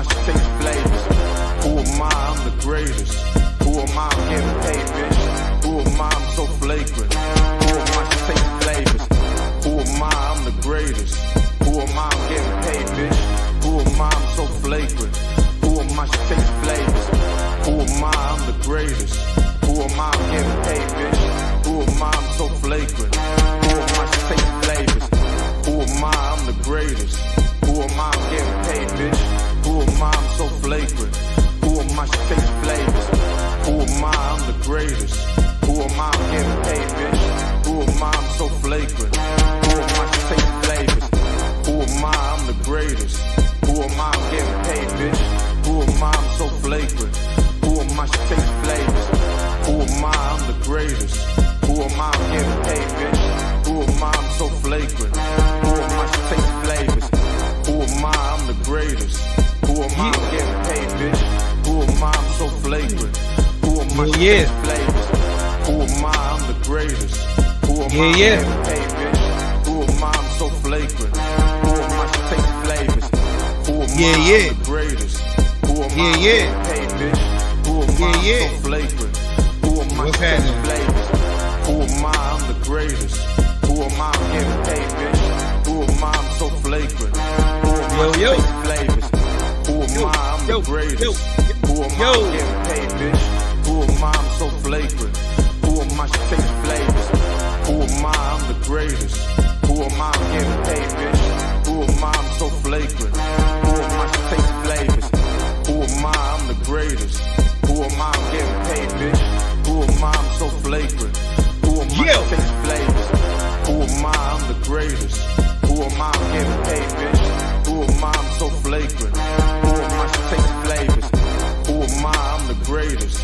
should taste flavors. Who am I? I'm the greatest. Who am I? I'm getting paid, bitch. Who am I? I'm so flagrant. Who am I? Should taste flavors. Who am I? I'm the greatest. Who am I? I'm getting paid, bitch. Who am I? I'm so flagrant. Who am I? Should taste flavors. Who am I? I'm the greatest. Who am I? I'm getting paid, bitch. Who am I? I'm so flagrant. Who am I? Should taste flavors. Who am I? I'm the greatest. Who am I? I'm getting paid, bitch. Who am I? I'm so flagrant. Who am I? Should taste flavors. Who am I? I'm the greatest. Who am I? I'm getting paid, bitch. Who am I? I'm so flagrant. Who am I? Should taste flavors. Who am I? I'm the greatest. Who am I? I'm getting paid, bitch. Who am I? I'm so flagrant. Who am I? Should taste flavors. Who am I? I'm the greatest. Who am I? I'm getting paid, bitch. Who am I? I'm so flagrant. Who am I? Should taste flavors. Who am I? I'm the greatest. Who am I? I'm getting paid, bitch. Who am I? I'm so flagrant. Who am I? Should taste flavors. Who am I? I'm the greatest. Who am I? I'm getting paid, bitch. Who am I? I'm so flagrant. Who am I? Should taste flavors. Who am I? I'm the greatest. Who am I? I'm getting paid, bitch. Who am I? I'm so flagrant. Who am I? Should taste flavors. Who am I? I'm the greatest. Who am I? I'm getting paid, bitch. Who am I? I'm so flagrant. Who am I? Should taste flavors. Who am I? I'm the greatest. Who am I? I'm getting paid, bitch. Who am I? I'm so flagrant. Who am I? Should taste flavors. Who am I? I'm the greatest. Who am I? I'm getting paid, bitch. Who am I? I'm so flagrant. Who am I? Should taste flavors. Who am I? I'm the greatest. Who am I? I'm getting paid, bitch. Who am I? I'm so flagrant. Who am I? Should taste flavors. Who am I? I'm the greatest. Who am I? I'm getting paid, bitch. Who am I? I'm so flagrant. Who am I? Should taste flavors. Who am I? I'm the greatest.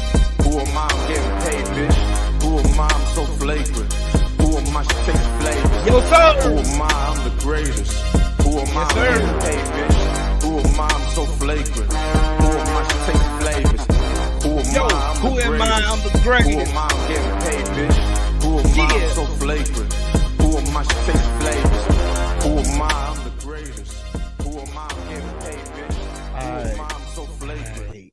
Who am I? I'm getting paid, bitch. Who am I? I'm so flagrant. Who am I? Should taste flavors. Yo, sir. Who am I? I'm the greatest. Who am I? I'm getting paid, bitch. Who am I? I'm so flagrant. Who am I? Should taste flavors. Who am I? I'm the greatest. I'm the greatest. Who am I? I'm getting paid, bitch. Who am I? I'm so flagrant. Who am I? Should taste flavors. Who am I? I'm the greatest. Who am I? I'm getting paid, bitch. Who am I? I'm so flagrant.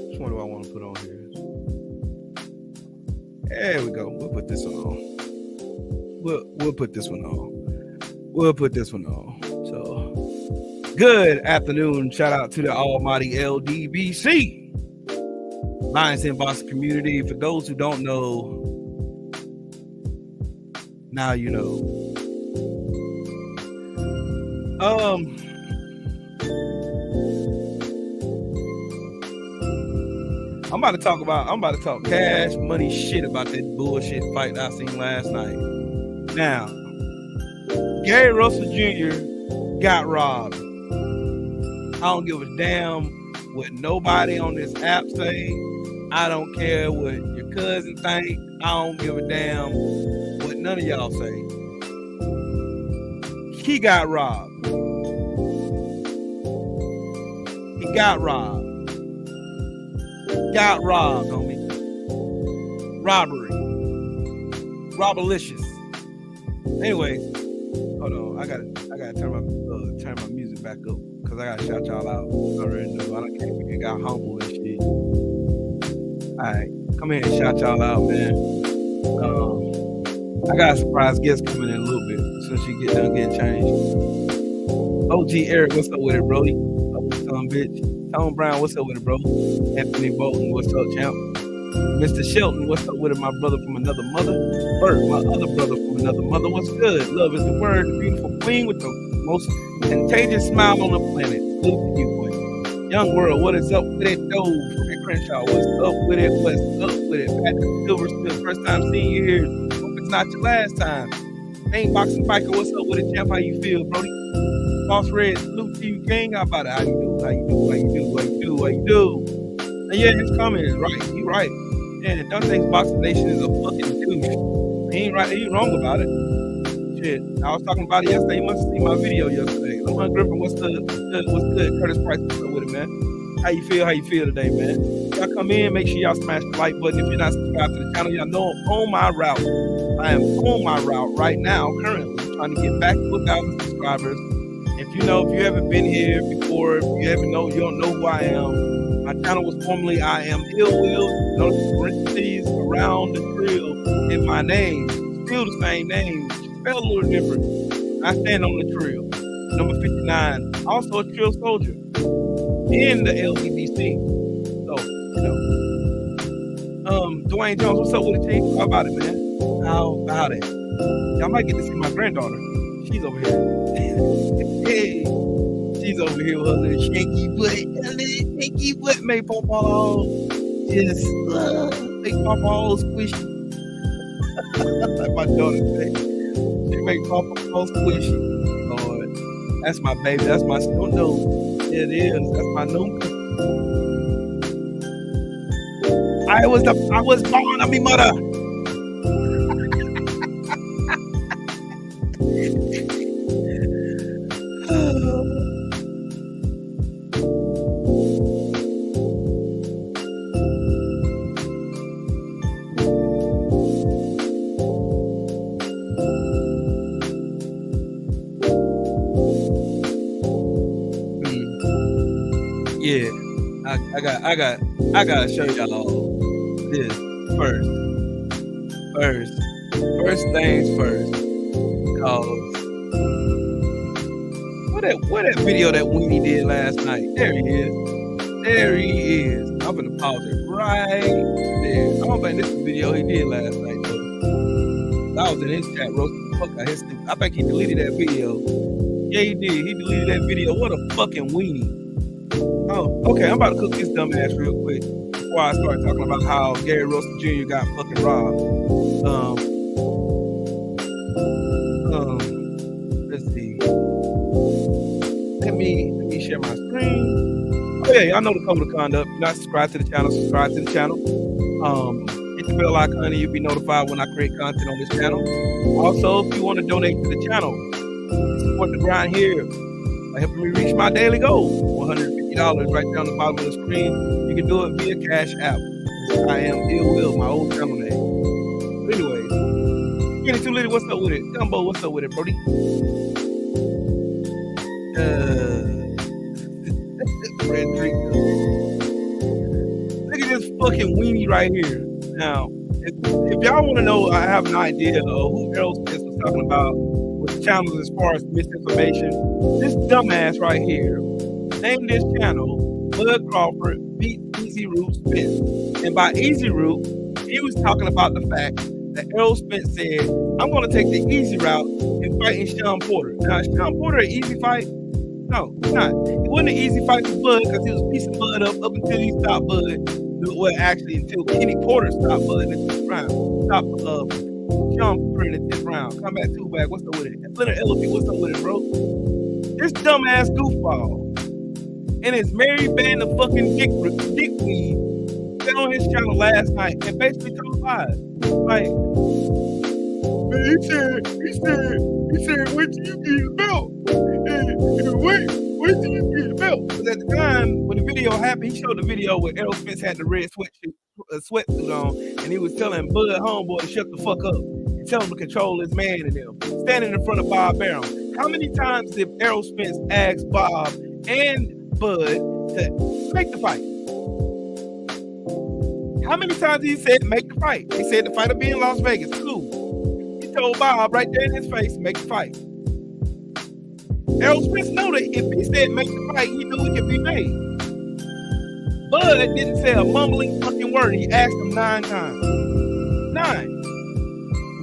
Which one do I want to put on here? There we go. We'll put this one on. We'll put this one on. We'll put this one on. So, good afternoon. Shout out to the almighty LDBC. Lions in Boston community. For those who don't know, now you know. I'm about to talk cash money shit about that bullshit fight I seen last night. Now, Gary Russell Jr. got robbed. I don't give a damn what nobody on this app say. I don't care what your cousin think. I don't give a damn what none of y'all say. He got robbed. He got robbed. Got robbed, homie. Robbery. Robberlicious. Anyways, hold on. I gotta turn my music back up because I gotta shout y'all out. I already know. I don't care if you got humble and shit. Alright, come here and shout y'all out, man. I got a surprise guest coming in a little bit since you get done getting changed. OG Eric, what's up with it, Brody? Some bitch. Tom Brown, what's up with it, bro? Anthony Bolton, what's up, champ? Mr. Shelton, what's up with it, my brother from another mother? Bert, my other brother from another mother, what's good? Love is the word, the beautiful queen with the most contagious smile on the planet. Salute to you, boy. Young world, what is up with it, though? Frank Crenshaw, what's up with it? What's up with it? Patrick Silverstone, first time seeing you here. Hope it's not your last time. Ain't Boxing Biker, what's up with it, champ? How you feel, Brody? Boss Red, salute to you, King. How about it? How you do? And yeah, it's coming. Right. You right. Yeah, don't think Boxing Nation is a fucking douche. He ain't right. He ain't wrong about it. Shit. I was talking about it yesterday. You must have seen my video yesterday. Lamont Griffin, what's good? Curtis Price, what's up with it, man? How you feel? How you feel today, man? Y'all come in, make sure y'all smash the like button. If you're not subscribed to the channel, y'all know I'm on my route. I am on my route right now, currently, trying to get back to 1,000 subscribers. If you haven't been here before, if you don't know who I am, my channel was formerly I Am Ill Will, notice parentheses around the trill in my name. Still the same name, spelled a little different. I stand on the trill. Number 59, also a trill soldier in the LDBC. So, Dwayne Jones, what's up with it, Chief? How about it, man? How about it? Y'all might get to see my granddaughter. She's over here. Hey, she's over here with her little shaky butt, make Papa all just make Papa all squishy. Like my daughter say, she make Papa all squishy. Lord, that's my baby. That's my no. It is. That's my number. I was born of me mother. Yeah, I gotta show y'all this first. First things first. Cause what that video that Weenie did last night? There he is. I'm gonna pause it right there. I don't think this is the video he did last night though. I was in his chat roasting the fuck out his stupid. I think he deleted that video. Yeah, he did. He deleted that video. What a fucking weenie. Oh, okay. I'm about to cook this dumbass real quick before I start talking about how Gary Russell Jr. got fucking robbed. Let's see. Let me share my screen. Oh yeah, y'all know the code of conduct. If you're not subscribed to the channel, subscribe to the channel. Hit the bell icon and you'll be notified when I create content on this channel. Also, if you want to donate to the channel, support the grind here by helping me reach my daily goal, $150 right down the bottom of the screen. You can do it via Cash App. I Am Ill Will, my old channel name. But anyways, Kenny Too Litty, what's up with it? Gumbo, what's up with it, Brody? Look at this fucking weenie right here. Now, if y'all want to know, I have an idea of who else this was talking about with the channels as far as misinformation. This dumbass right here named this channel Bud Crawford beat Easy Root Spence. And by Easy Root, he was talking about the fact that Errol Spence said, I'm going to take the easy route in fighting Sean Porter. Now, is Sean Porter an easy fight? No, it's not. It wasn't an easy fight for Bud because he was piecing Bud up until he stopped Bud. Well, actually, until Kenny Porter stopped Bud in the 10th round. Stopped Sean Porter in the 10th round. Combat 2 back. What's up with it? Leonard Ellerby, what's up with it, bro? This dumbass goofball and his married band of fucking dickweed got on his channel last night and basically told lies. Like, man, he said, wait till you get the belt. And wait till you get the belt. Because at the time when the video happened, he showed the video where Errol Spence had the red sweatsuit on, and he was telling Bud Homeboy to shut the fuck up and tell him to control his man and them. Standing in front of Bob Barron. How many times did Errol Spence ask Bob and Bud to make the fight? How many times he said make the fight? He said the fight will be in Las Vegas. Cool. He told Bob right there in his face, make the fight. Errol Spence knew that if he said make the fight, he knew it could be made. Bud didn't say a mumbling fucking word. He asked him 9 times. 9.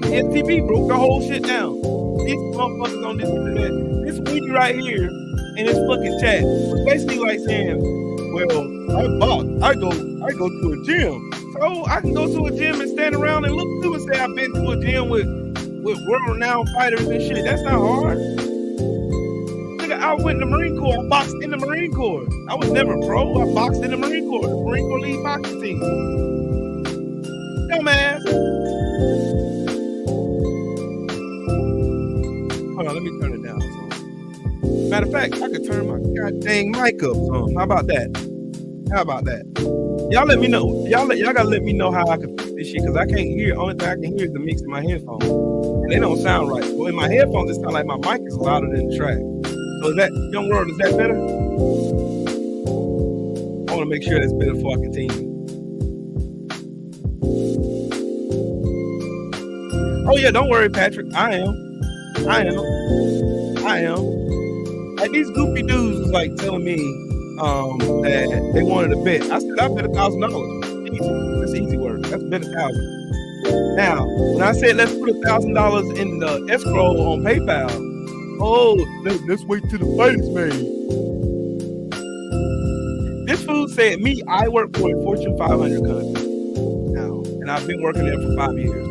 MTV broke the whole shit down. These motherfuckers on this internet, this weenie right here in his fucking chat was basically like saying, well, I go to a gym. So I can go to a gym and stand around and look through and say I've been to a gym with world-renowned fighters and shit. That's not hard. Nigga, I went in the Marine Corps. I boxed in the Marine Corps. I was never pro. I boxed in the Marine Corps. The Marine Corps lead boxing team. Dumbass. Hold on, let me turn it down. Matter of fact, I could turn my goddamn mic up. How about that? How about that? Y'all let me know. Y'all gotta let me know how I can fix this shit because I can't hear. Only thing I can hear is the mix in my headphones, and they don't sound right. Well, in my headphones, it sounds like my mic is louder than the track. So is that, young world, is that better? I want to make sure that's better before I continue. Oh yeah, don't worry, Patrick. I am. Like these goofy dudes was like telling me that they wanted to bet. I said I bet $1,000. Easy. That's easy work. That's bet 1,000. Now, when I said let's put $1,000 in the escrow on PayPal, oh, let's wait till the fight is made. This fool said I work for a Fortune 500 company now, and I've been working there for 5 years.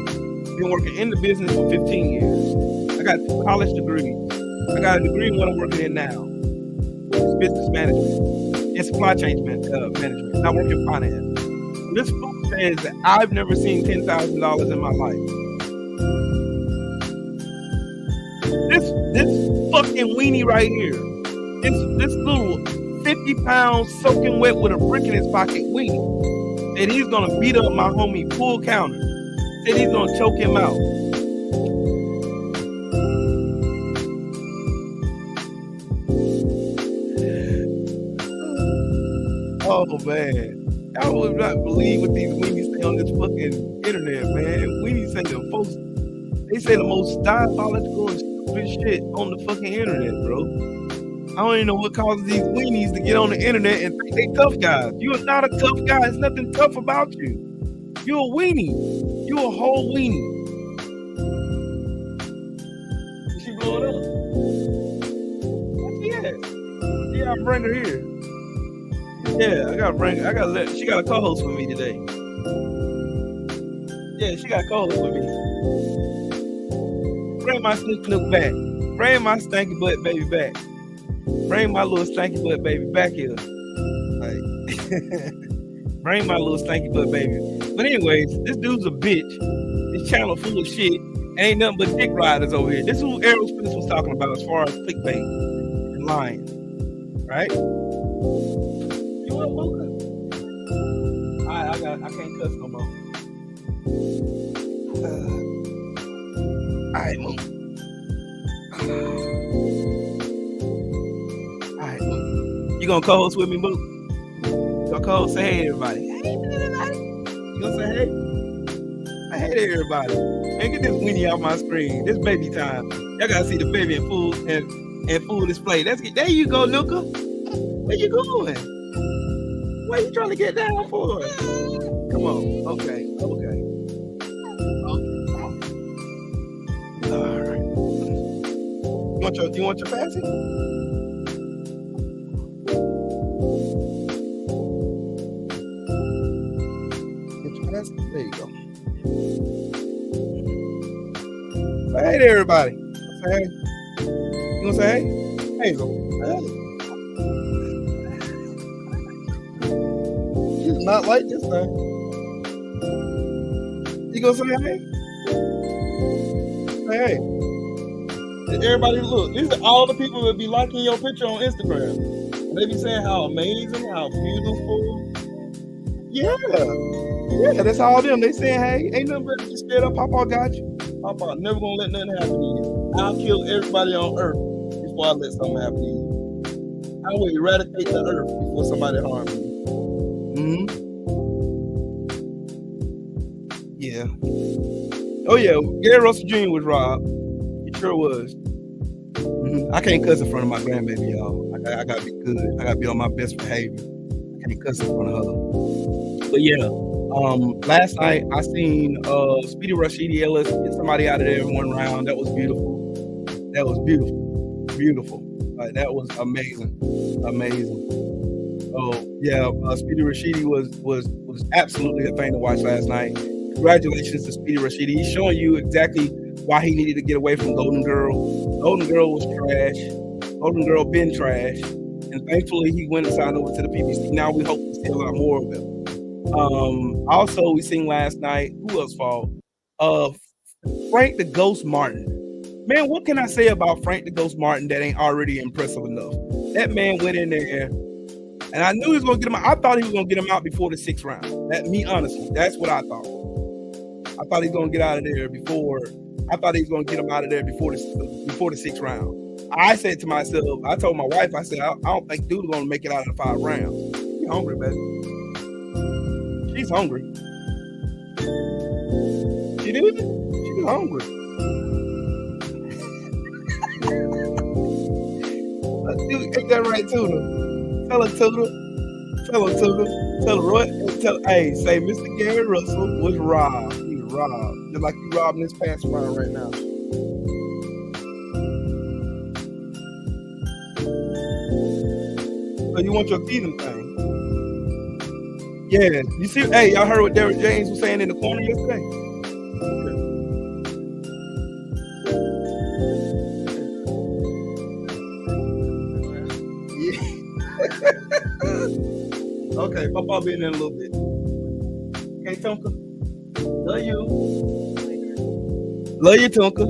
Been working in the business for 15 years. I got 2 college degrees. I got a degree in what I'm working in now. It's business management and supply chain management. And I work in finance. This fool says that I've never seen $10,000 in my life. This fucking weenie right here. This little 50 pounds soaking wet with a brick in his pocket weenie. Said he's gonna beat up my homie full counter. Said he's gonna choke him out. Oh man, I would not believe what these weenies say on this fucking internet, man. Weenies say they say the most diabolical and stupid shit on the fucking internet, bro. I don't even know what causes these weenies to get on the internet and think they tough guys. You are not a tough guy. There's nothing tough about you. You're a weenie. You're a whole weenie. Did she blow it up? Yeah. Yeah, I'll bring her here. Yeah, she got a co-host with me today. Yeah, she got a co-host with me. Bring my snook back. Bring my stanky butt baby back. Bring my little stanky butt baby back here. Like, bring my little stanky butt baby. But anyways, this dude's a bitch. This channel full of shit. Ain't nothing but dick riders over here. This is who Aerosmith was talking about as far as clickbait and lying. Right? You want Mocha? I can't cuss no more. Alright, Mocha. Alright, Mocha. You gonna co-host with me, Mocha? You gonna co-host? Say hey, everybody. Hey, everybody. You gonna say hey? Say hey to everybody. Man, get this weenie off my screen. This baby time. Y'all gotta see the baby in full display. There you go, Luca. Where you going? What are you trying to get down for? Come on. Okay. All right. You want your fancy? Get your fancy? There you go. Say hey to everybody. Say hey. You gonna say hey? Hazel. Hey. She's not like this thing. You gonna say hey? Say hey. Everybody look. These are all the people that be liking your picture on Instagram. And they be saying how amazing, how beautiful. Yeah, that's all them. They saying, hey, ain't nothing but just scared up. Papa got you. Papa never gonna let nothing happen to you. I'll kill everybody on earth before I let something happen to you. I will eradicate the earth before somebody harms me. Yeah. Oh yeah, Gary Russell Jr. was robbed. He sure was. I can't cuss in front of my grandbaby, y'all. I gotta be good. I gotta be on my best behavior. I can't cuss in front of her. But yeah, last night I seen Speedy Rashidi Ellis get somebody out of there in one round. That was beautiful. Beautiful. Like that was amazing. Oh yeah, Speedy Rashidi was absolutely a thing to watch last night. Congratulations to Speedy Rashidi. He's showing you exactly why he needed to get away from Golden Girl. Golden Girl was trash. Golden Girl been trash. And thankfully he went and signed over to the PBC. Now we hope to see a lot more of them. Also we seen last night, who else fought? Frank the Ghost Martin. Man, what can I say about Frank the Ghost Martin that ain't already impressive enough? That man went in there And I knew he was gonna get him out. I thought he was gonna get him out before the 6th round. Honestly, that's what I thought. I thought he was gonna get out of there before. I thought he was gonna get him out of there before the 6th round. I said to myself, I told my wife, I said, I don't think dude's gonna make it out of the 5 rounds. She's hungry, baby. She's hungry. She did it? She's hungry. Dude, ain't that right, Tuna? Tell her, Tuna. Tell her, Roy. Hey, say Mr. Gary Russell was robbed. He was robbed. Just like you robbing this pants round right now. So you want your Tatum thing? Yeah. You see, hey, y'all heard what Derrick James was saying in the corner yesterday? Okay, Papa be in there a little bit. Okay, Tonka. Love you. Love you, Tonka.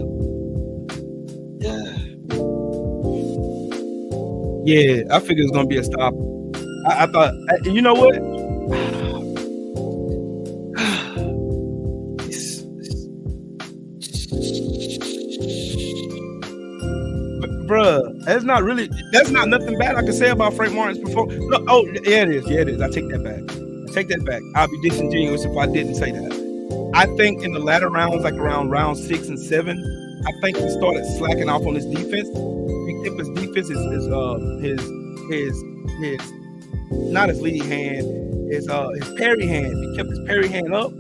Yeah, I figured it was gonna be a stop. I thought, you know what? Bruh, that's not nothing bad I can say about Frank Martin's performance. No, yeah, it is. I take that back. I'll be disingenuous if I didn't say that. I think in the latter rounds, like around round 6 and 7, I think he started slacking off on his defense. He kept his defense, his not his lead hand, his parry hand. He kept his parry hand up,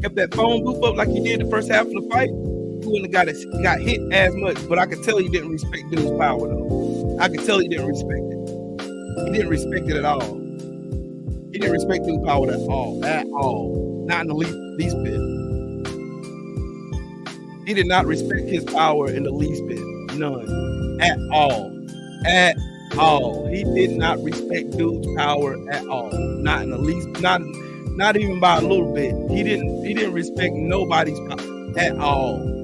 kept that phone booth up like he did the first half of the fight. He wouldn't have got hit as much, but I could tell he didn't respect dude's power though. I could tell he didn't respect it. He didn't respect it at all. He didn't respect dude's power at all. Not in the least bit. He did not respect his power in the least bit. None. At all. He did not respect dude's power at all. Not in the least, not even by a little bit. He didn't respect nobody's power at all.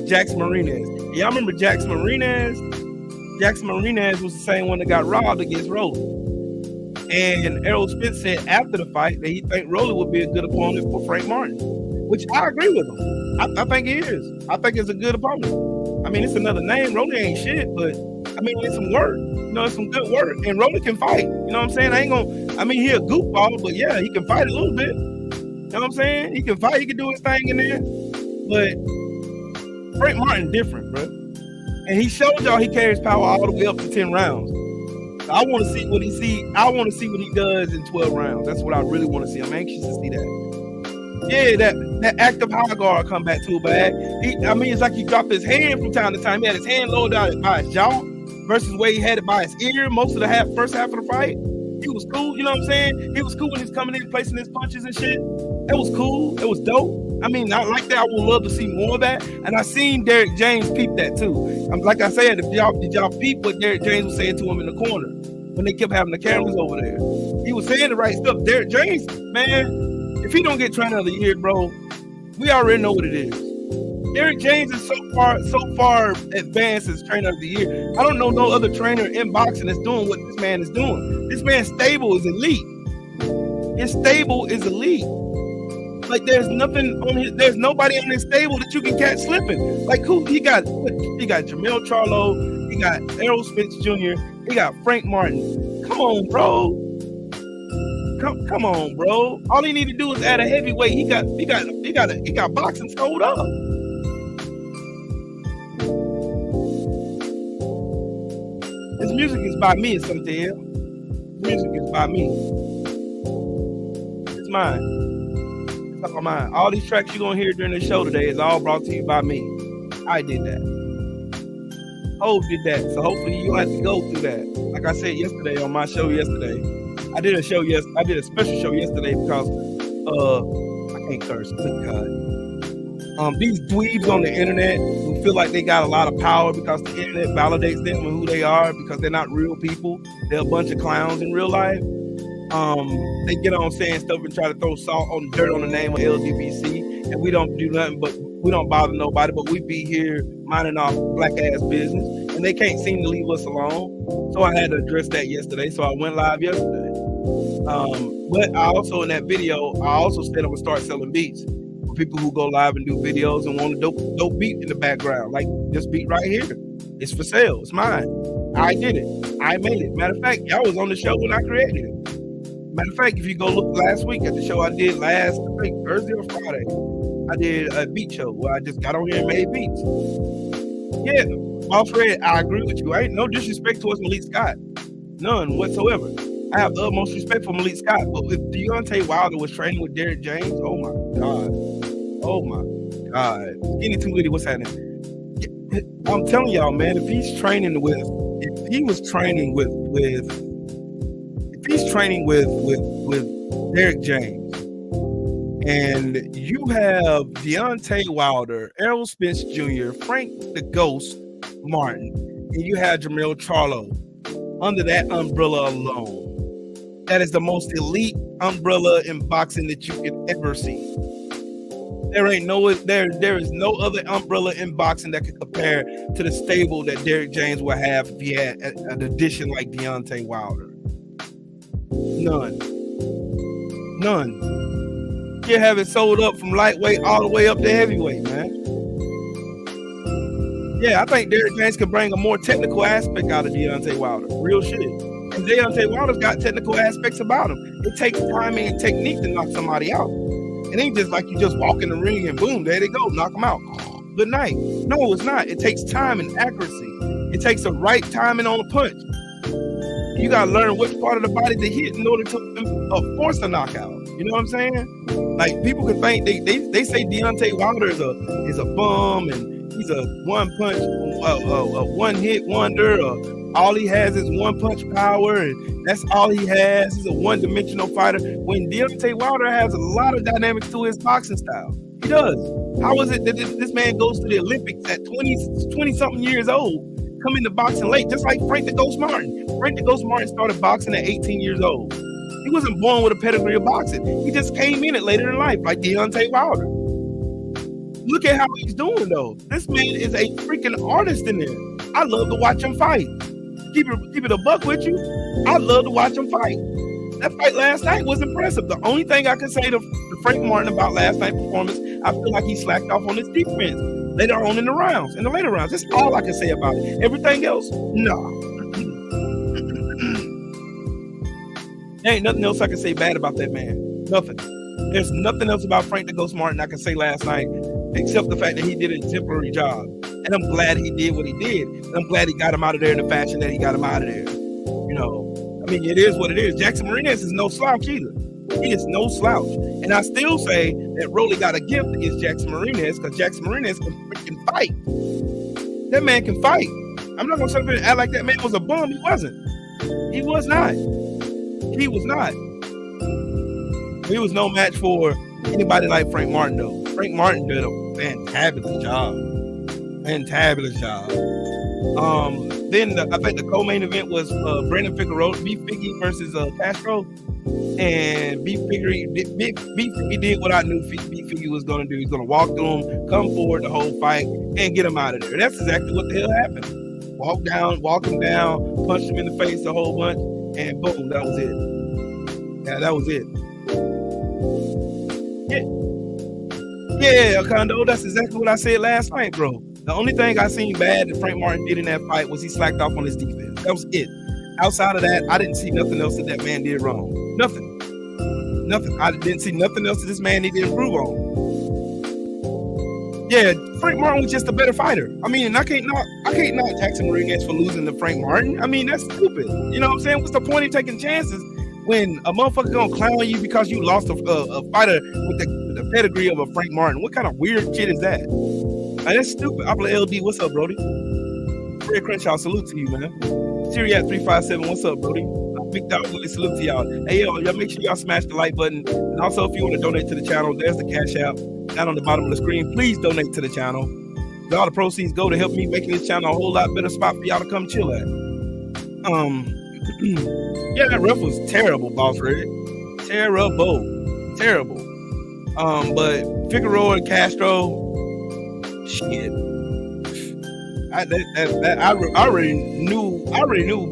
Jackson Marinez. Y'all remember Jackson Marinez? Jackson Marinez was the same one that got robbed against Rolly. And Errol Spence said after the fight that he think Rolly would be a good opponent for Frank Martin, which I agree with him. I think he is. I think it's a good opponent. I mean, it's another name. Rolly ain't shit, but I mean, it's some work. You know, it's some good work. And Rolly can fight. You know what I'm saying? He a goofball, but yeah, he can fight a little bit. You know what I'm saying? He can fight. He can do his thing in there. But Frank Martin different, bro. And he showed y'all he carries power all the way up to 10 rounds. I want to see what I want to see what he does in 12 rounds. That's what I really want to see. I'm anxious to see that. Yeah, that active high guard come back too bad. It's like he dropped his hand from time to time. He had his hand low down by his jaw versus where he had it by his ear most of the first half of the fight. He was cool, you know what I'm saying? He was cool when he's coming in, placing his punches and shit. That was cool. It was dope. I mean, not like that. I would love to see more of that. And I seen Derrick James peep that too. Like I said, did y'all peep what Derrick James was saying to him in the corner when they kept having the cameras over there? He was saying the right stuff. Derrick James, man, if he don't get trainer of the year, bro, we already know what it is. Derrick James is so far advanced as trainer of the year. I don't know no other trainer in boxing that's doing what this man is doing. This man's stable is elite. His stable is elite. Like there's nobody on his stable that you can catch slipping. Like who he got Jamel Charlo, he got Errol Spence Jr., he got Frank Martin. Come on, bro. Come on, bro. All he need to do is add a heavyweight. He got boxing sold up. His music is by me, Sundayze. Music is by me. It's mine. It's all mine. All these tracks you're gonna hear during the show today is all brought to you by me. I did that. Hov did that. So hopefully you don't have to go through that. Like I said yesterday on my show yesterday. I did a special show yesterday because I can't curse. Good God. These dweebs on the internet who feel like they got a lot of power because the internet validates them and who they are because they're not real people. They're a bunch of clowns in real life. They get on saying stuff and try to throw salt on dirt on the name of LDBC, and we don't do nothing but we don't bother nobody, but we be here minding our black ass business. and they can't seem to leave us alone. So I had to address that yesterday. So I went live yesterday. But I also, in that video, I also said I'm gonna start selling beats for people who go live and do videos and want a dope beat in the background. Like this beat right here. It's for sale. It's mine. I did it. I made it. Matter of fact, y'all was on the show when I created it. Matter of fact, if you go look last week at the show I did last, I think Thursday or Friday, I did a beat show where I just got on here and made beats. Yeah, Boss Red, I agree with you. I ain't no disrespect towards Malik Scott. None whatsoever. I have the utmost respect for Malik Scott. But if Deontay Wilder was training with Derrick James, oh my God. Oh my God. Skinny Too Litty, what's happening? I'm telling y'all, man, if he was training with Derrick James, and you have Deontay Wilder, Errol Spence Jr., Frank the Ghost Martin, and you have Jermell Charlo under that umbrella alone, that is the most elite umbrella in boxing that you could ever see. There is no other umbrella in boxing that could compare to the stable that Derrick James would have if he had an addition like Deontay Wilder. None. You have it sold up from lightweight all the way up to heavyweight, man. Yeah, I think Derrick James can bring a more technical aspect out of Deontay Wilder. Real shit. And Deontay Wilder's got technical aspects about him. It takes timing and technique to knock somebody out. It ain't just like you just walk in the ring and boom, there they go, knock them out. Good night. No, it's not. It takes time and accuracy. It takes the right timing on the punch. You gotta learn which part of the body to hit in order to force a knockout. You know what I'm saying? Like people can think they say Deontay Wilder is a bum and he's a one punch, a one hit wonder. All he has is one punch power, and that's all he has. He's a one-dimensional fighter. When Deontay Wilder has a lot of dynamics to his boxing style, he does. How is it that this man goes to the Olympics at 20-something years old, come into boxing late, just like Frank the Ghost Martin? Frank the Ghost Martin started boxing at 18 years old. He wasn't born with a pedigree of boxing. He just came in it later in life, like Deontay Wilder. Look at how he's doing, though. This man is a freaking artist in there. I love to watch him fight. Keep it a buck with you. I love to watch him fight. That fight last night was impressive. The only thing I can say to Frank Martin about last night's performance, I feel like he slacked off on his defense later on in the later rounds. That's all I can say about it. Everything else, no. There ain't nothing else I can say bad about that man. Nothing. There's nothing else about Frank the Ghost Martin I can say last night except the fact that he did a temporary job. And I'm glad he did what he did. And I'm glad he got him out of there in the fashion that he got him out of there. You know, I mean, it is what it is. Jackson Marinez is no slouch either. He is no slouch. And I still say that Rolly got a gift against Jackson Marinez because Jackson Marinez can freaking fight. That man can fight. I'm not going to sit up here and act like that man was a bum. He wasn't. He was not. He was not. He was no match for anybody like Frank Martin, though. Frank Martin did a fantabulous job. Fantabulous job. Then I think the co-main event was Brandon Figueroa, Beef Figgy versus Castro, and Beef Figgy did what I knew Beef Figgy was going to do. He's going to walk through him, come forward the whole fight, and get him out of there. That's exactly what the hell happened. Walk him down, punch him in the face a whole bunch, and boom, that was it. Yeah, that was it. Yeah, Kondo, that's exactly what I said last night, bro. The only thing I seen bad that Frank Martin did in that fight was he slacked off on his defense. That was it. Outside of that, I didn't see nothing else that man did wrong. Nothing. I didn't see nothing else that this man needed to improve on. Yeah, Frank Martin was just a better fighter. I mean, and I can't knock Jackson Marinez for losing to Frank Martin. I mean, that's stupid. You know what I'm saying? What's the point of taking chances when a motherfucker gonna clown you because you lost a fighter with the pedigree of a Frank Martin? What kind of weird shit is that? Man, that's stupid. I play LD. What's up, Brody? Fred Crenshaw, salute to you, man. Syriac 357, what's up, Brody? Big Dog Willie, salute to y'all. Hey, y'all make sure y'all smash the like button. And also, if you want to donate to the channel, there's the Cash App down on the bottom of the screen. Please donate to the channel. All the proceeds go to help me making this channel a whole lot better spot for y'all to come chill at. Yeah, that ref was terrible, Boss Red. Terrible. But Figueroa and Castro, shit. I already knew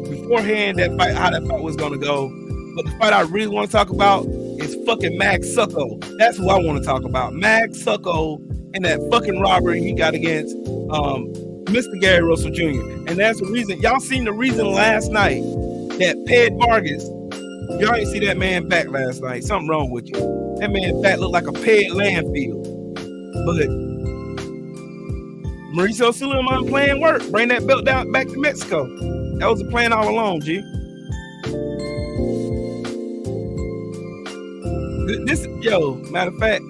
beforehand how that fight was gonna go. But the fight I really want to talk about is fucking Mag Sucko. That's who I want to talk about. Mag Sucko and that fucking robbery he got against Mr. Gary Russell Jr. And that's the reason. Y'all seen the reason last night that Ray Vargas, y'all ain't see that man back last night. Something wrong with you. That man back looked like a peg landfill. But Mauricio Suleiman plan worked. Bring that belt down back to Mexico. That was the plan all along, G. This, yo, matter of fact,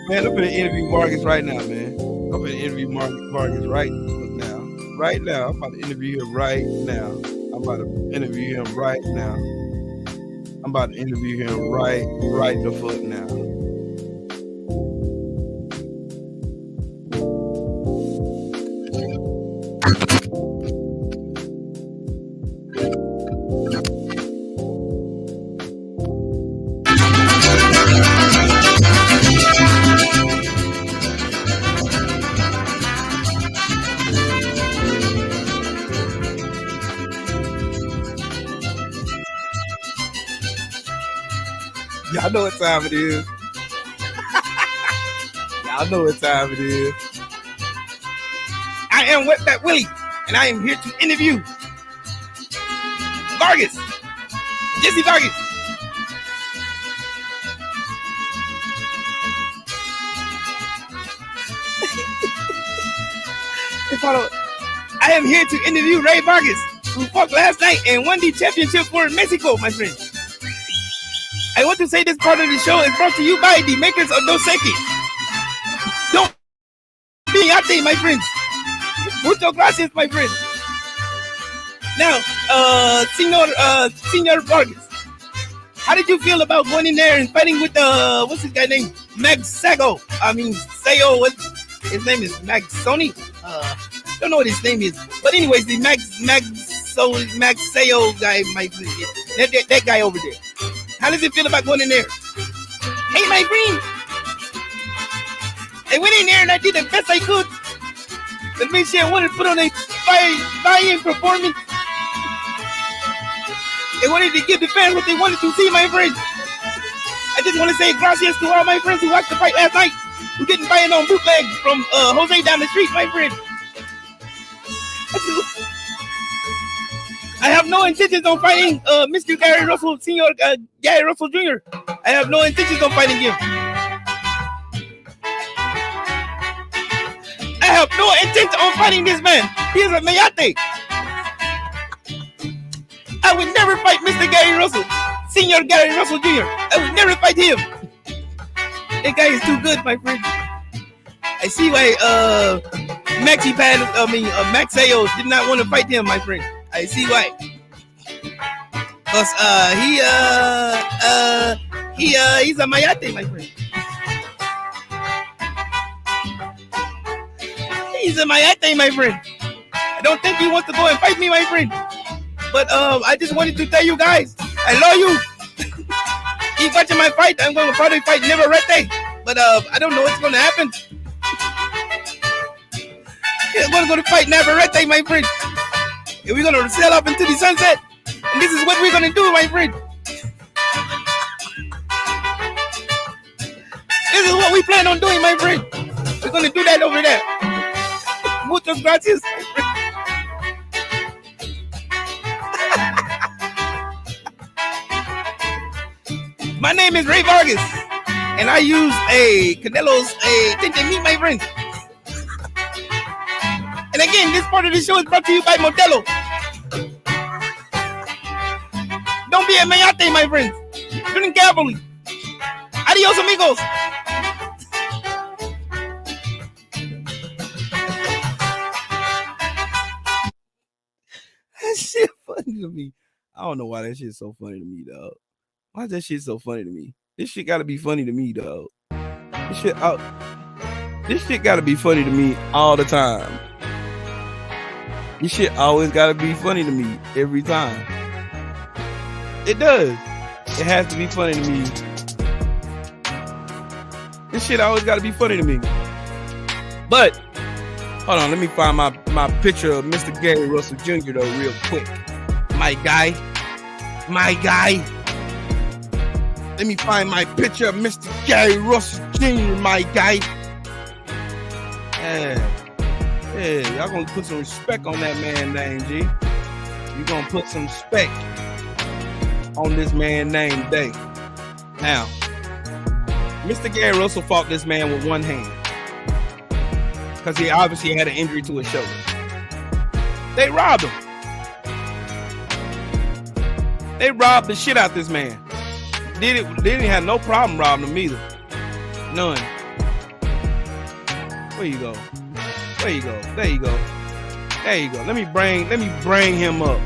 man, I'm gonna interview Vargas right now, man. I'm gonna interview Vargas right now. Right now, I'm about to interview him right now. I'm about to interview him right now. I'm about to interview him right the fuck now. Y'all know what time it is. Y'all know what time it is. I am Wetback Willie, and I am here to interview Vargas. Jesse Vargas. I am here to interview Ray Vargas, who fought last night and won the championship for Mexico, my friend. I want to say this part of the show is brought to you by the makers of Dos Equis. Don't be out there, my friends. Muchas gracias, my friend. Now, Senor Vargas, how did you feel about going in there and fighting with what's his guy name? Mag Sago. I mean, Sayo. His name is Mag Sony. Don't know what his name is, but anyways, the Mag Sayo guy, my friend. That guy over there. How does it feel about going in there? Hey, my friend. I went in there and I did the best I could. Let me say I wanted to put on a buy-in performance. I wanted to give the fans what they wanted to see, my friend. I just want to say gracias to all my friends who watched the fight last night, who didn't buy it on bootleg from Jose down the street, my friend. I have no intentions on fighting Mr. Gary Russell, Senior Gary Russell Jr. I have no intentions on fighting him. I have no intention on fighting this man. He is a mayate. I would never fight Mr. Gary Russell, Senior Gary Russell Jr. I would never fight him. That guy is too good, my friend. I see why Max Sayo did not want to fight him, my friend. I see why. Cause he's a mayate, my friend. He's a mayate, my friend. I don't think he wants to go and fight me, my friend. But I just wanted to tell you guys, I love you. Keep watching my fight. I'm going to probably fight Navarrete, but I don't know what's going to happen. I'm going to go to fight Navarrete, my friend. And we're going to sail up into the sunset. And this is what we're going to do, my friend. This is what we plan on doing, my friend. We're going to do that over there. Muchas gracias, my friend. My name is Ray Vargas, and I use a Canelo's tinted meat, my friend. And again, this part of the show is brought to you by Modelo. Don't be a mayate, my friends. Drink carefully. Adios, amigos. That shit funny to me. I don't know why that shit's so funny to me, dog. Why is that shit so funny to me? This shit gotta be funny to me, dog. This shit gotta be funny to me all the time. This shit always gotta be funny to me every time. It does. It has to be funny to me. This shit always got to be funny to me. But hold on, let me find my picture of Mr. Gary Russell Jr. though real quick. My guy. Let me find my picture of Mr. Gary Russell Jr. My guy. Yeah, y'all gonna put some respect on that man name, G. You gonna put some respect on this man name today. Now, Mr. Gary Russell fought this man with one hand because he obviously had an injury to his shoulder. They robbed him. They robbed the shit out this man. They didn't have no problem robbing him either. None. Where you go? There you go. Let me bring him up.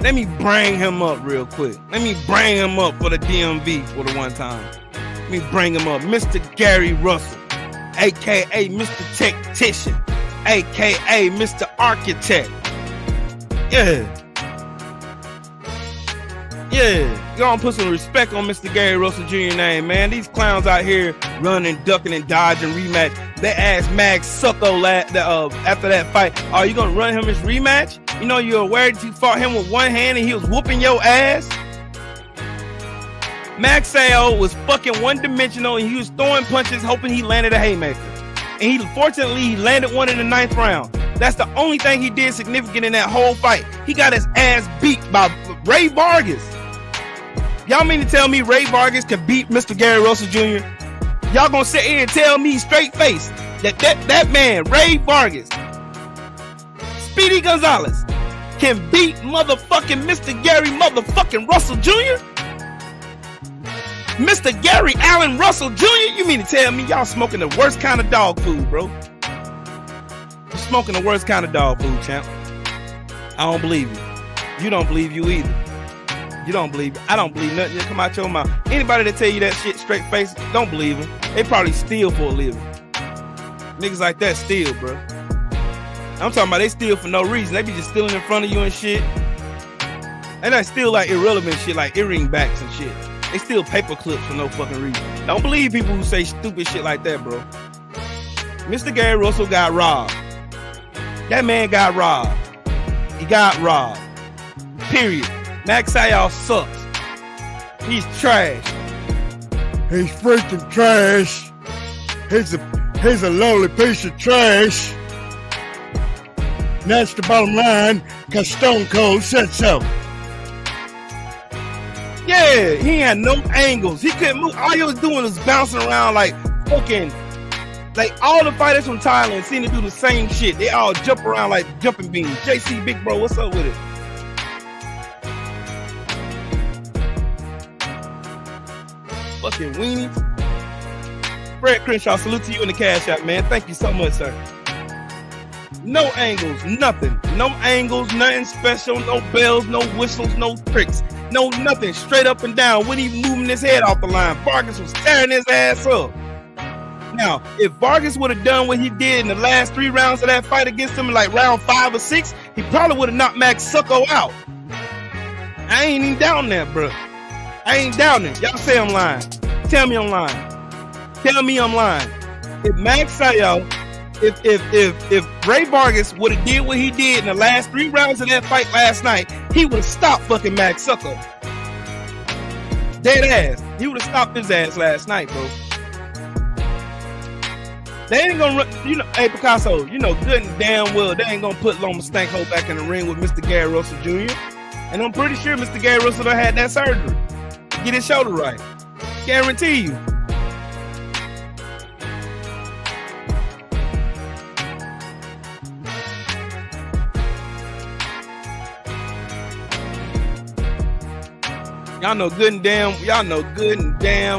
Let me bring him up real quick. Let me bring him up for the DMV for the one time. Let me bring him up. Mr. Gary Russell, a.k.a. Mr. Tactician, a.k.a. Mr. Architect. Yeah. You gonna put some respect on Mr. Gary Russell Jr. name, man. These clowns out here running, ducking, and dodging rematch. They asked Mag Sucko after that fight, are you gonna run him his rematch? You know, you're aware that you fought him with one hand and he was whooping your ass? Mag Sucko was fucking one-dimensional and he was throwing punches hoping he landed a haymaker. And fortunately, he landed one in the 9th round. That's the only thing he did significant in that whole fight. He got his ass beat by Ray Vargas. Y'all mean to tell me Ray Vargas can beat Mr. Gary Russell Jr.? Y'all gonna sit here and tell me straight face that man, Ray Vargas, Speedy Gonzalez, can beat motherfucking Mr. Gary motherfucking Russell Jr.? Mr. Gary Allen Russell Jr.? You mean to tell me y'all smoking the worst kind of dog food, bro? You're smoking the worst kind of dog food, champ. I don't believe you. You don't believe you either. You don't believe it. I don't believe nothing that come out your mouth. Anybody that tell you that shit straight face, don't believe them. They probably steal for a living. Niggas like that steal, bro. I'm talking about they steal for no reason. They be just stealing in front of you and shit. And they steal like irrelevant shit, like earring backs and shit. They steal paper clips for no fucking reason. Don't believe people who say stupid shit like that, bro. Mr. Gary Russell got robbed. That man got robbed. He got robbed. Period. Max Sayal sucks. He's trash. He's freaking trash. He's a lonely piece of trash. And that's the bottom line, because Stone Cold said so. Yeah, he had no angles. He couldn't move. All he was doing was bouncing around like fucking, like all the fighters from Thailand seem to do the same shit. They all jump around like jumping beans. JC Big Bro, what's up with it? Fucking weenies. Fred Crenshaw, salute to you in the cash app, man. Thank you so much, sir. No angles, nothing. No angles, nothing special, no bells, no whistles, no tricks, no nothing. Straight up and down. Wasn't even moving his head off the line. Vargas was tearing his ass up. Now, if Vargas would have done what he did in the last 3 rounds of that fight against him, like round 5 or 6, he probably would have knocked Max Sucko out. I ain't even down there, bro. I ain't down there. Y'all say I'm lying. Tell me I'm lying. Tell me I'm lying. If Max Sayal, if Ray Vargas would have did what he did in the last 3 rounds of that fight last night, he would have stopped fucking Max Sucko. Dead ass. He would have stopped his ass last night, bro. They ain't gonna run, you know, hey Picasso, you know good and damn well they ain't gonna put Loma Stanko back in the ring with Mr. Gary Russell Jr. And I'm pretty sure Mr. Gary Russell done had that surgery to get his shoulder right. Guarantee you. Y'all know good and damn well. Y'all know good and damn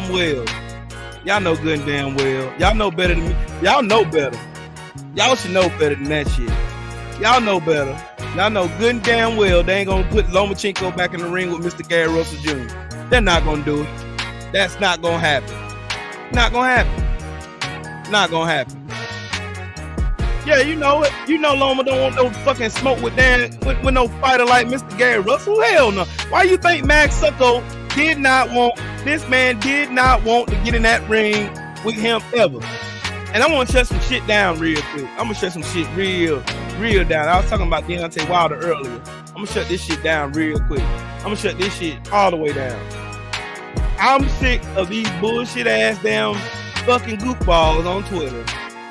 well. Y'all know better than me. Y'all know better. Y'all should know better than that shit. Y'all know better. Y'all know good and damn well they ain't gonna put Lomachenko back in the ring with Mr. Gary Russell Jr. They're not gonna do it. That's not gonna happen. Not gonna happen. Not gonna happen. Yeah, you know it. You know Loma don't want no fucking smoke with no fighter like Mr. Gary Russell. Hell no. Why you think Max Sucko did not want to get in that ring with him ever. And I want to shut some shit down real quick. I'm gonna shut some shit real down. I was talking about Deontay Wilder earlier. I'm gonna shut this shit down real quick. I'm gonna shut this shit all the way down. I'm sick of these bullshit ass damn fucking goofballs on Twitter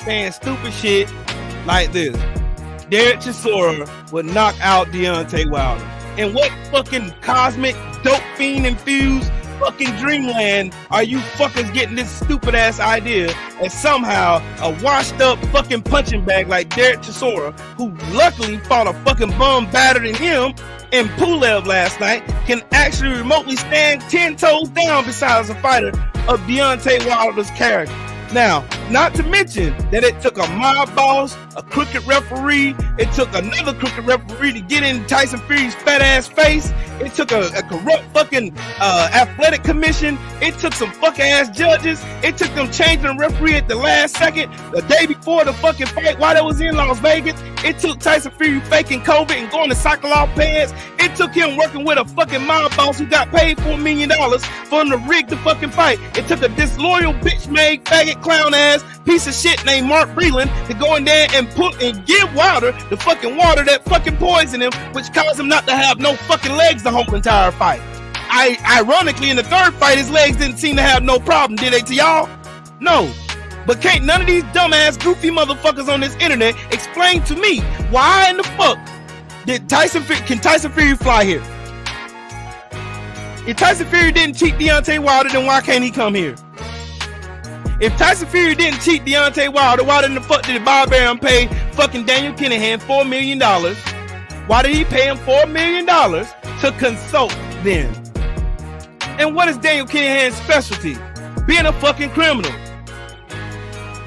saying stupid shit like this. Derek Chisora would knock out Deontay Wilder. And what fucking cosmic dope fiend infused fucking dreamland are you fuckers getting this stupid ass idea and somehow a washed up fucking punching bag like Derek Chisora, who luckily fought a fucking bum better than him in Pulev last night, can actually remotely stand 10 toes down besides a fighter of Deontay Wilder's character. Now, not to mention that it took a mob boss, a crooked referee, it took another crooked referee to get in Tyson Fury's fat ass face. It took a corrupt fucking athletic commission. It took some fuck ass judges. It took them changing the referee at the last second, the day before the fucking fight while it was in Las Vegas. It took Tyson Fury faking COVID and going to cycle off pads. It took him working with a fucking mob boss who got paid $4 million for him to rig the fucking fight. It took a disloyal bitch-made faggot clown ass piece of shit named Mark Breland to go in there and put and give Wilder the fucking water that fucking poisoned him, which caused him not to have no fucking legs the whole entire fight. Ironically, in the third fight, his legs didn't seem to have no problem, did they to y'all? No. But can't none of these dumbass, goofy motherfuckers on this internet explain to me why in the fuck can Tyson Fury fly here? If Tyson Fury didn't cheat Deontay Wilder, then why can't he come here? If Tyson Fury didn't cheat Deontay Wilder, why didn't the fuck did Bob Arum pay fucking Daniel Kinahan $4 million? Why did he pay him $4 million to consult then? And what is Daniel Kinahan's specialty? Being a fucking criminal.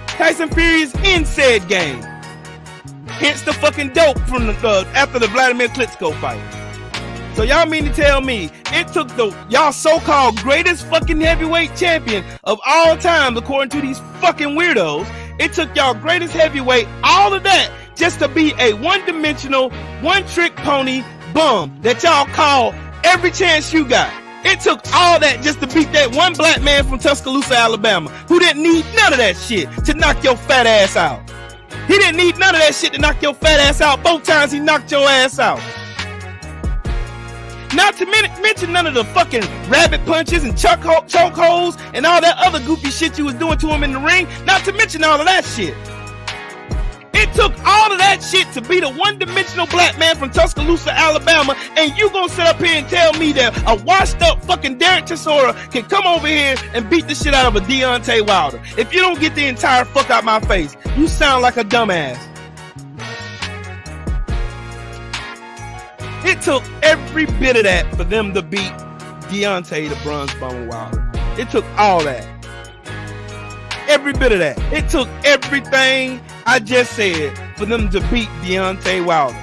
Tyson Fury is in said game. Hence the fucking dope from after the Vladimir Klitschko fight. So y'all mean to tell me it took y'all so-called greatest fucking heavyweight champion of all time, according to these fucking weirdos, it took y'all greatest heavyweight, all of that, just to be a one-dimensional, one-trick pony bum that y'all call every chance you got. It took all that just to beat that one black man from Tuscaloosa, Alabama, who didn't need none of that shit to knock your fat ass out. He didn't need none of that shit to knock your fat ass out. Both times he knocked your ass out. Not to mention none of the fucking rabbit punches and chokeholds and all that other goofy shit you was doing to him in the ring. Not to mention all of that shit. It took all of that shit to beat a one-dimensional black man from Tuscaloosa, Alabama, and you gonna sit up here and tell me that a washed-up fucking Derek Chisora can come over here and beat the shit out of a Deontay Wilder? If you don't get the entire fuck out my face, you sound like a dumbass. It took every bit of that for them to beat Deontay the Bronze Bomber Wilder. It took all that. Every bit of that. It took everything I just said for them to beat Deontay Wilder.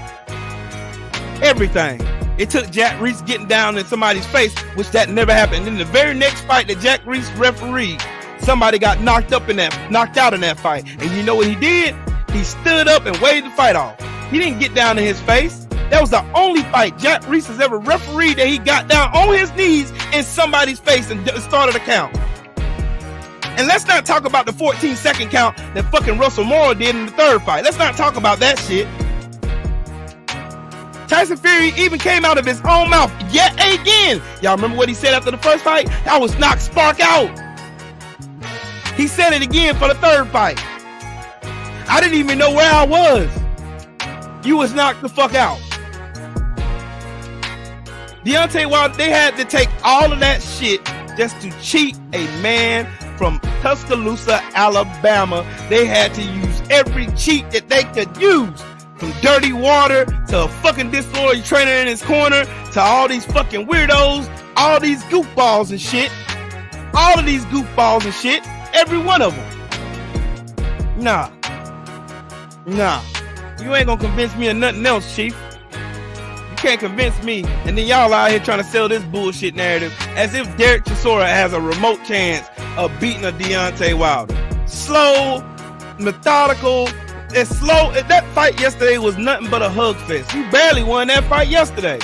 Everything. It took Jack Reese getting down in somebody's face, which that never happened. In the very next fight that Jack Reese refereed, somebody got knocked out in that fight. And you know what he did? He stood up and waved the fight off. He didn't get down in his face. That was the only fight Jack Reese has ever refereed that he got down on his knees in somebody's face and started a count. And let's not talk about the 14-second count that fucking Russell Moore did in the third fight. Let's not talk about that shit. Tyson Fury even came out of his own mouth yet again. Y'all remember what he said after the first fight? I was knocked spark out. He said it again for the third fight. I didn't even know where I was. You was knocked the fuck out. Deontay Wilder, they had to take all of that shit just to cheat a man from Tuscaloosa, Alabama. They had to use every cheat that they could use, from dirty water to a fucking disloyal trainer in his corner to all these fucking weirdos, all these goofballs and shit. All of these goofballs and shit, every one of them. Nah. You ain't gonna convince me of nothing else, Chief. You can't convince me, and then y'all out here trying to sell this bullshit narrative as if Derek Chisora has a remote chance of beating a Deontay Wilder. Slow, methodical. It's slow. That fight yesterday was nothing but a hug fest. You barely won that fight yesterday.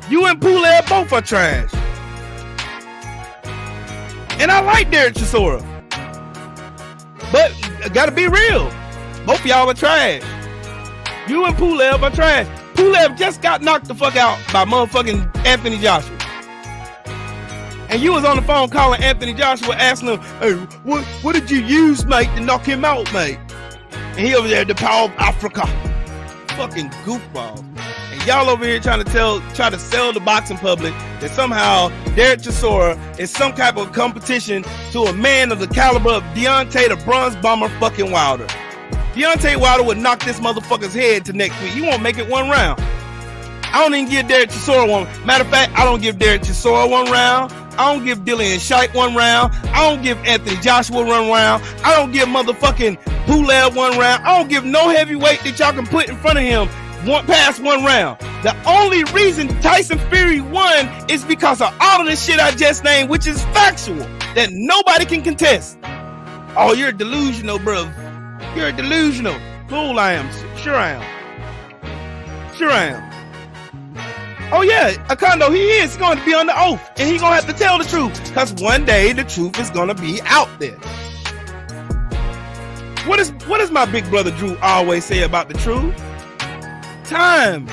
You and Pulev both are trash. And I like Derek Chisora. But I gotta be real. Both of y'all are trash. You and Pulev are trash. Pulev just got knocked the fuck out by motherfucking Anthony Joshua. And you was on the phone calling Anthony Joshua, asking him, hey, what did you use, mate, to knock him out, mate? And he over there, the power of Africa. Fucking goofball. And y'all over here try to sell the boxing public that somehow Derek Chisora is some type of competition to a man of the caliber of Deontay the Bronze Bomber fucking Wilder. Deontay Wilder would knock this motherfucker's head to next week. He won't make it one round. I don't even give Derek Chisora one. Matter of fact, I don't give Derek Chisora one round. I don't give Dillian Shipe one round. I don't give Anthony Joshua one round. I don't give motherfucking Pulev one round. I don't give no heavyweight that y'all can put in front of him past one round. The only reason Tyson Fury won is because of all of the shit I just named, which is factual, that nobody can contest. Oh, you're delusional, bro. You're delusional. Cool, I am. Sure I am. Sure I am. Oh yeah, Akondo, he is going to be on the oath, and he's gonna have to tell the truth, because one day the truth is gonna be out there. What does my big brother Drew always say about the truth? Time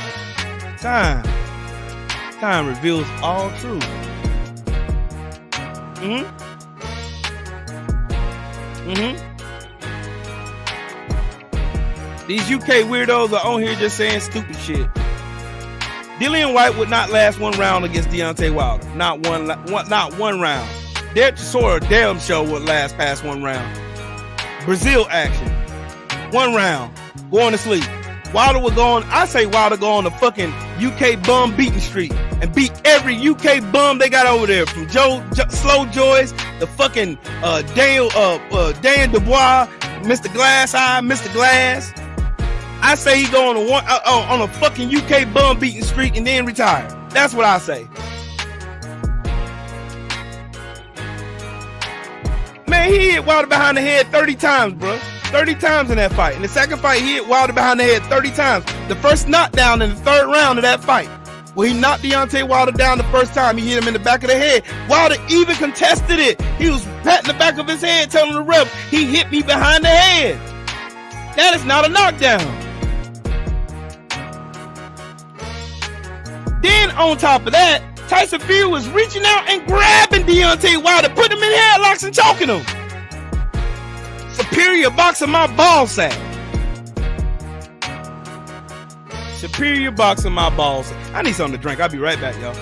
reveals all truth. These UK weirdos are on here just saying stupid shit. Dillian White would not last one round against Deontay Wilder. Not one round. Derek Chisora damn sure would last past one round. Brazil action. One round. Going to sleep. Wilder would go on, I say Wilder go on the fucking UK bum beating streak and beat every UK bum they got over there. From Slow Joyce, the fucking Dan Dubois, Mr. Glass Eye, Mr. Glass. I say he go on a fucking UK bum beating streak and then retire. That's what I say. Man, he hit Wilder behind the head 30 times, bro. 30 times in that fight. In the second fight, he hit Wilder behind the head 30 times. The first knockdown in the third round of that fight, where he knocked Deontay Wilder down the first time, he hit him in the back of the head. Wilder even contested it. He was patting the back of his head, telling the ref, he hit me behind the head. That is not a knockdown. Then on top of that, Tyson Fury was reaching out and grabbing Deontay Wilder, putting him in headlocks and choking him. Superior boxing my ball sack. Superior boxing my ball sack. I need something to drink. I'll be right back, y'all.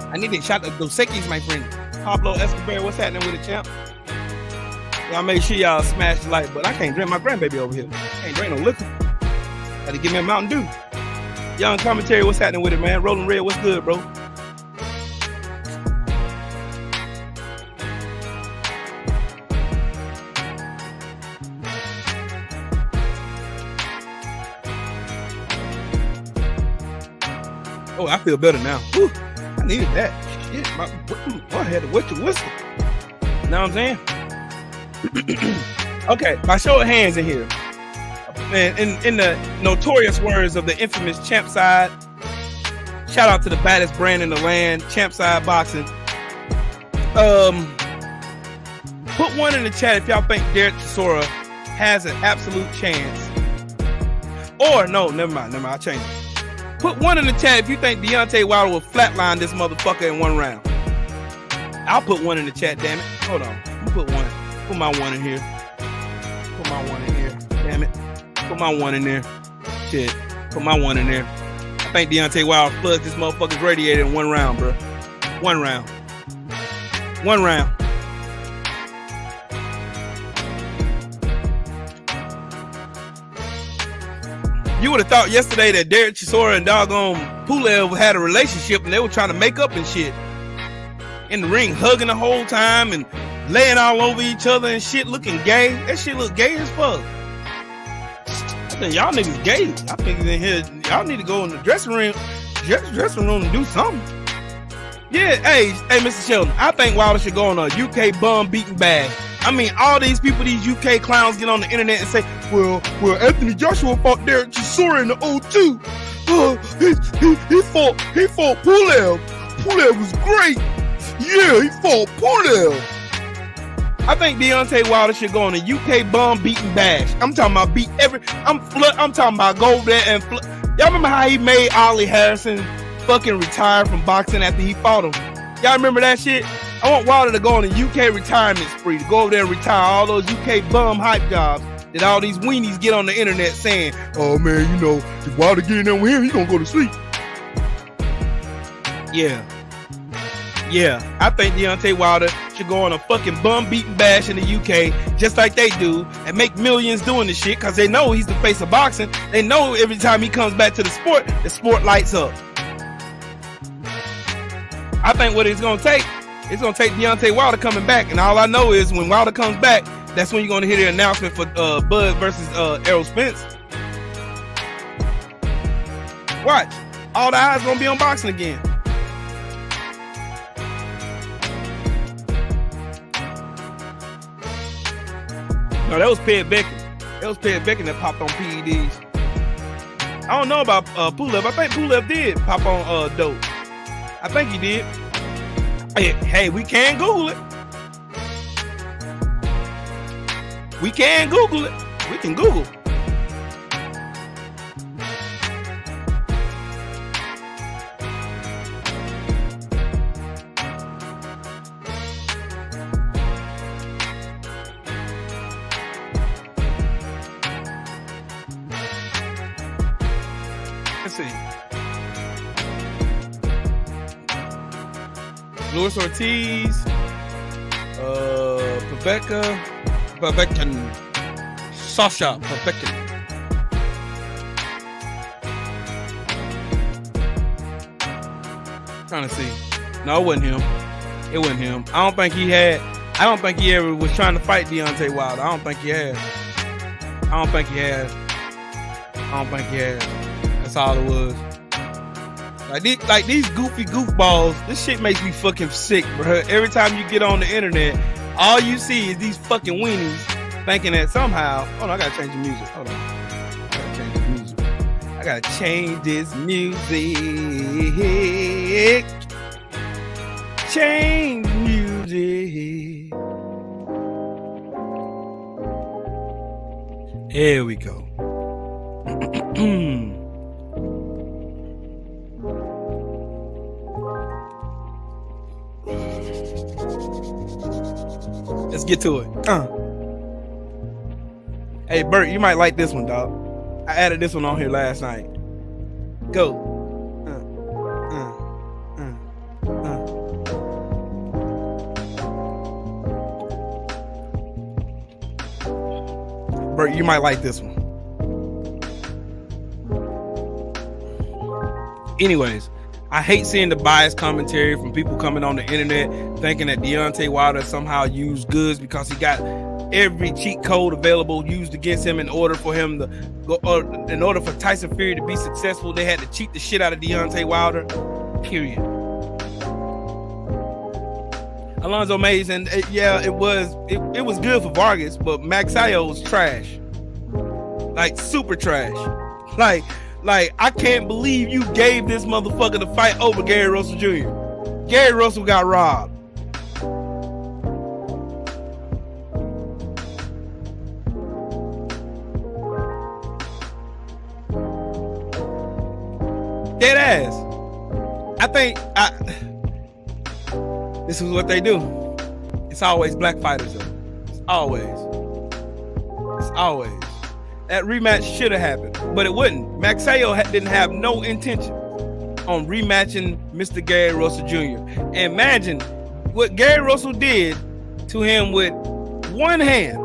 I need to shout out Dos Equis, my friend. Pablo Escobar, what's happening with the champ? Y'all make sure y'all smash the like, but I can't drink my grandbaby over here. Can't drink no liquor. Gotta give me a Mountain Dew. Young commentary, what's happening with it, man? Rolling Red, what's good, bro? Oh, I feel better now. Whew. I needed that. Shit, I had to wet your whistle. You know what I'm saying? Okay, by show of hands in here. Man, in the notorious words of the infamous Champ Side, shout out to the baddest brand in the land, Champ Side Boxing. Put one in the chat if y'all think Derek Chisora has an absolute chance. Or no, never mind, I'll change it. Put one in the chat if you think Deontay Wilder will flatline this motherfucker in one round. I'll put one in the chat, damn it. Hold on. Let me put one. Put my one in here. Put my one in here. Damn it. Put my one in there. Shit. Put my one in there. I think Deontay Wilder floods this motherfucker's radiator in one round, bro. One round. One round. You would have thought yesterday that Derek Chisora and doggone Pulev had a relationship and they were trying to make up and shit. In the ring, hugging the whole time and laying all over each other and shit, looking gay. That shit look gay as fuck. I think y'all niggas gay. I think in here, y'all need to go in the dressing room dressing room to do something. Yeah, hey, Mr. Sheldon, I think Wilder should go on a UK bum beating bash. I mean, all these people, these UK clowns get on the internet and say, well, Anthony Joshua fought Derek Chisora in the 02. He fought Pulev. Pulev was great. Yeah, he fought Pulev. I think Deontay Wilder should go on a UK bum beating bash. I'm talking about beat every. I'm talking about go over there and. Y'all remember how he made Ollie Harrison fucking retire from boxing after he fought him? Y'all remember that shit? I want Wilder to go on a UK retirement spree, to go over there and retire all those UK bum hype jobs that all these weenies get on the internet saying, oh man, you know, if Wilder get in there with him, he gonna go to sleep. Yeah, I think Deontay Wilder should go on a fucking bum beating bash in the UK, just like they do, and make millions doing this shit, because they know he's the face of boxing. They know every time he comes back to the sport lights up. I think what it's gonna take Deontay Wilder coming back, and all I know is when Wilder comes back, that's when you're gonna hear the announcement for Bud versus Errol Spence. Watch, all the eyes gonna be on boxing again. No, that was Ped Beckett. That popped on PEDs. I don't know about Pulev. I think Pulev did pop on dope. I think he did. Hey, we can Google it. We can Google it. We can Google. Let's see. Luis Ortiz, Povetkin, Sasha Povetkin. Trying to see. No, it wasn't him. I don't think he ever was trying to fight Deontay Wilder. I don't think he has. That's all it was. Like these goofy goofballs, this shit makes me fucking sick, bro. Every time you get on the internet, all you see is these fucking weenies thinking that somehow. Hold on, I gotta change the music. Hold on. I gotta change this music. Change music. Here we go. Let's get to it. Hey, Bert, you might like this one, dog. I added this one on here last night. Go. Bert, you might like this one. Anyways, I hate seeing the biased commentary from people coming on the internet thinking that Deontay Wilder somehow used goods because he got every cheat code available used against him in order for him to go, in order for Tyson Fury to be successful. They had to cheat the shit out of Deontay Wilder. Period. Alonzo Mays, and it was good for Vargas, but Magsayo was trash, like super trash, like I can't believe you gave this motherfucker the fight over Gary Russell Jr. Gary Russell got robbed. Dead ass. This is what they do. It's always black fighters though. It's always. That rematch should have happened, but it wouldn't. Magsayo didn't have no intention on rematching Mr. Gary Russell Jr. And imagine what Gary Russell did to him with one hand.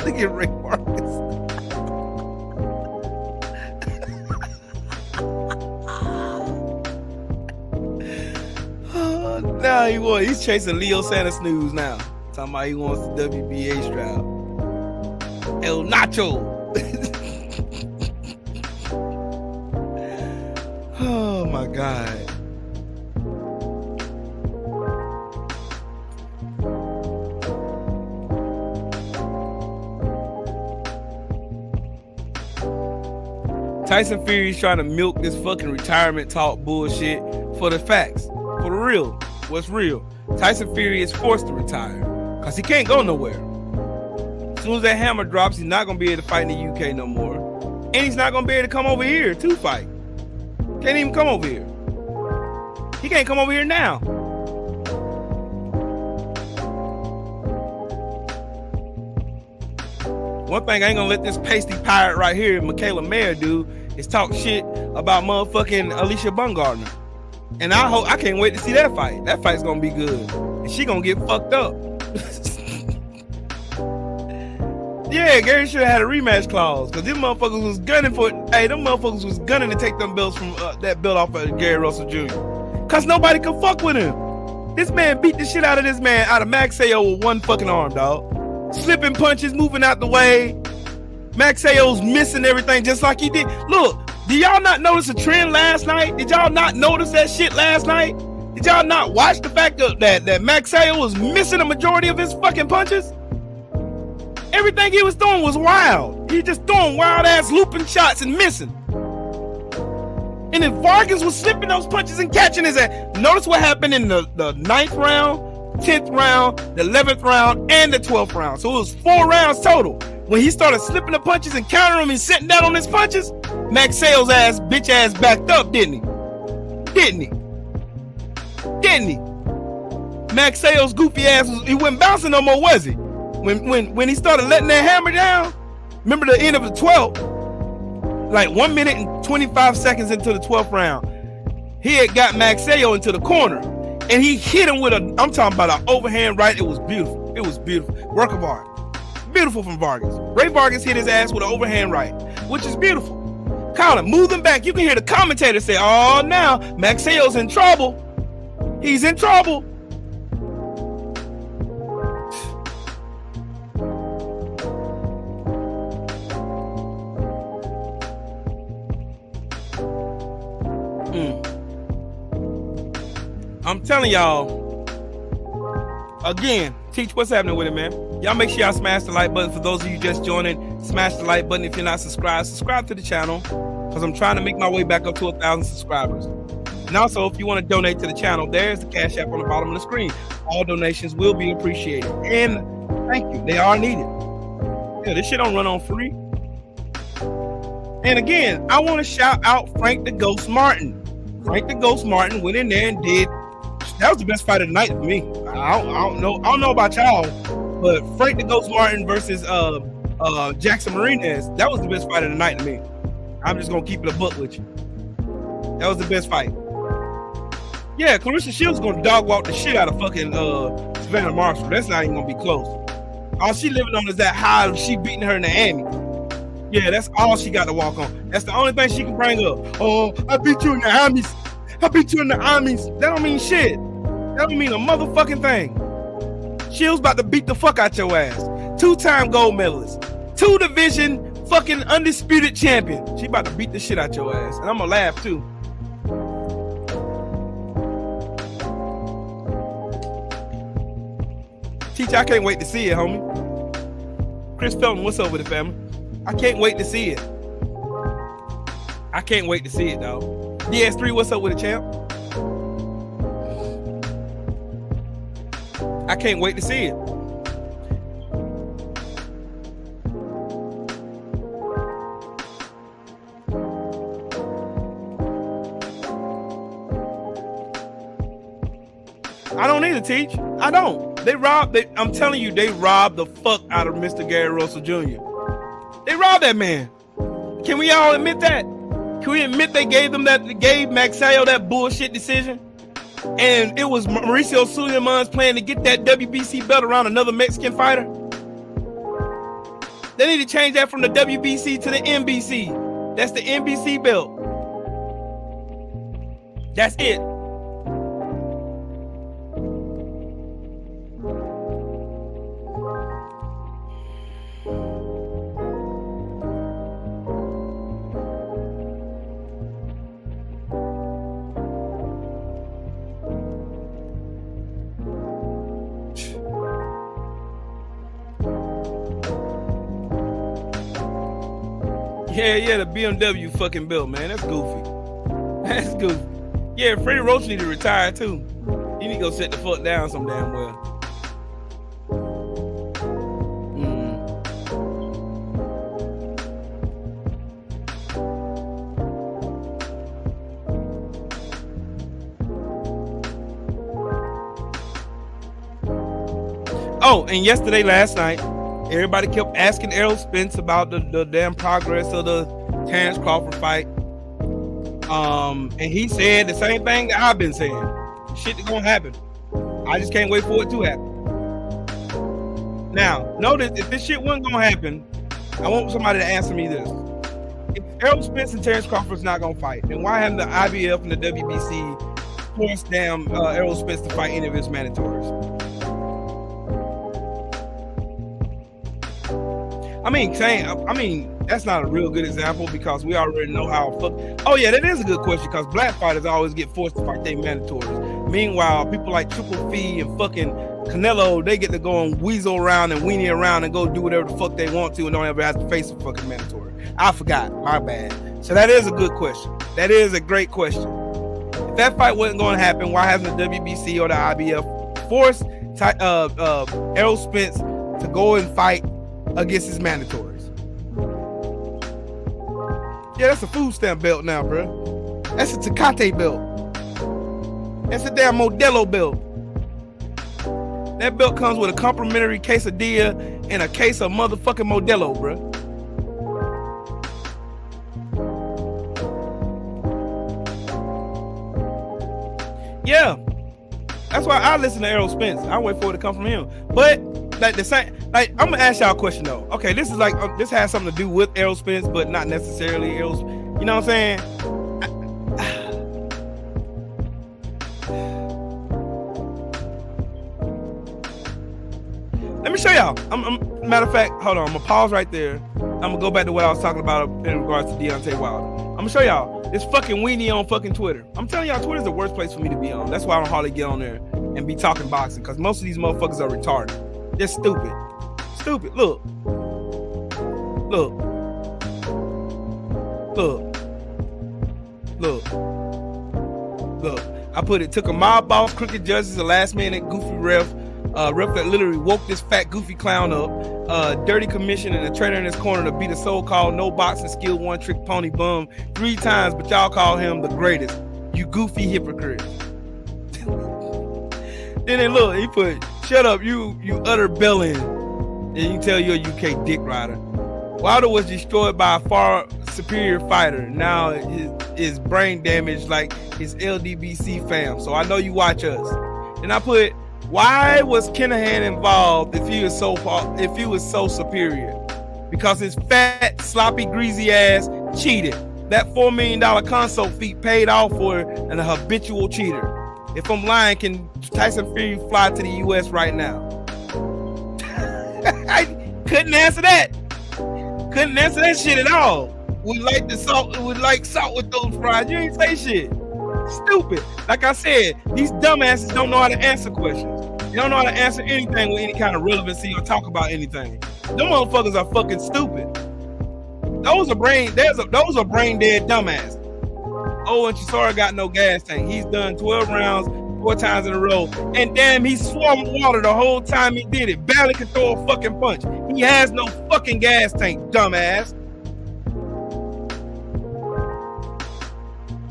Look at Ray Vargas. Now he's chasing Leo Santa Snooze now. Talking about he wants the WBA strap. El Nacho. Oh my God. Tyson Fury's trying to milk this fucking retirement talk bullshit for the facts, for the real, what's real. Tyson Fury is forced to retire because he can't go nowhere. As soon as that hammer drops, he's not going to be able to fight in the UK no more. And he's not going to be able to come over here to fight. Can't even come over here. He can't come over here now. One thing I ain't gonna let this pasty pirate right here, Michaela Mayer, do is talk shit about motherfucking Alicia Baumgardner. And I can't wait to see that fight. That fight's gonna be good. And she gonna get fucked up. Yeah, Gary should have had a rematch clause because them motherfuckers was gunning for. Hey, them motherfuckers was gunning to take them belts from that belt off of Gary Russell Jr. Cause nobody could fuck with him. This man beat the shit out of this man out of Maxayo with one fucking arm, dog. Slipping punches, moving out the way. Maxayo's missing everything just like he did. Look, did y'all not notice a trend last night? Did y'all not notice that shit last night? Did y'all not watch the fact that Maxayo was missing a majority of his fucking punches? Everything he was doing was wild. He just throwing wild ass looping shots and missing. And if Vargas was slipping those punches and catching his ass, notice what happened in the 9th round, 10th round, the 11th round, and the 12th round. So it was 4 rounds total. When he started slipping the punches and countering them and sitting down on his punches, Maxayo's ass, bitch ass backed up, didn't he? Didn't he? Didn't he? Maxayo's goofy ass, he wasn't bouncing no more, was he? When he started letting that hammer down, remember the end of the 12th? Like 1 minute and 25 seconds into the 12th round, he had got Maxayo into the corner. And he hit him with I'm talking about an overhand right. It was beautiful. It was beautiful. Work of art. Beautiful from Vargas. Ray Vargas hit his ass with an overhand right, which is beautiful. Colin, move them back. You can hear the commentator say, oh, now Maxayo's in trouble. He's in trouble. I'm telling y'all, again, Teach, what's happening with it, man? Y'all make sure y'all smash the like button. For those of you just joining, smash the like button. If you're not subscribed, subscribe to the channel because I'm trying to make my way back up to 1,000 subscribers. And also, if you want to donate to the channel, there's the Cash App on the bottom of the screen. All donations will be appreciated. And thank you. They are needed. Yeah, this shit don't run on free. And again, I want to shout out Frank the Ghost Martin. Frank the Ghost Martin went in there and did. That was the best fight of the night for me. I don't know about y'all, but Frank the Ghost Martin versus Jackson Marinez, that was the best fight of the night to me. I'm just gonna keep it a buck with you. That was the best fight. Yeah, Clarissa Shields gonna dog walk the shit out of fucking Savannah Marshall. That's not even gonna be close. All she living on is that high she beating her in the Annie. Yeah, that's all she got to walk on. That's the only thing she can bring up. Oh, I beat you in the armies. I beat you in the armies. That don't mean shit. That don't mean a motherfucking thing. Shields about to beat the fuck out your ass. 2-time gold medalist. 2-division fucking undisputed champion. She about to beat the shit out your ass. And I'm gonna laugh too. Teach, I can't wait to see it, homie. Chris Felton, what's up with it, family? I can't wait to see it. I can't wait to see it, dog. DS3, what's up with it, champ? I can't wait to see it. I don't need to teach. I don't. I'm telling you, they robbed the fuck out of Mr. Gary Russell Jr. They robbed that man. Can we all admit that? Can we admit they gave Maxayo that bullshit decision? And it was Mauricio Sulaiman's plan to get that WBC belt around another Mexican fighter? They need to change that from the WBC to the NBC. That's the NBC belt. That's it. Yeah, the BMW fucking belt, man. That's goofy. That's goofy. Yeah, Freddie Roach need to retire too. He need to go sit the fuck down some damn well. Oh, and last night, everybody kept asking Errol Spence about the damn progress of the Terrence Crawford fight. And he said the same thing that I've been saying. Shit is gonna happen. I just can't wait for it to happen. Now, notice if this shit wasn't gonna happen, I want somebody to answer me this. If Errol Spence and Terrence Crawford's not gonna fight, then why haven't the IBF and the WBC forced damn Errol Spence to fight any of his mandatories? I mean, that's not a real good example because we already know how. Oh yeah, that is a good question because black fighters always get forced to fight their mandatories. Meanwhile, people like Triple Fee and fucking Canelo, they get to go and weasel around and weenie around and go do whatever the fuck they want to and don't ever have to face a fucking mandatory. I forgot, my bad. So that is a good question. That is a great question. If that fight wasn't going to happen, why hasn't the WBC or the IBF forced Errol Spence to go and fight against his mandatories? Yeah, that's a food stamp belt now, bro. That's a Tecate belt. That's a damn Modelo belt. That belt comes with a complimentary quesadilla and a case of motherfucking Modelo, bro. Yeah, that's why I listen to Errol Spence. I wait for it to come from him. But like the same, like I'm gonna ask y'all a question though. Okay, this is like this has something to do with Errol Spence, but not necessarily Errol. You know what I'm saying? Let me show y'all. Matter of fact, hold on. I'm gonna pause right there. I'm gonna go back to what I was talking about in regards to Deontay Wilder. I'm gonna show y'all this fucking weenie on fucking Twitter. I'm telling y'all, Twitter's the worst place for me to be on. That's why I don't hardly get on there and be talking boxing because most of these motherfuckers are retarded. They're stupid. Stupid. Look. Look. Look. Look. Look. I put it, took a mob boss, crooked judges, a last minute goofy ref that literally woke this fat goofy clown up, dirty commission and a trainer in his corner to beat a so-called no boxing skill one trick pony bum 3 times, but y'all call him the greatest. You goofy hypocrite. Then look, he put, shut up, you utter bellend. And you tell you're a UK dick rider. Wilder was destroyed by a far superior fighter. Now his brain damaged like his LDBC fam. So I know you watch us. And I put, why was Kinahan involved if he was so superior? Because his fat, sloppy, greasy ass cheated. That $4 million console fee paid off for an habitual cheater. If I'm lying, can Tyson Fury fly to the U.S. right now? I couldn't answer that. Couldn't answer that shit at all. We like the salt. We like salt with those fries. You ain't say shit. Stupid. Like I said, these dumbasses don't know how to answer questions. They don't know how to answer anything with any kind of relevancy or talk about anything. Them motherfuckers are fucking stupid. Those are brain dead dumbasses. Oh, and Chisora got no gas tank. He's done 12 rounds 4 times in a row. And damn, he swam water the whole time he did it. Barely could throw a fucking punch. He has no fucking gas tank, dumbass.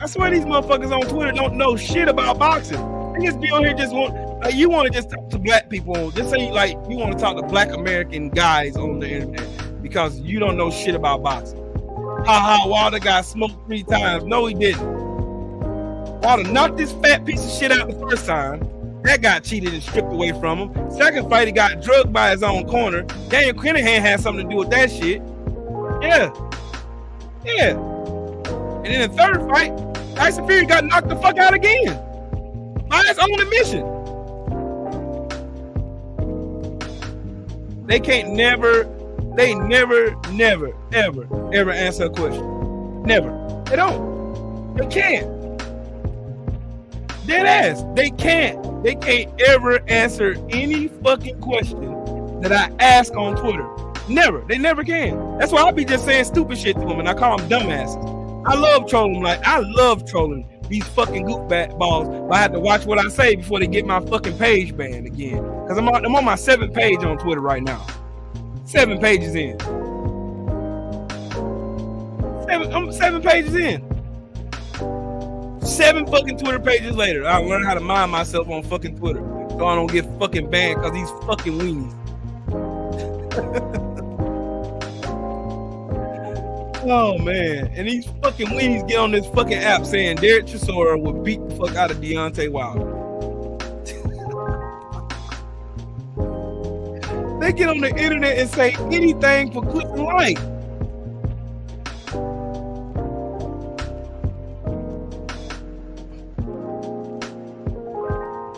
I swear these motherfuckers on Twitter don't know shit about boxing. They just be on here you want to just talk to black people. Just say like you want to talk to black American guys on the internet because you don't know shit about boxing. Wilder got smoked 3 times. No, he didn't. Wilder knocked this fat piece of shit out the first time. That got cheated and stripped away from him. Second fight, he got drugged by his own corner. Daniel Kinahan had something to do with that shit. Yeah. And in the third fight, Tyson Fury got knocked the fuck out again by his own admission. They never, ever answer a question. Never. They don't. They can't. Dead ass. They can't. They can't ever answer any fucking question that I ask on Twitter. Never. They never can. That's why I be just saying stupid shit to them, and I call them dumbasses. I love trolling. Like, I love trolling these fucking goofballs, but I have to watch what I say before they get my fucking page banned again. Because I'm on my 7th page on Twitter right now. 7 pages in. I'm 7 pages in. 7 fucking Twitter pages later, I learned how to mind myself on fucking Twitter so I don't get fucking banned because these fucking weenies. Oh man, and these fucking weenies get on this fucking app saying Derek Chisora would beat the fuck out of Deontay Wilder. They get on the internet and say anything for click and like.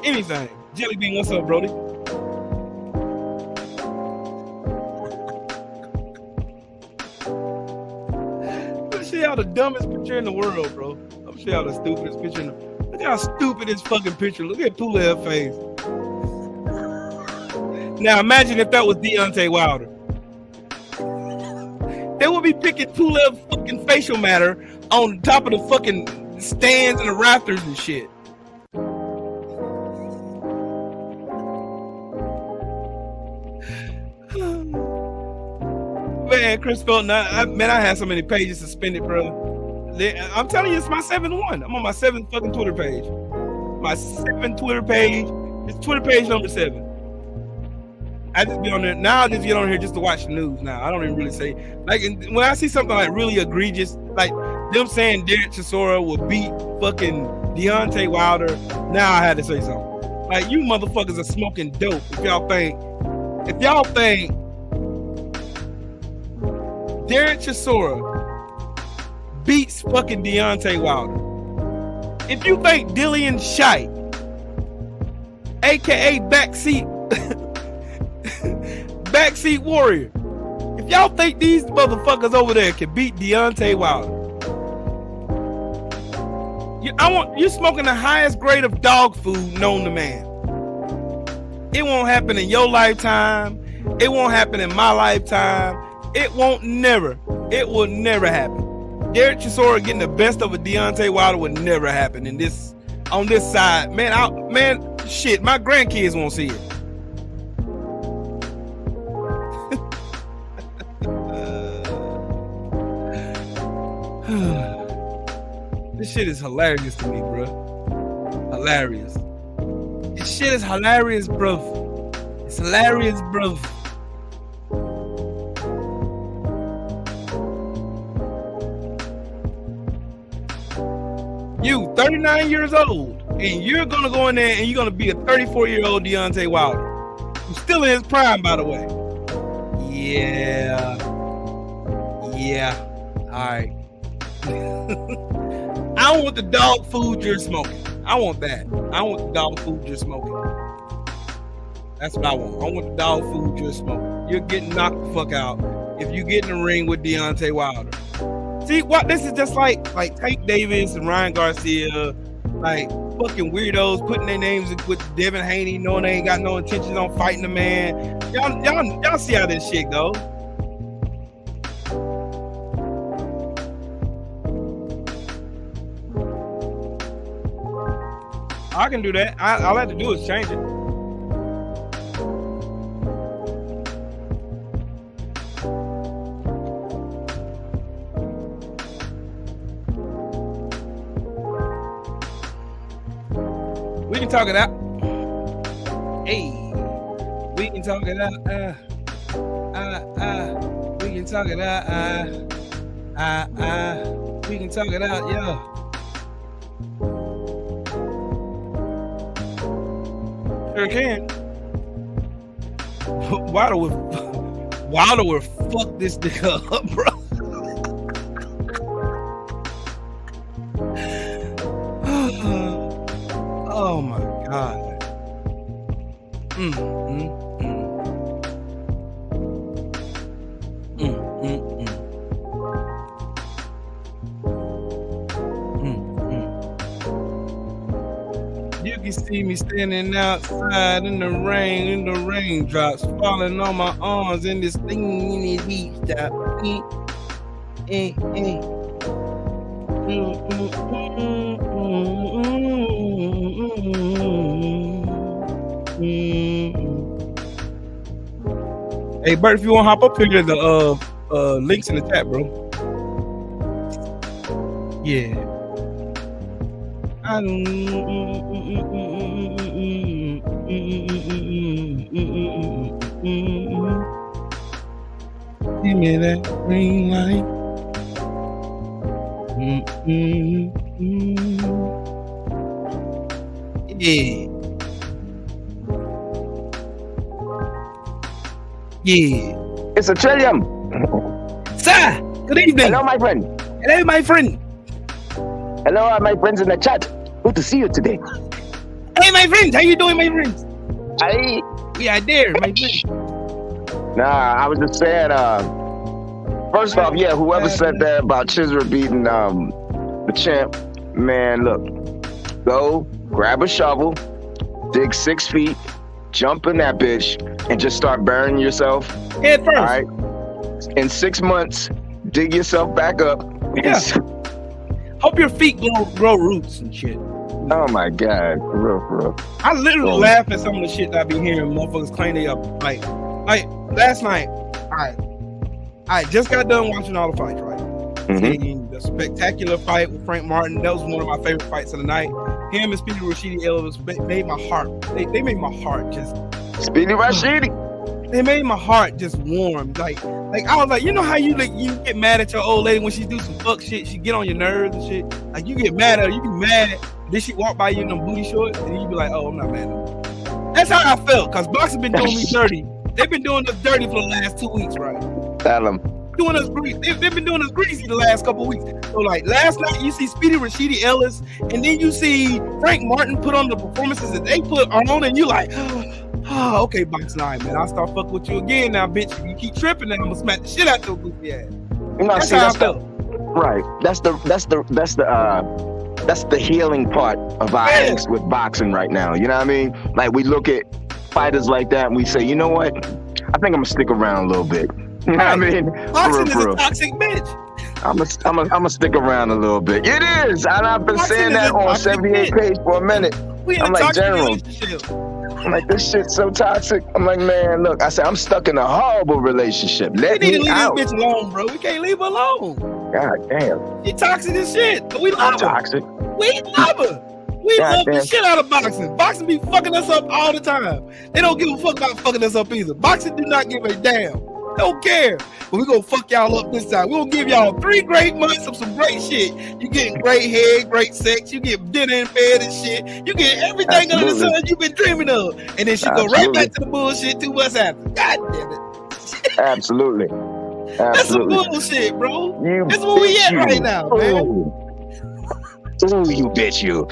Anything. Jelly Bean, what's up, Brody? Let's show y'all the dumbest picture in the world, bro. I'm show y'all the stupidest picture in the world. Look how stupid this fucking picture. Look at Pulev's face. Now imagine if that was Deontay Wilder. They would be picking Pulev's fucking facial matter on top of the fucking stands and the rafters and shit. Man, Chris Felton, I had so many pages suspended, bro. I'm telling you, it's my 7th one. I'm on my 7th fucking Twitter page. My 7th Twitter page. It's Twitter page number 7. I just be on there now. I just get on here just to watch the news. Now I don't even really say like when I see something like really egregious, like them saying Derek Chisora would beat fucking Deontay Wilder. Now I had to say something. Like, you motherfuckers are smoking dope. If y'all think Derek Chisora beats fucking Deontay Wilder. If you think Dillian Shite, aka Backseat Warrior, if y'all think these motherfuckers over there can beat Deontay Wilder, you're smoking the highest grade of dog food known to man. It won't happen in your lifetime. It won't happen in my lifetime. It will never happen. Derek Chisora getting the best of a Deontay Wilder would never happen on this side. Man, shit, my grandkids won't see it. This shit is hilarious to me, bro. Hilarious. This shit is hilarious, bro. It's hilarious, bro. You, 39 years old, and you're gonna go in there and you're gonna be a 34-year-old Deontay Wilder, who's still in his prime, by the way. Yeah. All right. I want the dog food you're smoking. I want that. I want the dog food you're smoking. That's what I want. I want the dog food you're smoking. You're getting knocked the fuck out if you get in the ring with Deontay Wilder. See, what this is just like Tank Davis and Ryan Garcia, like fucking weirdos putting their names with Devin Haney, knowing they ain't got no intentions on fighting the man. Y'all see how this shit go. I can do that. All I have to do is change it. We can talk it out. Hey, we can talk it out. We can talk it out. We can talk it out, yeah. Sure can. Wilder would fuck this nigga up, bro. Oh my God. You can see me standing outside in the raindrops falling on my arms, and this thing in the beach stop. Hey, Bert, if you want to hop up here, the links in the chat, bro. Yeah. Give me that green light. Yeah. Yeah. It's a trillium. Sir, good evening. Hello, my friend. Hello, my friend. Hello, my friends in the chat. Good to see you today. Hey, my friends. How you doing, my friends? Hey. We are there, my friend. Nah, I was just saying, first off, yeah, whoever said that about Chisra beating the champ, man, look, go grab a shovel, dig 6 feet, jump in that bitch, and just start burying yourself. Head first. All right. In 6 months, dig yourself back up. Yeah. Hope your feet grow roots and shit. Oh my God, for real. I literally laugh at some of the shit that I be hearing motherfuckers claim they up. Like last night, I just got done watching all the fights, right? Mm-hmm. The spectacular fight with Frank Martin, that was one of my favorite fights of the night. Him and Speedy Rashidi Ellis made my heart. They made my heart just. Speedy Rashidi. They made my heart just warm. Like I was like, you know how you get mad at your old lady when she do some fuck shit, she get on your nerves and shit. Like you get mad at her, you be mad. Then she walk by you in them booty shorts, and you be like, oh, I'm not mad at her. That's how I felt, cause boxing been doing me dirty. They've been doing us dirty for the last 2 weeks, right? Tell them. Doing us greasy. They've been doing us greasy the last couple of weeks. So like last night, you see Speedy Rashidi Ellis, and then you see Frank Martin put on the performances that they put on, and you like. Oh, okay, boxing, all right, man. I'll start fucking with you again now, bitch. If you keep tripping, then I'm gonna smack the shit out your goofy ass. That's how I felt. Right. That's the healing part of our angst with boxing right now. You know what I mean? Like we look at fighters like that and we say, you know what? I think I'm gonna stick around a little bit. You know what I mean? Boxing is a toxic bitch. I'm gonna stick around a little bit. It is, and I've been saying that on 78 page for a minute. I'm like, General. I'm like, this shit's so toxic. I'm like, man, look, I said, I'm stuck in a horrible relationship. Let me out. We need to leave this bitch alone, bro. We can't leave her alone. God damn. She toxic as shit, but we love her. Toxic. We love her. We love the shit out of boxing. Boxing be fucking us up all the time. They don't give a fuck about fucking us up either. Boxing do not give a damn. Don't care. But we gonna fuck y'all up this time. We gonna give y'all 3 great months of some great shit. You getting great head, great sex. You get dinner in bed and shit. You get everything under the sun you've been dreaming of. And then she go right back to the bullshit 2 months after. God damn it. Absolutely. That's some bullshit, bro. That's where we at right now, man. Oh, you bitch, you.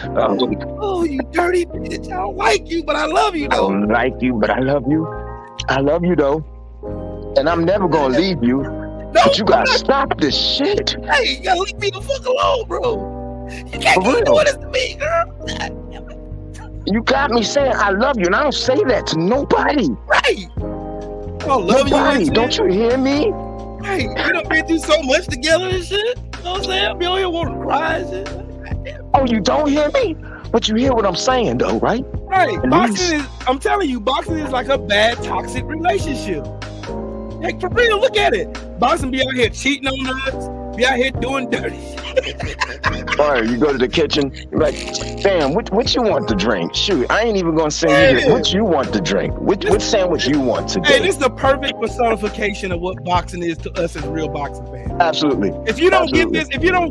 Oh, you dirty bitch. I don't like you, but I love you, though. I don't like you, but I love you. I love you, though. And I'm never gonna leave you. No, but you gotta stop this shit. Hey, you gotta leave me the fuck alone, bro. You can't keep doing this to me, girl. You got me saying I love you, and I don't say that to nobody. Right. I don't love you. Don't you hear me? Right. We done been through so much together and shit. You know what I'm saying? I be on here want to cry and shit. Oh, you don't hear me? But you hear what I'm saying, though, right? Right. Boxing is, I'm telling you, boxing is like a bad, toxic relationship. Like, for real, look at it. Boxing be out here cheating on us, be out here doing dirty shit. All right, you go to the kitchen, you're like, damn, what you want to drink? Shoot, I ain't even gonna say you what you want to drink. What sandwich you want today? Hey, this is the perfect personification of what boxing is to us as real boxing fans. Absolutely. If you don't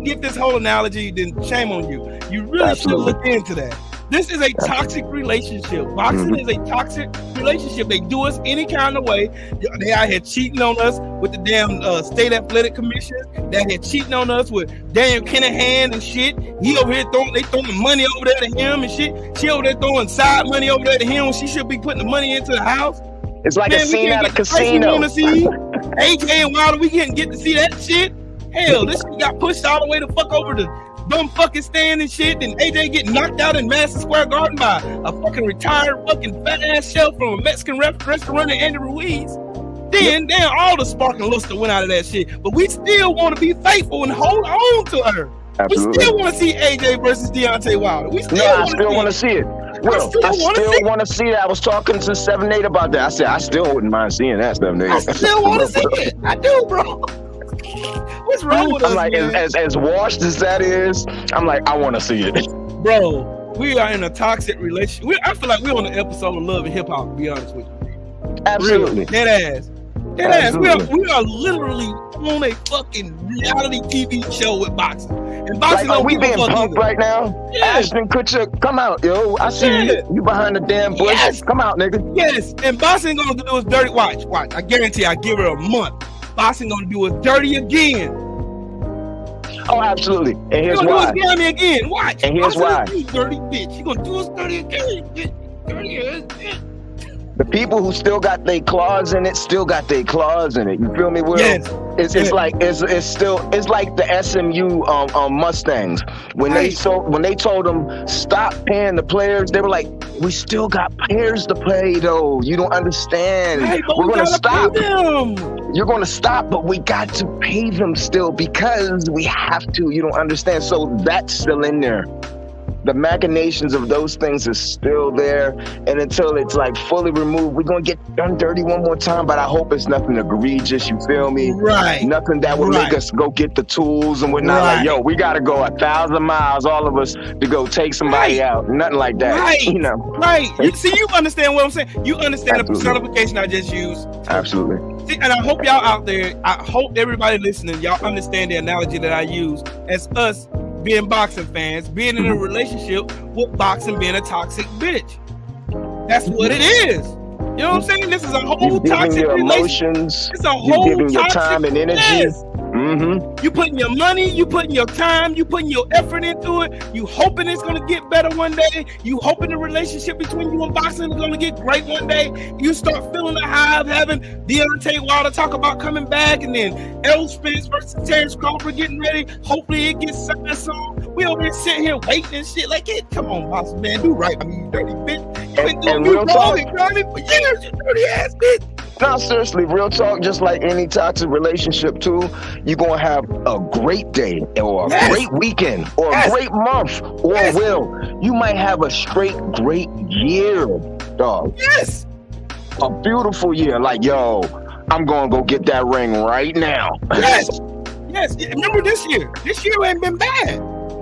get this whole analogy, then shame on you. You really should look into that. This is a toxic relationship. Boxing is a toxic relationship. They do us any kind of way. They out here cheating on us with the damn state athletic commission. They out here cheating on us with Daniel Kinahan and shit. He over here throwing the money over there to him and shit. She over there throwing side money over there to him when she should be putting the money into the house. It's like a scene at a casino. AJ and Wilder, we can't get to see that shit. Hell, this shit got pushed all the way the fuck over to dumb fucking stand and shit. Then AJ get knocked out in Madison Square Garden by a fucking retired fucking fat ass chef from a Mexican restaurant in Andy Ruiz. Then all the spark and luster went out of that shit. But we still want to be faithful and hold on to her. Absolutely. We still want to see AJ versus Deontay Wilder. We still I still want to see it. Well, I still want to see that. I was talking to 7-8 about that. I said I still wouldn't mind seeing that 7-8. I still want to see it. I do, bro. What's wrong with us? I'm like, as washed as that is, I'm like, I want to see it. Bro, we are in a toxic relationship. I feel like we're on an episode of Love and Hip Hop, to be honest with you. Absolutely. Dead ass. We are literally on a fucking reality TV show with boxing. And boxing like, are we being pumped right now? Yeah. Ashton Kutcher, come out, yo. I see you. You behind the damn bush. Yes. Come out, nigga. Yes. And boxing gonna do his dirty. Watch. I guarantee I give it a month. Boxing gonna do his dirty again. Oh, absolutely. And here's gonna why. do his dirty again. Watch. And here's why. You dirty bitch. You gonna do his dirty again. Dirty ass bitch. The people who still got their claws in it still got their claws in it. You feel me, Will? Yes. It's like it's like the SMU Mustangs when they told them stop paying the players. They were like, we still got players to pay though. You don't understand. Hey, we're gonna stop. Them. You're gonna stop, but we got to pay them still because we have to. You don't understand. So that's still in there. The machinations of those things is still there, and until it's like fully removed, we're gonna get done dirty one more time. But I hope it's nothing egregious. You feel me? Right. Nothing that would make us go get the tools, and we're not like, yo, we gotta go 1,000 miles, all of us, to go take somebody out. Nothing like that. Right. You know. Right. You understand what I'm saying? You understand Absolutely. The personification I just used. Absolutely. See, and I hope y'all out there. I hope everybody listening, y'all understand the analogy that I use as us being boxing fans, being in a relationship with boxing being a toxic bitch. That's what it is. You know what I'm saying? This is a whole toxic your relationship. emotions. It's a You're whole giving your toxic time and energy. Yes. Mm-hmm. You putting your money, you putting your time, you putting your effort into it. You hoping it's gonna get better one day. You hoping the relationship between you and boxing is gonna get great one day. You start feeling the high of having Deontay Wilder talk about coming back, and then Errol Spence versus Terrence Crawford getting ready. Hopefully it gets signed song. We over here sitting here waiting and shit. Like, come on, boxing man, do right. I mean, you dirty bitch. You been doing you wrong and grinding for years, you dirty ass bitch. No, seriously, real talk, just like any toxic relationship too, you're going to have a great day or a great weekend or a great month or you might have a great year, dog. Yes. A beautiful year. Like, yo, I'm going to go get that ring right now. Yes. Yes. Remember this year? This year ain't been bad.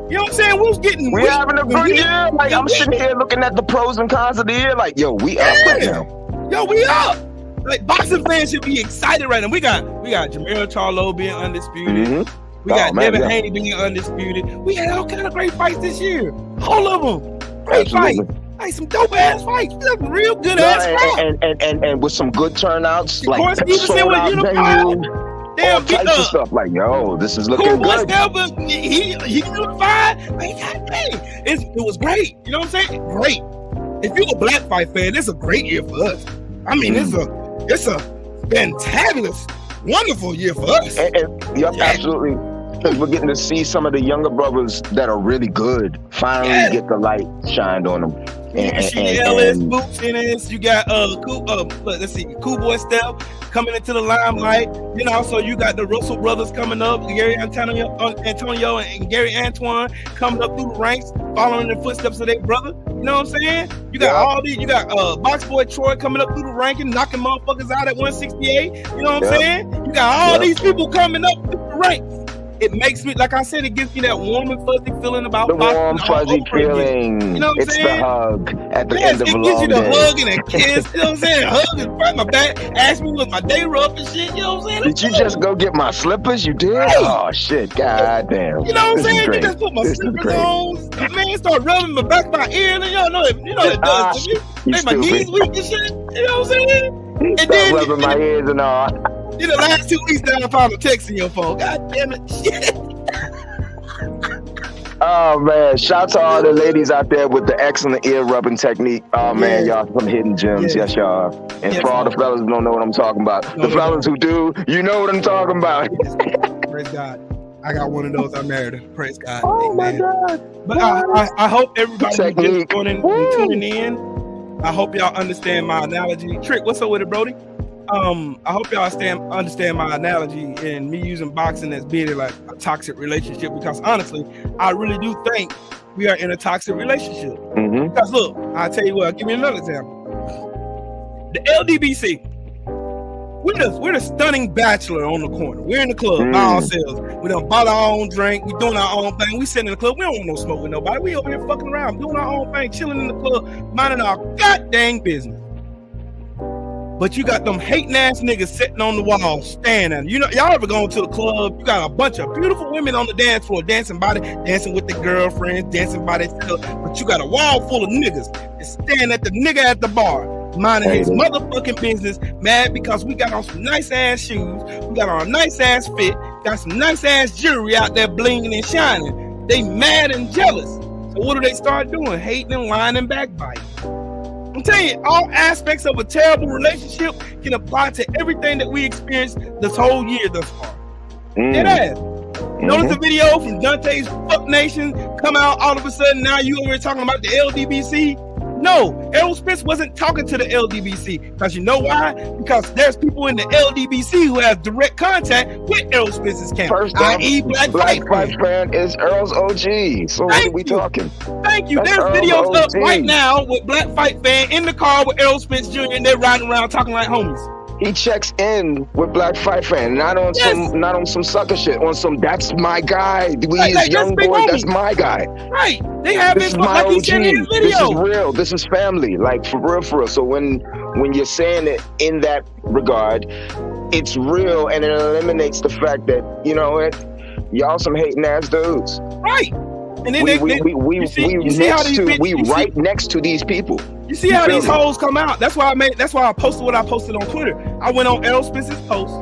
You know what I'm saying? We're having a good year. Like, I'm sitting here looking at the pros and cons of the year. Like, yo, we up right now. Yo, we up. Like, boxing fans should be excited right now. We got Jamil Charlo being undisputed. Mm-hmm. We got Devin Haney being undisputed. We had all kind of great fights this year. All of them. Great fights. Like some dope ass fights. Some real good ass fights. And with some good turnouts. Like Course Stevenson was unified. All types of stuff. Like, yo, this is looking good. He unified. Like, God dang. It was great. You know what I'm saying? Great. If you're a black fight fan, it's a great year for us. I mean, it's a fantabulous, wonderful year for us. Absolutely. Because we're getting to see some of the younger brothers that are really good finally get the light shined on them. LS Boots in this. You got Cool Boy Steph coming into the limelight. You know, so you got the Russell brothers coming up, Gary Antonio and Gary Antoine coming up through the ranks, following the footsteps of their brother. You know what I'm saying? You got all these. You got Box Boy Troy coming up through the ranking, knocking motherfuckers out at 168. You know what I'm saying? You got all these people coming up through the ranks. It makes me, like I said, it gives me that warm and fuzzy feeling about the warm fuzzy feeling. You know what I'm saying? It's the hug at the end of a long day. It gives you the hug and a kiss. You know what I'm saying? Hug and pat my back. Ask me was my day rough and shit. You know what I'm saying? Did you just go get my slippers? You did? Right. Oh shit! God damn. You know what I'm saying? You just put my slippers on. Man, start rubbing my back of my ear. And y'all know it does to me. Make my knees weak and shit. You know what I'm saying? And then rubbing my ears and all. You know, last 2 weeks now I found a text in your phone. God damn it. Shit. Oh man, shout to all the ladies out there with the excellent ear rubbing technique. Oh man, y'all some hidden gems. Yes, y'all. And for all the fellas who don't know what I'm talking about, the fellas who do, you know what I'm talking about. Praise God. I got one of those. I married her. Praise God. Oh Amen. my God. But I hope everybody who's Technique. just tuning in, I hope y'all understand my analogy. Trick, what's up with it, Brody? I hope y'all understand my analogy and me using boxing as being like a toxic relationship, because honestly, I really do think we are in a toxic relationship. Mm-hmm. Because look, I'll tell you what, I'll give you another example. The LDBC. We're the stunning bachelor on the corner. We're in the club by ourselves. We done bought our own drink. We doing our own thing. We sitting in the club. We don't want no smoke with nobody. We over here fucking around, doing our own thing, chilling in the club, minding our goddamn business. But you got them hating ass niggas sitting on the wall, standing. You know, y'all ever gone to the club? You got a bunch of beautiful women on the dance floor, dancing with their girlfriends, dancing by themselves. But you got a wall full of niggas that stand at the nigga at the bar, minding his motherfucking business, mad because we got on some nice ass shoes, we got on a nice ass fit, got some nice ass jewelry out there blinging and shining. They mad and jealous. So what do they start doing? Hating and lying and backbiting. I'm telling you, all aspects of a terrible relationship can apply to everything that we experienced this whole year thus far. It has. Notice the video from Dante's Fuck Nation come out all of a sudden. Now you over here talking about the LDBC. No, Errol Spence wasn't talking to the LDBC, because you know why? Because there's people in the LDBC who have direct contact with Errol Spence's camp. First off, i.e. Black Fight Fan is Earl's OG. So what are we talking? Thank you. That's There's Earl's videos up OG. right now with Black Fight Fan in the car with Errol Spence Jr. and they're riding around talking like homies. He checks in with Black Fight Fan, not on some sucker shit, on some that's my guy. We Like, young that's boy, that's my guy. Right. They have This it is my like he OG. said in his This video. is real. This is family. Like for real. So when you're saying it in that regard, it's real, and it eliminates the fact that, you know what, y'all some hating ass dudes. Right. And then we right next to these people. You see how these hoes come out. That's why I posted what I posted on Twitter. I went on Errol Spence's post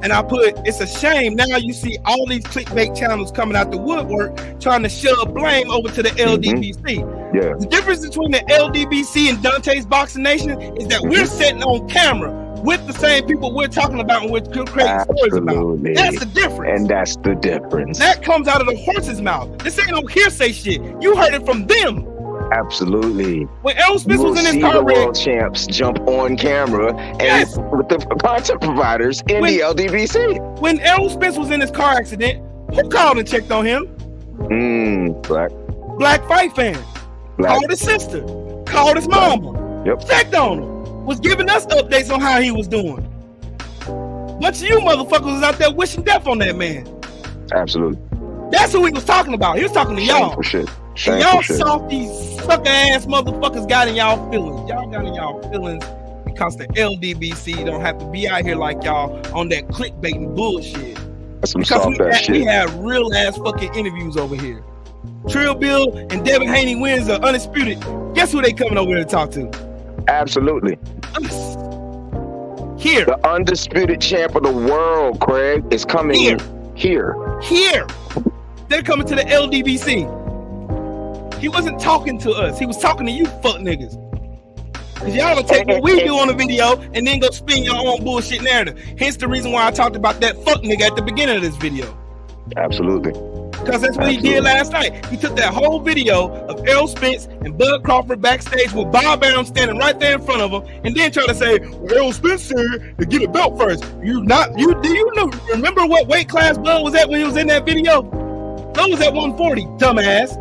and I put, it's a shame now you see all these clickbait channels coming out the woodwork trying to shove blame over to the LDBC. Yeah. The difference between the LDBC and Dante's Boxing Nation is that we're sitting on camera with the same people we're talking about and we're creating stories about. That's the difference. And that's the difference. That comes out of the horse's mouth. This ain't no hearsay shit. You heard it from them. Absolutely. When Errol Spence was in his car, car the world champs jump on camera and with the content providers in the LDBC. When Errol Spence was in his car accident, who called and checked on him? Black Fight Fan. Called his sister. Called his mama. Checked on him. Was giving us updates on how he was doing. Bunch of you motherfuckers was out there wishing death on that man. Absolutely. That's who he was talking about. He was talking to y'all. And y'all softy, sucker ass motherfuckers got in y'all feelings. Y'all got in y'all feelings because the LDBC don't have to be out here like y'all on that clickbaiting bullshit. That's some soft ass shit. We have real ass fucking interviews over here. Trill Bill and Devin Haney wins are undisputed. Guess who they coming over here to talk to? Absolutely. Here. The undisputed champ of the world, Craig, is coming here. They're coming to the LDBC. He wasn't talking to us. He was talking to you fuck niggas. Cause y'all will take what we do on the video and then go spin your own bullshit narrative. Hence the reason why I talked about that fuck nigga at the beginning of this video. Absolutely. Because that's what he did last night. He took that whole video of Errol Spence and Bud Crawford backstage with Bob Arum standing right there in front of him, and then try to say, well, Errol Spence said to get a belt first. Do you remember what weight class Bud was at when he was in that video? Bud was at 140, dumbass.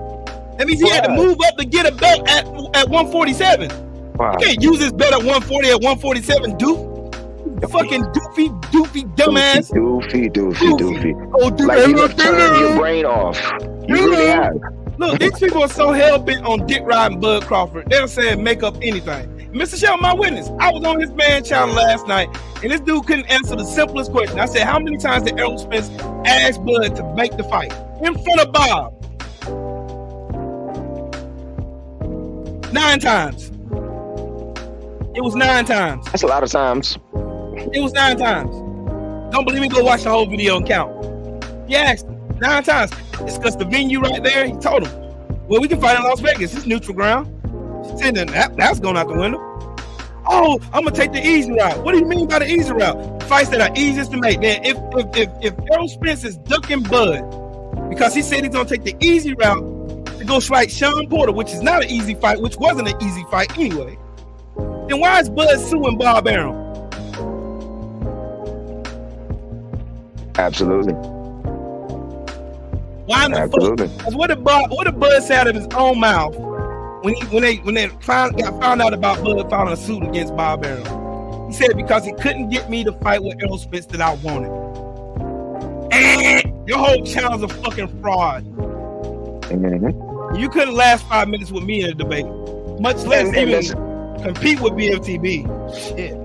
That means he had to move up to get a belt at 147. Wow. You can't use this belt at 140 at 147, doof. Fucking doofy, dumbass. Doofy. Oh, dude, like you just turned your brain off. You really have. Look, these people are so hell-bent on dick riding Bud Crawford. They're saying make up anything. Mr. Shell, my witness, I was on his man channel last night, and this dude couldn't answer the simplest question. I said, how many times did Errol Spence ask Bud to make the fight? In front of Bob. 9 times. It was 9 times. That's a lot of times. It was 9 times. Don't believe me? Go watch the whole video and count. He asked him 9 times. Discussed the venue right there. He told him, well, we can fight in Las Vegas. It's neutral ground. That's going out the window. Oh, I'm going to take the easy route. What do you mean by the easy route? Fights that are easiest to make. Man, if Errol Spence is ducking Bud because he said he's gonna take the easy route to go fight Sean Porter, which is not an easy fight, which wasn't an easy fight anyway. Then why is Bud suing Bob Arum? Absolutely. Why in the fuck? What did Bud say out of his own mouth when they got found out about Bud filing a suit against Bob Arum? He said because he couldn't get me to fight with Errol Spence that I wanted. And your whole channel's a fucking fraud. Mm-hmm. You couldn't last 5 minutes with me in a debate, much less even compete with BFTB. Shit.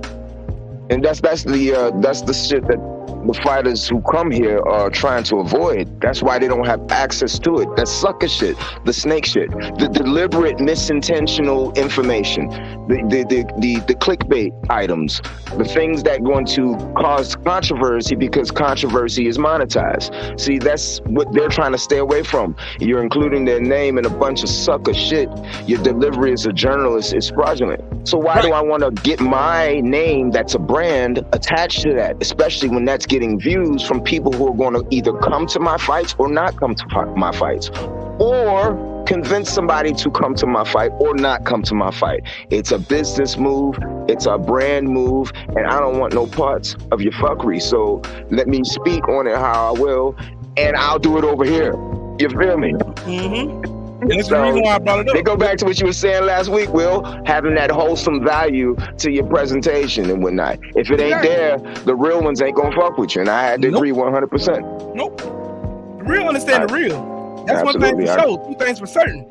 And that's the shit that the fighters who come here are trying to avoid. That's why they don't have access to it. That sucker shit, the snake shit, the deliberate, misintentional information, the clickbait items, the things that going to cause controversy because controversy is monetized. See, that's what they're trying to stay away from. You're including their name in a bunch of sucker shit. Your delivery as a journalist is fraudulent. So why do I want to get my name that's a brand attached to that, especially when that's getting views from people who are going to either come to my fights or not come to my fights, or convince somebody to come to my fight or not come to my fight. It's a business move, it's a brand move, and I don't want no parts of your fuckery. So let me speak on it how I will, and I'll do it over here. You feel me? Mm-hmm. That's the reason why I brought it up. They go back to what you were saying last week, Will, having that wholesome value to your presentation and whatnot. If it ain't there, the real ones ain't gonna fuck with you, and I had to agree 100%. Nope. The real understand the real. That's one thing for sure. Two things for certain.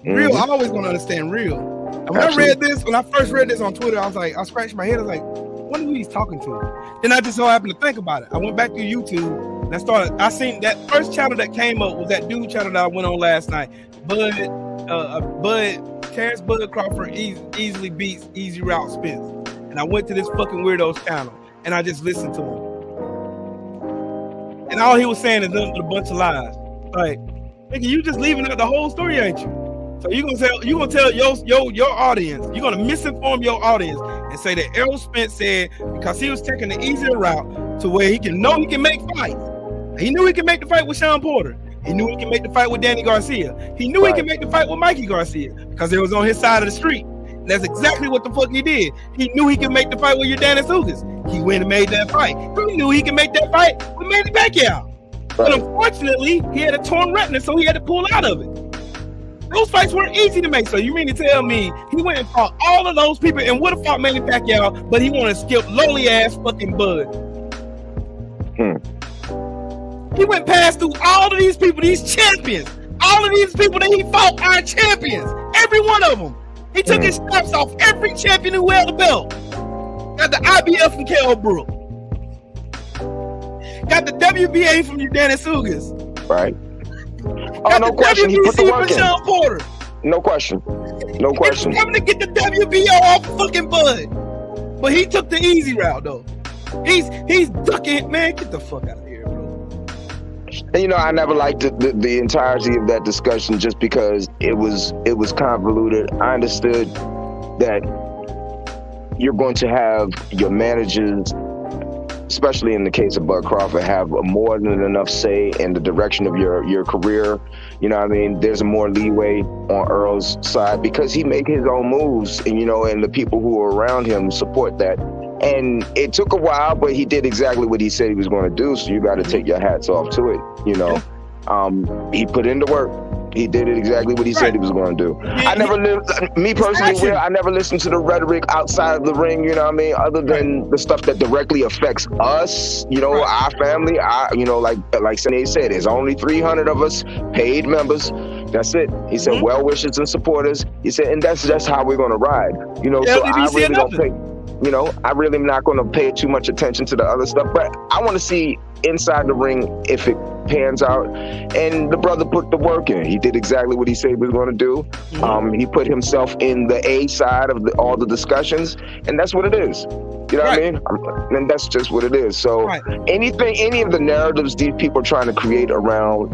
Real, I always want to understand real. And when I first read this on Twitter, I scratched my head. I was like, wonder who he's talking to. Then I just so happened to think about it. I went back to YouTube and I seen that first channel that came up was that dude channel that I went on last night. Terrence Bud Crawford easily beats Easy Route Spence. And I went to this fucking weirdo's channel and I just listened to him. And all he was saying is nothing but a bunch of lies. Like, nigga, you just leaving out the whole story, ain't you? So you gonna tell your audience, you're gonna misinform your audience and say that Errol Spence said because he was taking the easier route to where he can make fights. He knew he could make the fight with Sean Porter. He knew he could make the fight with Danny Garcia. He knew he could make the fight with Mikey Garcia because it was on his side of the street. And that's exactly what the fuck he did. He knew he could make the fight with Yordenis Ugas. He went and made that fight. He knew he could make that fight with Manny Pacquiao. But unfortunately, he had a torn retina, so he had to pull out of it. Those fights weren't easy to make. So you mean to tell me he went and fought all of those people and would have fought Manny Pacquiao, but he wanted to skip lowly ass fucking Bud? He went past through all of these people, these champions. All of these people that he fought are champions. Every one of them. He took his straps off every champion who held the belt. Got the IBF from Kell Brook. Got the WBA from Yordenis Ugas. Right. Got no the question. WBC He put the work from in. Sean Porter. No question. No question. He's coming to get the WBO off fucking Bud. But he took the easy route though. He's ducking. Man, get the fuck out of here, bro. And I never liked the entirety of that discussion just because it was convoluted. I understood that you're going to have your managers, especially in the case of Bud Crawford, have more than enough say in the direction of your career. You know what I mean? There's more leeway on Earl's side because he make his own moves, and and the people who are around him support that. And it took a while, but he did exactly what he said he was going to do. So you got to take your hats off to it. He put in the work. He did it exactly what he said he was going to do. I never listened to the rhetoric outside of the ring, you know what I mean? Other than the stuff that directly affects us, our family, like Sundayze said, there's only 300 of us paid members. That's it. He said, well wishers and supporters. He said, and that's just how we're going to ride. So I really don't pay, I really am not going to pay too much attention to the other stuff, but I want to see inside the ring if it pans out. And the brother put the work in. He did exactly what he said he was going to do. He put himself in the A side of all the discussions, and that's what it is. You know what I mean? And that's just what it is. So any of the narratives these people are trying to create around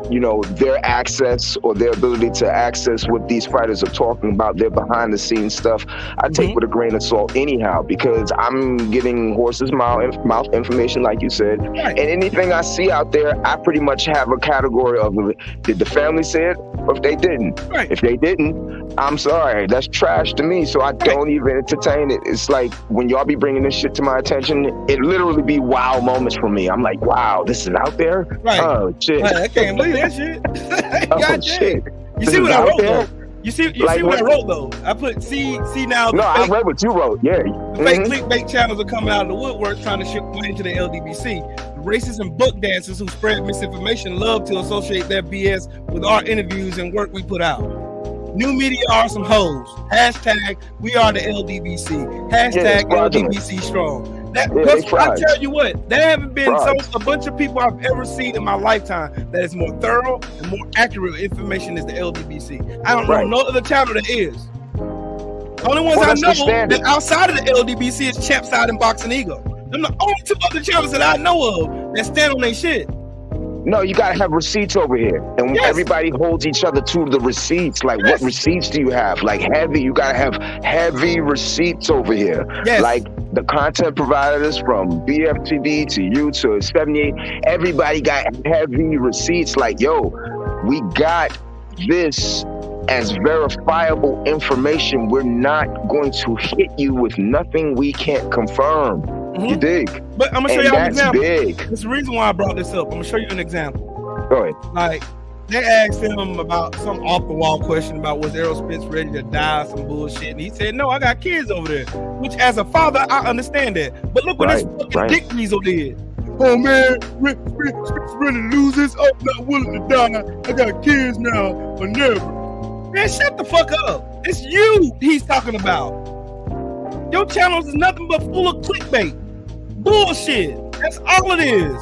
you know, their access or their ability to access what these fighters are talking about, their behind the scenes stuff, I take with a grain of salt anyhow, because I'm getting horse's mouth information, like you said. And anything I see out there, I pretty much have a category of, did the family say it, or if they didn't? If they didn't, I'm sorry, that's trash to me, so I don't even entertain it. It's like, when y'all be bringing this shit to my attention, it literally be wow moments for me. I'm like, wow, this is out there? Oh, shit. I can't believe that shit. Oh, shit. You see what I wrote, though? You see what I wrote, though? I put, see now. No, I read what you wrote, yeah. The fake clickbait channels are coming out of the woodwork trying to ship money to the LDBC. The racists and book dancers who spread misinformation love to associate their BS with our interviews and work we put out. New media are some hoes. Hashtag we are the LDBC. Hashtag LDBC strong. I tell you what, there haven't been a bunch of people I've ever seen in my lifetime that is more thorough and more accurate information is the LDBC. I don't know no other channel that is. The only ones I know that outside of the LDBC is Champside and Boxing Ego. Them the only two other channels that I know of that stand on their shit. No, you gotta have receipts over here, and everybody holds each other to the receipts. Like, what receipts do you have? Like, you gotta have heavy receipts over here. Like the content providers, from BFTV to you to 78, everybody got heavy receipts. Like, yo, we got this as verifiable information. We're not going to hit you with nothing we can't confirm. You dig? But I'm gonna show you an example. Big. That's the reason why I brought this up. I'm gonna show you an example. Go ahead. Like, they asked him about some off the wall question about was Errol Spence ready to die, some bullshit, and he said, "No, I got kids over there." Which, as a father, I understand that. But look what this fucking dick weasel did. Oh man, Spence ready to lose this. I'm not willing to die. I got kids now, or never. Man, shut the fuck up. It's you he's talking about. Your channel is nothing but full of clickbait. Bullshit. That's all it is.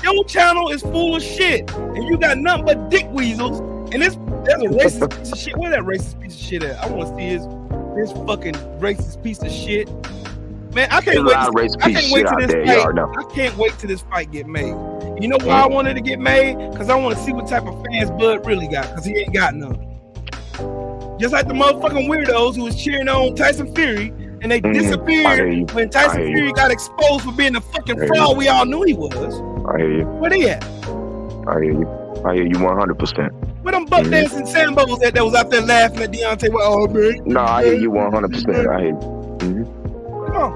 Your channel is full of shit, and you got nothing but dick weasels. And there's a racist piece of shit. Where that racist piece of shit at? I want to see his fucking racist piece of shit. Man, I can't wait till this fight. I can't wait till this fight get made. You know why I wanted to get made? Because I want to see what type of fans Bud really got. Because he ain't got none. Just like the motherfucking weirdos who was cheering on Tyson Fury. And they disappeared when Tyson Fury got exposed for being the fucking fraud we all knew he was. I hear you. Where they at? I hear you. I hear you 100%. Where them buck dancing Sambos that was out there laughing at Deontay? Oh, man. No, I hear you 100%. I hear you. Come on.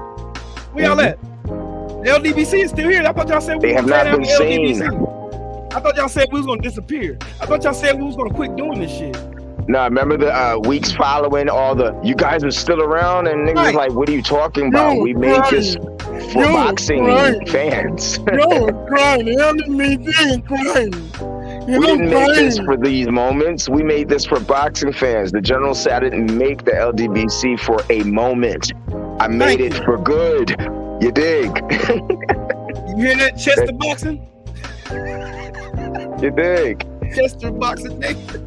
Where y'all at? The LDBC is still here. I thought y'all said we have not been seen. I thought y'all said we was going to disappear. I thought y'all said we was going to quit doing this shit. No, remember the weeks following all the, you guys are still around, and niggas was like, what are you talking about? We made this for boxing fans. Crying. We didn't make this for these moments. We made this for boxing fans. The General said I didn't make the LDBC for a moment. I made it for good. You dig? You hear that, Chester boxing? You dig? Chester boxing nigga.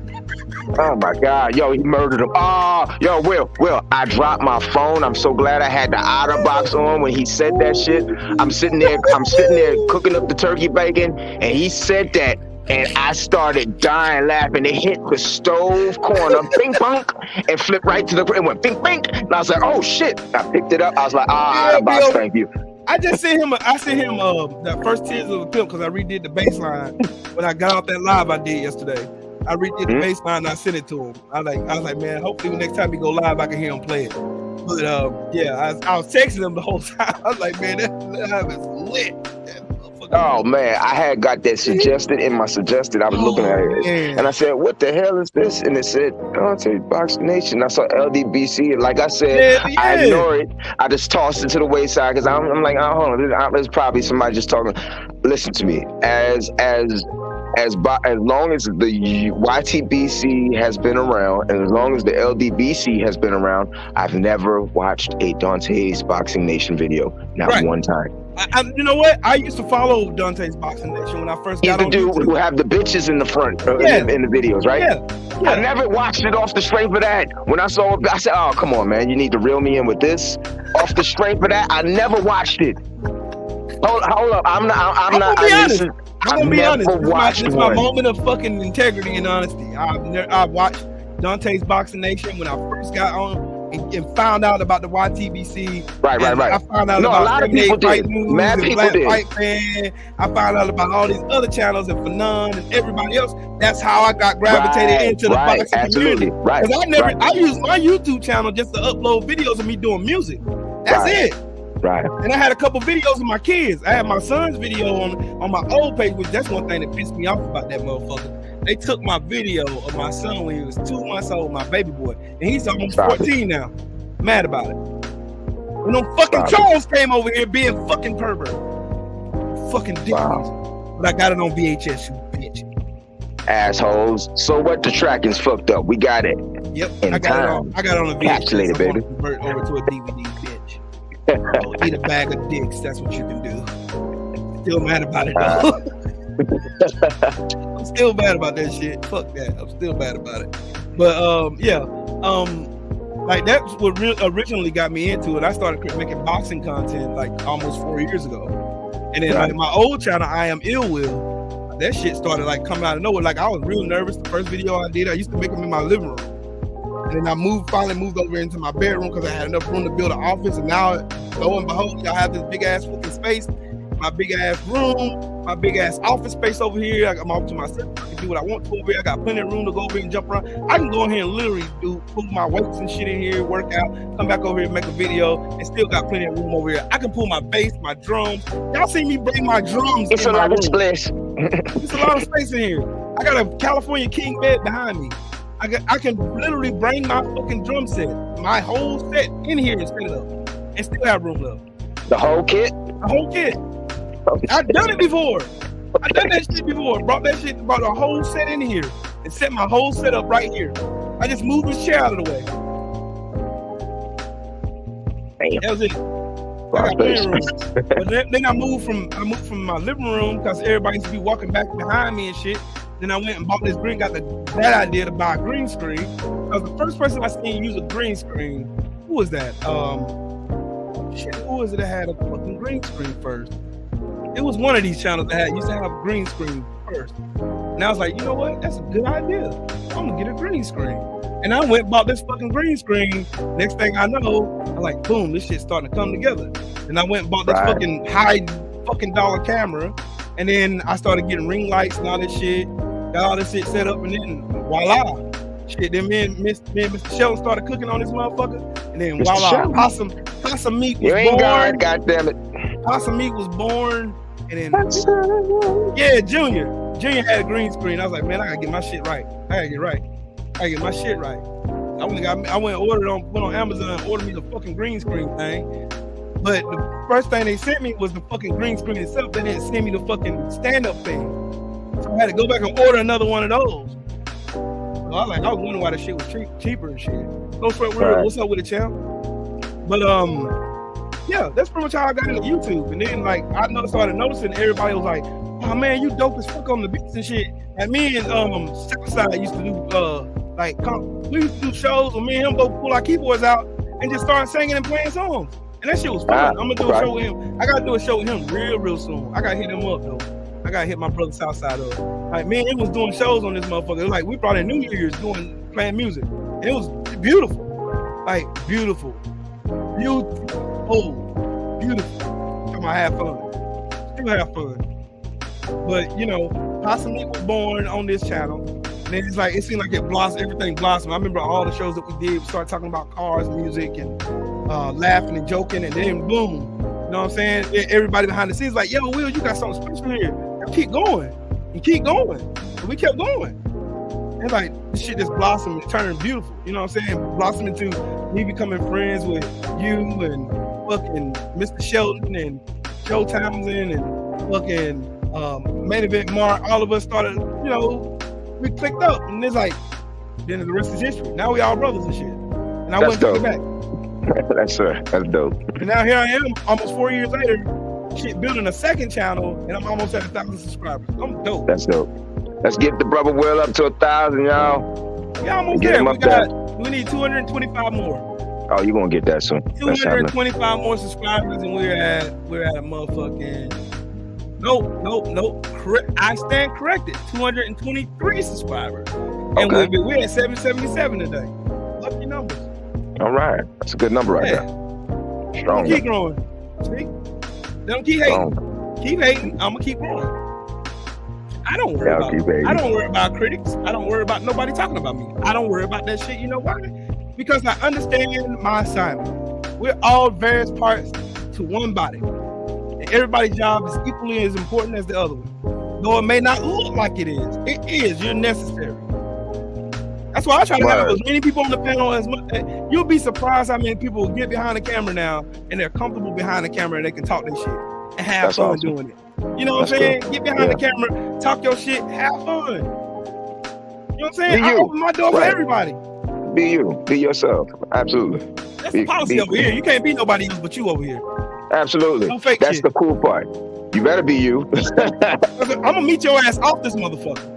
Oh my God, yo, he murdered him. Oh, yo, Will, I dropped my phone. I'm so glad I had the OtterBox on when he said that shit. I'm sitting there cooking up the turkey bacon, and he said that, and I started dying laughing. It hit the stove corner, bing bunk, and flipped right to it went bing bing. And I was like, oh shit. I picked it up. I was like, OtterBox, thank you. I sent him the first Tears of a Pimp because I redid the baseline when I got off that live I did yesterday. I redid the baseline and I sent it to him. I was like, man, hopefully next time he go live, I can hear him play it. But I was texting him the whole time. I was like, man, that live is lit. Oh man, I had got that suggested in my suggested. I was looking at it, and I said, "What the hell is this?" And it said, Boxing Nation. I saw LDBC, and like I said, I ignore it. I just tossed it to the wayside because I'm like, oh, hold on, there's probably somebody just talking. Listen to me, as long as the YTBC has been around, and as long as the LDBC has been around, I've never watched a Dante's Boxing Nation video, not one time. You know what? I used to follow Dante's Boxing Nation when I first got on YouTube. He's the dude who have the bitches in the front in the videos, right? Yeah. I never watched it off the strength of that. When I saw it, I said, oh, come on, man. You need to reel me in with this. Off the strength of that, I never watched it. Hold up. I'm not. I'm gonna be honest. This is my one. moment of fucking integrity and honesty. I watched Dante's Boxing Nation when I first got on and found out about the YTBC. Right. I found out about a lot of people did. Mad people Black did. Fight Fan. I found out about all these other channels and Fanon and everybody else. That's how I got gravitated into the boxing community. Right. Because I use my YouTube channel just to upload videos of me doing music. That's it. Right. And I had a couple videos of my kids. I had my son's video on my old page, which that's one thing that pissed me off about that motherfucker. They took my video of my son when he was 2 months old, my baby boy, and he's almost 14 now. Mad about it. When them fucking trolls came over here being fucking pervert. Fucking dicks. But I got it on VHS, you bitch. Assholes. So what? The tracking's fucked up. We got it. Yep. I got it on a VHS. Encapsulated, baby. Convert over to a DVD, bitch. Eat a bag of dicks. That's what you can do. Still mad about it though. I'm still mad about that shit. Fuck that. I'm still mad about it. But like that's what originally got me into it. I started making boxing content like almost 4 years ago, and then like my old channel, I Am Ill Will, that shit started like coming out of nowhere. Like I was real nervous. The first video I did, I used to make them in my living room, and then I finally moved over into my bedroom because I had enough room to build an office. And now, lo and behold, y'all have this big ass fucking space. My big ass room, my big ass office space over here. I'm off to myself. I can do what I want to over here. I got plenty of room to go over here and jump around. I can go in here and literally pull my weights and shit in here, work out, come back over here and make a video, and still got plenty of room over here. I can pull my bass, my drums. Y'all see me bring my drums. It's a lot of space. It's a lot of space in here. I got a California king bed behind me. I can literally bring my fucking drum set, my whole set in here and set it up, and still have room left. The whole kit? The whole kit. I've done it before. I've done that shit before. Brought a whole set in here and set my whole set up right here. I just moved this chair out of the way. Damn. That was it. I got plenty of room. But then I moved from my living room because everybody used to be walking back behind me and shit. Then I went and bought this green, got that idea to buy a green screen. Because the first person I seen use a green screen, who was that? Who was it that had a fucking green screen first? It was one of these channels that used to have a green screen first. And I was like, you know what? That's a good idea. I'm gonna get a green screen. And I went and bought this fucking green screen. Next thing I know, I'm like, boom, this shit's starting to come together. And I went and bought this fucking high fucking dollar camera. And then I started getting ring lights and all this shit. Got all this shit set up, and then voila. Shit, then me and Mr. Sheldon started cooking on this motherfucker. And then voila, Possum Meat was born. God, goddammit. Possum Meat was born. And then Junior had a green screen. I was like, man, I gotta get my shit right. I gotta get my shit right. I went on Amazon, ordered me the fucking green screen thing. But the first thing they sent me was the fucking green screen itself. They didn't send me the fucking stand-up thing. So I had to go back and order another one of those. So I was wondering why the shit was cheaper and shit. What's up with it, champ? But yeah, that's pretty much how I got into YouTube. And then I started noticing everybody was like, oh man, you dope as fuck on the beats and shit. And me and Southside used to do we used to do shows where me and him both pull our keyboards out and just start singing and playing songs. And that shit was fun. I'm gonna do a show with him. I gotta do a show with him real soon. I gotta hit him up though. I gotta hit my brother Southside up. Like me and him was doing shows on this motherfucker. It was like we brought in New Year's playing music. And it was beautiful. Like beautiful. Come on, have fun. Still have fun. But you know, Possum Meat was born on this channel. And then it seemed like everything blossomed. I remember all the shows that we did, we started talking about cars, music, and laughing and joking, and then boom. You know what I'm saying? Everybody behind the scenes like, yo, Will, you got something special here. And keep going. And we kept going. And this shit just blossomed and turned beautiful. You know what I'm saying? Blossomed into me becoming friends with you and fucking Mr. Sheldon and Joe Townsend and fucking Main Event Mark. All of us started, we clicked up. And it's then the rest is history. Now we all brothers and shit. And I went to get back. That's dope. And now here I am, almost 4 years later, shit, building a second channel, and I'm almost at 1,000 subscribers. I'm dope. That's dope. Let's get the brother Will up to 1,000, y'all. Yeah, almost there. We need 225 more. Oh, you gonna get that soon? 225 more subscribers, and we're at a motherfucking No. I stand corrected. 223 subscribers. And Okay. we're at 777 today. Lucky numbers. All right. That's a good number right Yeah. there. I'm Strong. gonna keep growing. See? Don't keep hating. Strong. Keep hating. I'm gonna keep growing. I don't worry Yeah, keep hating. I don't worry about critics. I don't worry about nobody talking about me. I don't worry about that shit. You know why? Because I understand my assignment. We're all various parts to one body. And everybody's job is equally as important as the other one. Though it may not look like it is. It is. You're necessary. That's why I try to have as many people on the panel as much. You'll be surprised how many people get behind the camera now and they're comfortable behind the camera and they can talk their shit and have fun doing it. You know what I'm saying? Get behind the camera, talk your shit, have fun. You know what I'm saying? I open my door for everybody. Be you. Be yourself. Absolutely. That's the policy over here. You can't be nobody else but you over here. Absolutely. No fake That's shit. the cool part. You better be you. I'm gonna meet your ass off this motherfucker.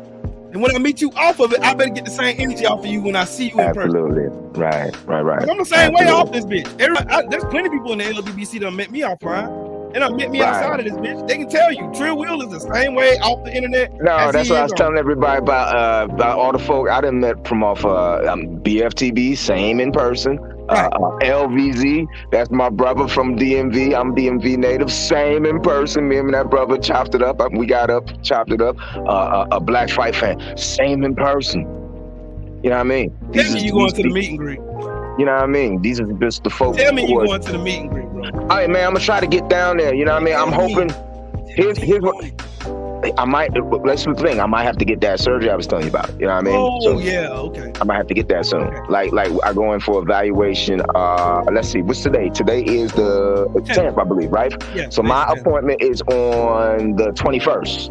And when I meet you off of it, I better get the same energy off of you when I see you in person. Absolutely. Right. I'm the same way off this bitch. There's plenty of people in the LDBC that met me offline. And I met me outside of this bitch. They can tell you, Trill Will is the same way off the internet. No, that's what I was telling everybody about all the folk I done met from off BFTB, same in person. LVZ, that's my brother from DMV. I'm DMV native, same in person. Me and that brother chopped it up. We got up, chopped it up. A Black Fight fan, same in person. You know what I mean? Tell me you going to the meet and greet. You know what I mean? These are just the folks. Tell me you going to the meet and greet, bro. All right, man, I'm gonna try to get down there. You know what I mean? I'm hoping. Here's what I might. Let's the thing. I might have to get that surgery I was telling you about. You know what I mean? Oh yeah, okay. I might have to get that soon. Okay. Like I go in for evaluation. Let's see. What's today? Today is the 10th, I believe, right? Yeah. So my appointment is on the 21st.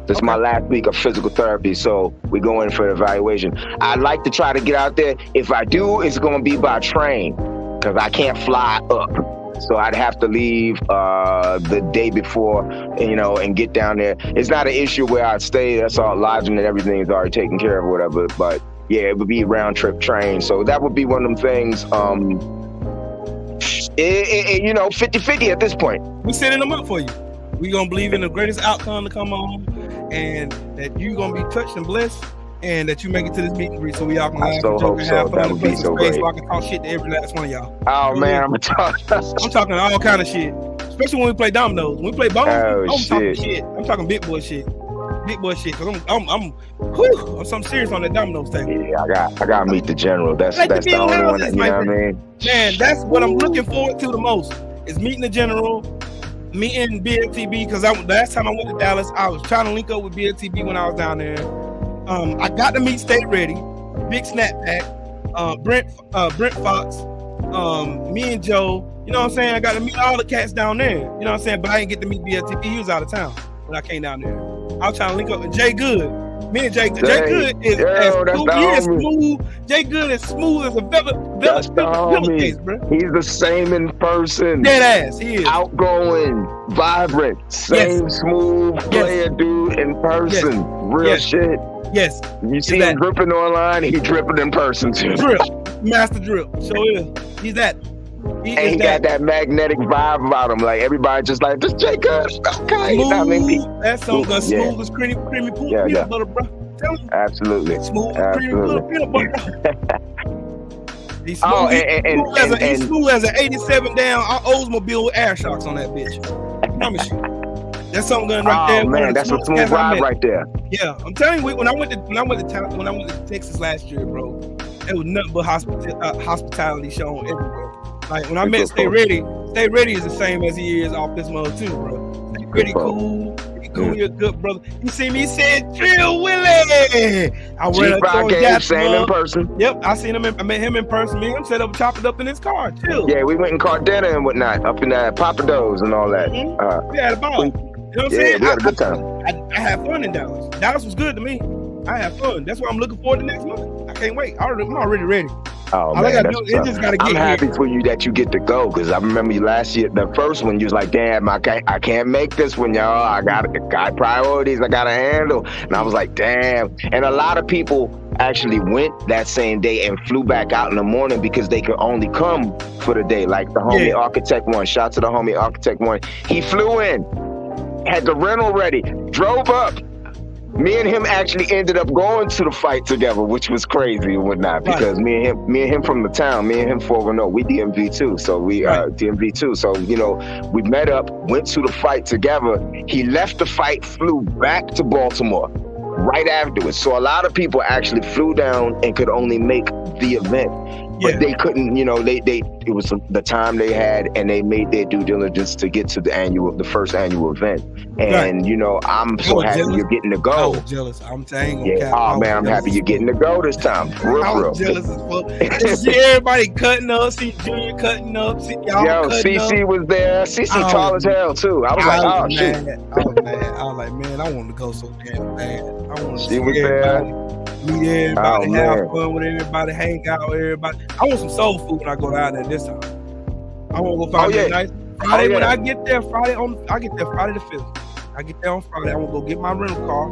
This is my last week of physical therapy, so we go in for evaluation. I'd like to try to get out there. If I do, it's going to be by train because I can't fly up. So I'd have to leave the day before, and get down there. It's not an issue where I'd stay. That's all, lodging and everything is already taken care of or whatever. But yeah, it would be a round trip train. So that would be one of them things. 50-50 at this point. We're setting them up for you. We're going to believe in the greatest outcome to come on, and that you're going to be touched and blessed, and that you make it to this meet and greet so we all can laugh and joke and have fun in place of space so I can talk shit to every last one of y'all. Oh, man, I'm talking all kind of shit, especially when we play dominoes. When we play bones, I'm talking shit. I'm talking big boy shit. Cause I'm something serious on that dominoes table. Yeah, I got to meet the general. That's the only one. You know what I mean? Man, that's what I'm looking forward to the most. Is meeting the general, meeting BFTB. Because last time I went to Dallas, I was trying to link up with BFTB when I was down there. I got to meet Stay Ready, Big Snapback, Brent Fox, me and Joe. You know what I'm saying? I got to meet all the cats down there. You know what I'm saying? But I didn't get to meet BFTB. He was out of town when I came down there. I was trying to link up with Jay Good. Me and Jay Good is smooth. Jay Good is smooth as a velvet case, bro. He's the same in person. Dead ass. He is outgoing, vibrant, same smooth player dude in person. Real shit. Yes. You see him dripping online, he dripping in person too. Drip. Master drip. So he's that. He got that magnetic vibe about him. Like everybody just like, this Jay Good. Okay. You know what I mean? That song got smooth as creamy peanut butter, bro. Absolutely. Smooth as creamy peanut butter. He's smooth, he's smooth as an 87 down Oldsmobile with air shocks on that bitch. I promise you. That's something going right there. Oh man, that's a smooth vibe right there. Yeah, I'm telling you, when I went to Texas last year, bro, it was nothing but hospitality shown everywhere. Like when I met Stay Ready is the same as he is off this mode too, bro. Stay Ready cool. You're a good brother. You see me saying Trill Willie. I went up to same in person. Yep, I met him in person. Me and him set up, chopped it up in his car. Chill. Yeah, we went and caught dinner and whatnot up in Papados and all that. We had a ball. You know what I'm saying? We had a good time. I had fun in Dallas. Dallas was good to me. I had fun. That's what I'm looking forward to next month. I can't wait. I'm already ready. Oh man, I'm happy for you that you get to go, because I remember you last year, the first one, you was like, damn, I can't make this one, y'all. I got priorities I gotta handle. And I was like, damn. And a lot of people actually went that same day and flew back out in the morning because they could only come for the day. Like the homie Architect one. Shout to the homie Architect one. He flew in had the rental ready, drove up. Me and him actually ended up going to the fight together, which was crazy and whatnot, because me and him from the town, me and him 410, we DMV too. So we DMV too. So, you know, we met up, went to the fight together. He left the fight, flew back to Baltimore right afterwards. So a lot of people actually flew down and could only make the event. But they couldn't, you know, it was the time they had, and they made their due diligence to get to the first annual event. And you know, I'm so happy you're getting to go. I was jealous. I'm saying, oh man, I'm happy you're getting to go this time. I was jealous as fuck. See everybody cutting up, see Junior cutting up, see y'all cutting CC up. was there. CC tall as hell too. I was like, oh shit. I was mad. I was like, man, I wanted to go so damn bad. I wanted to see everybody. Meet everybody, have fun with everybody, hang out with everybody. I want some soul food when I go down there this time. I want to go find a nice Friday when I get there. I get there Friday the 5th. I get there on Friday. I want to go get my rental car,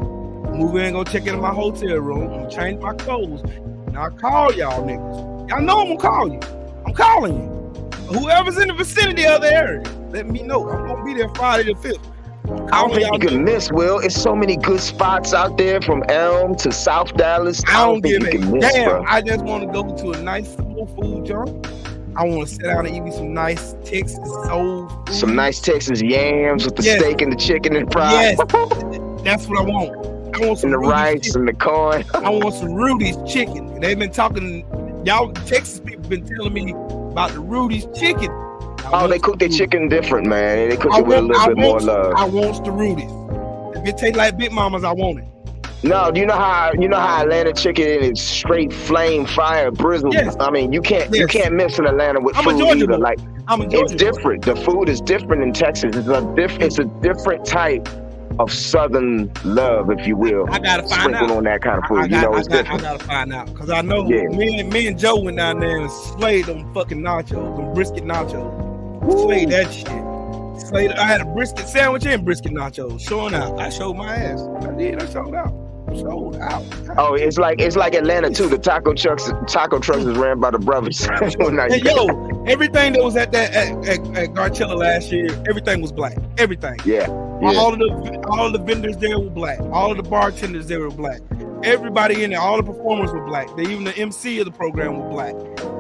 move in, go check into my hotel room, I'm gonna change my clothes, and I'll call y'all niggas. Y'all know I'm gonna call you. I'm calling you. Whoever's in the vicinity of the area, let me know. I'm gonna be there Friday the 5th. I don't think you can miss, Will. It's so many good spots out there from Elm to South Dallas. I don't think you can miss, bro. I just want to go to a nice soul food joint. I want to sit down and eat me some nice Texas soul food. Some nice Texas yams with the steak and the chicken and fries. Yes, that's what I want. I want some and the rice and the corn. I want some Rudy's chicken. They've been talking, y'all Texas people been telling me about the Rudy's chicken. Oh, they cook their chicken different, man. They cook it with a little bit more love. I want the Rudy's. If it tastes like Big Mama's, I want it. No, you know how Atlanta chicken is straight flame fire brizzle. Yes. I mean, you can't miss in Atlanta with food either. Like it's different. The food is different in Texas. It's a different type of Southern love, if you will. I gotta find out on that kind of food. It's different. I gotta find out because I know me and Joe went down there and slayed them fucking nachos, them brisket nachos. Slayed that shit. Slayed. I had a brisket sandwich and brisket nachos. Showing out. I showed my ass. I did. I showed out. Sold out. Oh, it's like Atlanta too. The taco trucks is ran by the brothers. And yo, everything that was at Garchella last year, everything was black. Everything. Yeah. All of the vendors there were black. All of the bartenders there were black. Everybody in there, all the performers were black. Even the MC of the program was black.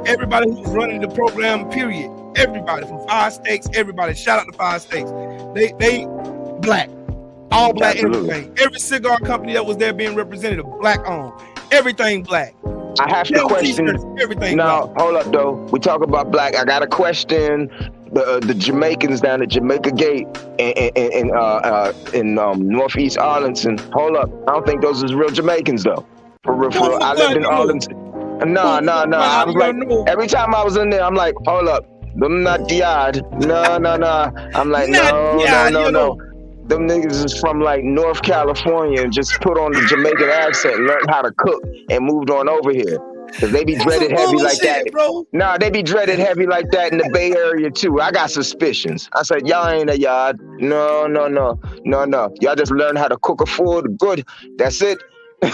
Everybody who was running the program, period. Everybody from Five Steaks, everybody. Shout out to Five Steaks. They black. All black, everything. Every cigar company that was there being represented, black owned. Everything black. I have to question. Everything. No, black. hold up though. We talk about black. I got to question the Jamaicans down at Jamaica Gate in Northeast Arlington. Hold up. I don't think those is real Jamaicans though. For real. I lived in Arlington. No. I was like, every time I was in there, I'm like, hold up. Them not yard. No. I'm like, no. Them niggas is from like North California and just put on the Jamaican accent and learned how to cook and moved on over here. Cause they be dreaded heavy like that. Bro. Nah, they be dreaded heavy like that in the Bay Area too. I got suspicions. I said, y'all ain't a yard. No. Y'all just learn how to cook a food good. That's it. Hey,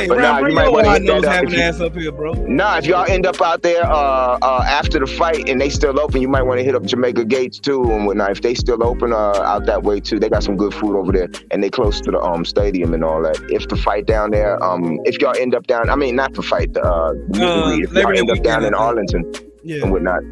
but you might want to hit that ass up here, bro. Nah, if y'all end up out there after the fight and they still open, you might want to hit up Jamaica Gates too and whatnot. If they still open out that way too, they got some good food over there and they close to the stadium and all that. If the fight down there, if y'all end up down, I mean not the fight, if y'all end up down in Arlington and whatnot.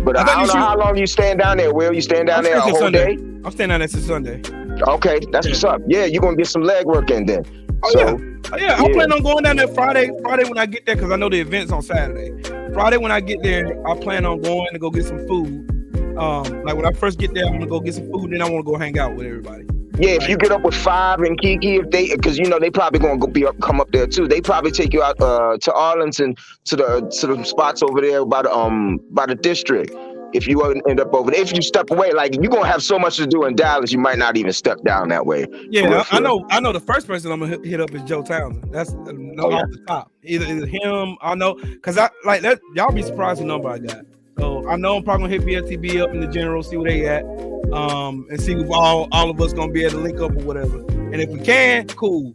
But I don't know how long you staying down there, Will. You staying down there a whole day? I'm staying down there since Sunday. Okay, that's what's up. Yeah, you're gonna get some leg work in then. I'm planning on going down there Friday when I get there because I know the event's on Saturday. Friday when I get there, I plan on going to go get some food. Like when I first get there, I'm gonna go get some food, then I want to go hang out with everybody. Yeah, if you get up with Five and Kiki, because they probably gonna come up there too. They probably take you out to Arlington to the spots over there by the district. If you end up over there, if you step away, like you're gonna have so much to do in Dallas, you might not even step down that way. Yeah, I know the first person I'm gonna hit up is Joe Townsend. That's off the top. Either him, I know, cause I like that. Y'all be surprised the number I got. So I know I'm probably gonna hit BFTB up in the general, see where they at, and see if all of us gonna be able to link up or whatever. And if we can, cool.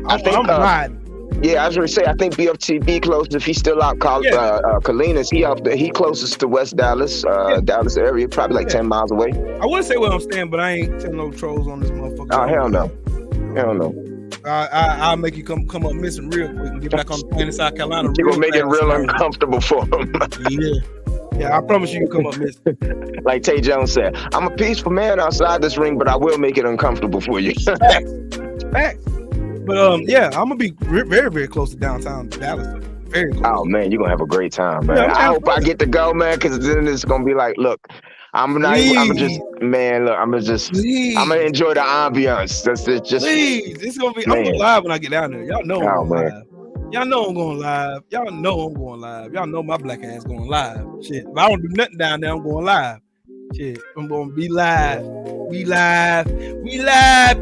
I'm riding. Yeah, I was gonna say I think BFTB closest. If he's still out, Colinas, he closest to West Dallas, Dallas area, probably like 10 miles away. I wouldn't say where I'm staying, but I ain't telling no trolls on this motherfucker. Oh hell no, hell no. I'll make you come up missing real quick and get back on the plane in South Carolina. You gonna make it real uncomfortable for him. Yeah, I promise you come up missing. Like Tay Jones said, I'm a peaceful man outside this ring, but I will make it uncomfortable for you. Facts. But yeah, I'm gonna be very, very close to downtown Dallas. Very close. Oh man, you're gonna have a great time, man. Yeah, I hope I get to go, man, because then it's gonna be like, look, I'm gonna enjoy the ambiance. That's it. Just please, it's gonna be. I'm going live when I get down there. Y'all know I'm going live. Y'all know I'm going live. Y'all know I'm going live. Y'all know my black ass going live. Shit, if I don't do nothing down there, I'm going live. Shit, I'm gonna be live. We live,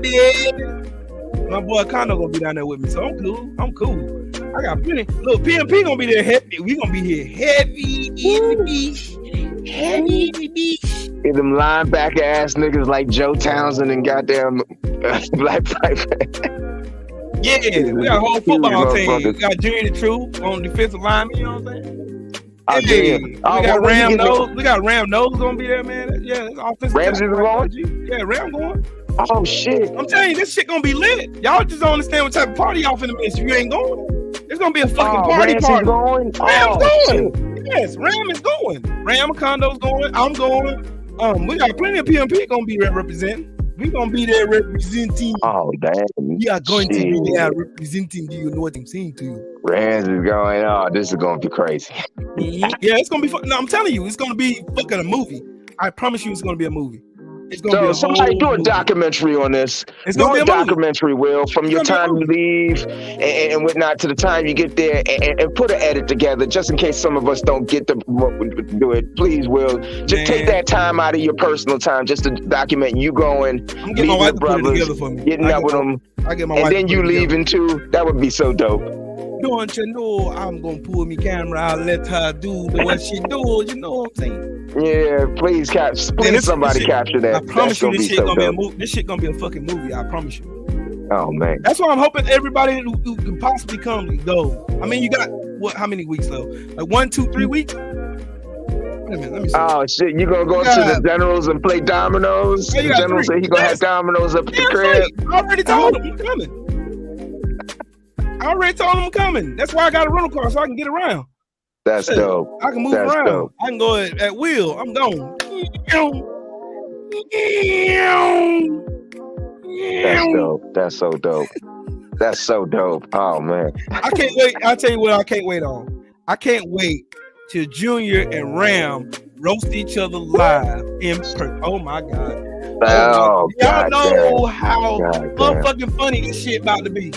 baby. My boy Kondo gonna be down there with me, so I'm cool. I got plenty. Look, PMP gonna be there heavy. We gonna be here heavy in the beach. Heavy in the beach. Get them linebacker ass niggas like Joe Townsend and goddamn Black Piper. Yeah, we got a whole football team. We got Jerry the Truth on defensive line. You know what I'm saying? We got Ram Nose. We got Ram Nose gonna be there, man. Yeah, offensive. Ramsey's going. Yeah, Ram going. Oh shit! I'm telling you, this shit gonna be lit. Y'all just don't understand what type of party y'all finna miss if you ain't going. It's gonna be a fucking party. Ramsey's going. Ram's going. Yes, Ram is going. Ram Condo's going. I'm going. We got plenty of PMP gonna be representing. We gonna be there representing. Oh damn! We are going to be there representing. Do you know what I'm saying to you? Rams is going. Oh, this is gonna be crazy. Yeah, it's gonna be fun. No, I'm telling you, it's gonna be fucking a movie. I promise you, it's gonna be a movie. It's gonna be somebody do a documentary on this. It's gonna be a documentary, Will, from your time you leave and whatnot to the time you get there, and put an edit together just in case some of us don't get to do it. Please, Will, just take that time out of your personal time just to document you going, meeting your brothers, getting up with them, and then you leaving too. That would be so dope. Don't you know I'm gonna pull me camera out, let her do what she do? You know what I'm saying? Yeah, please somebody capture that. I promise you, this shit gonna be a movie. This shit gonna be a fucking movie. I promise you. Oh man, that's why I'm hoping everybody who can possibly come go. I mean, you got what? How many weeks though? Like 1, 2, 3 weeks? Wait a minute, let me see. Oh shit, you gonna go to the Generals and play dominoes? The General said he gonna have dominoes up at the crib. I already told him I'm coming. I'm coming. That's why I got a rental car so I can get around. That's dope. I can move around. Dope. I can go at will. I'm going. That's dope. That's so dope. That's so dope. Oh man. I can't wait. I'll tell you what I can't wait on. I can't wait till Junior and Ram roast each other live in person. Oh my God. Oh, y'all know how motherfucking funny this shit about to be.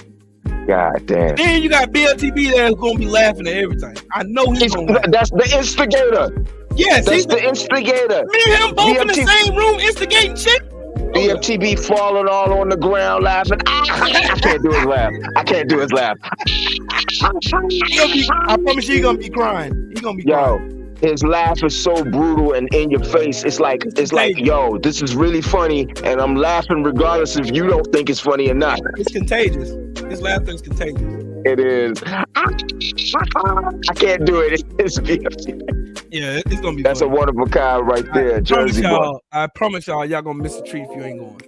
God damn. Then you got BLTB there who's gonna be laughing at everything. I know he's gonna laugh. That's the instigator. Yes, that's the instigator. Me and him both in the same room instigating shit. BFTB falling all on the ground laughing. I can't do his laugh. I promise you, he's gonna be crying. He's gonna be crying. His laugh is so brutal and in your face. It's like, yo, this is really funny, and I'm laughing regardless if you don't think it's funny or not. It's contagious. His laughter is contagious. It is. I can't do it. It's BFT. Yeah, it's gonna be. That's funny. A one of a kind right there, Jersey boy. I promise y'all gonna miss a treat if you ain't going.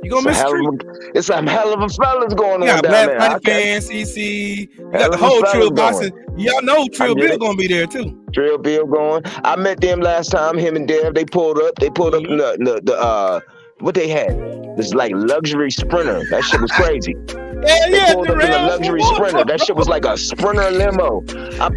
You gonna miss a treat. It's some hell of a fellas going on down Black there. Black Fan, CC. You got the whole Trill Boston. Y'all know Trill Bill gonna be there too. Trill Bill going. I met them last time. Him and Dev. They pulled up. They pulled up in the what they had. This like luxury Sprinter. That shit was crazy. They pulled up in a luxury Sprinter. That shit was like a Sprinter limo.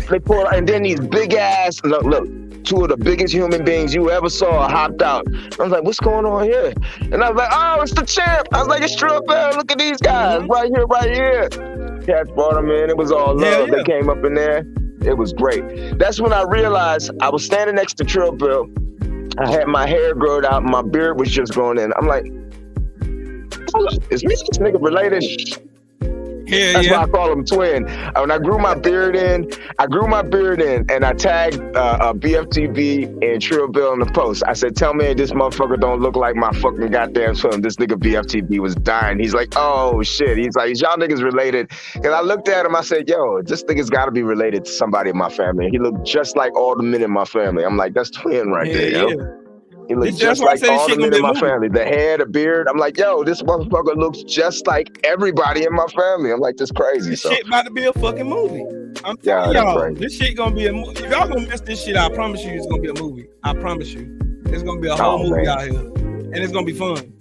They pulled, and then these big ass look. Two of the biggest human beings you ever saw hopped out. I was like, what's going on here? And I was like, oh, it's the champ. I was like, it's Trill Bell. Look at these guys right here. Cats brought them in. It was all love. They came up in there. It was great. That's when I realized I was standing next to Trill Bell. I had my hair growed out. My beard was just growing in. I'm like, is me this nigga related? That's why I call him twin. When I grew my beard in, and I tagged BFTB and Trill Bill in the post. I said, tell me this motherfucker don't look like my fucking goddamn twin. This nigga BFTB was dying. He's like, oh shit. He's like, y'all niggas related. And I looked at him, I said, yo, this nigga's gotta be related to somebody in my family. He looked just like all the men in my family. I'm like, that's twin right there, yo. He looks just like all the men in my family. The hair, the beard. I'm like, yo, this motherfucker looks just like everybody in my family. I'm like, this crazy. This shit about to be a fucking movie. I'm telling y'all, this shit gonna be a movie. If y'all gonna miss this shit, I promise you it's gonna be a movie. I promise you. It's gonna be a whole movie out here. And it's gonna be fun.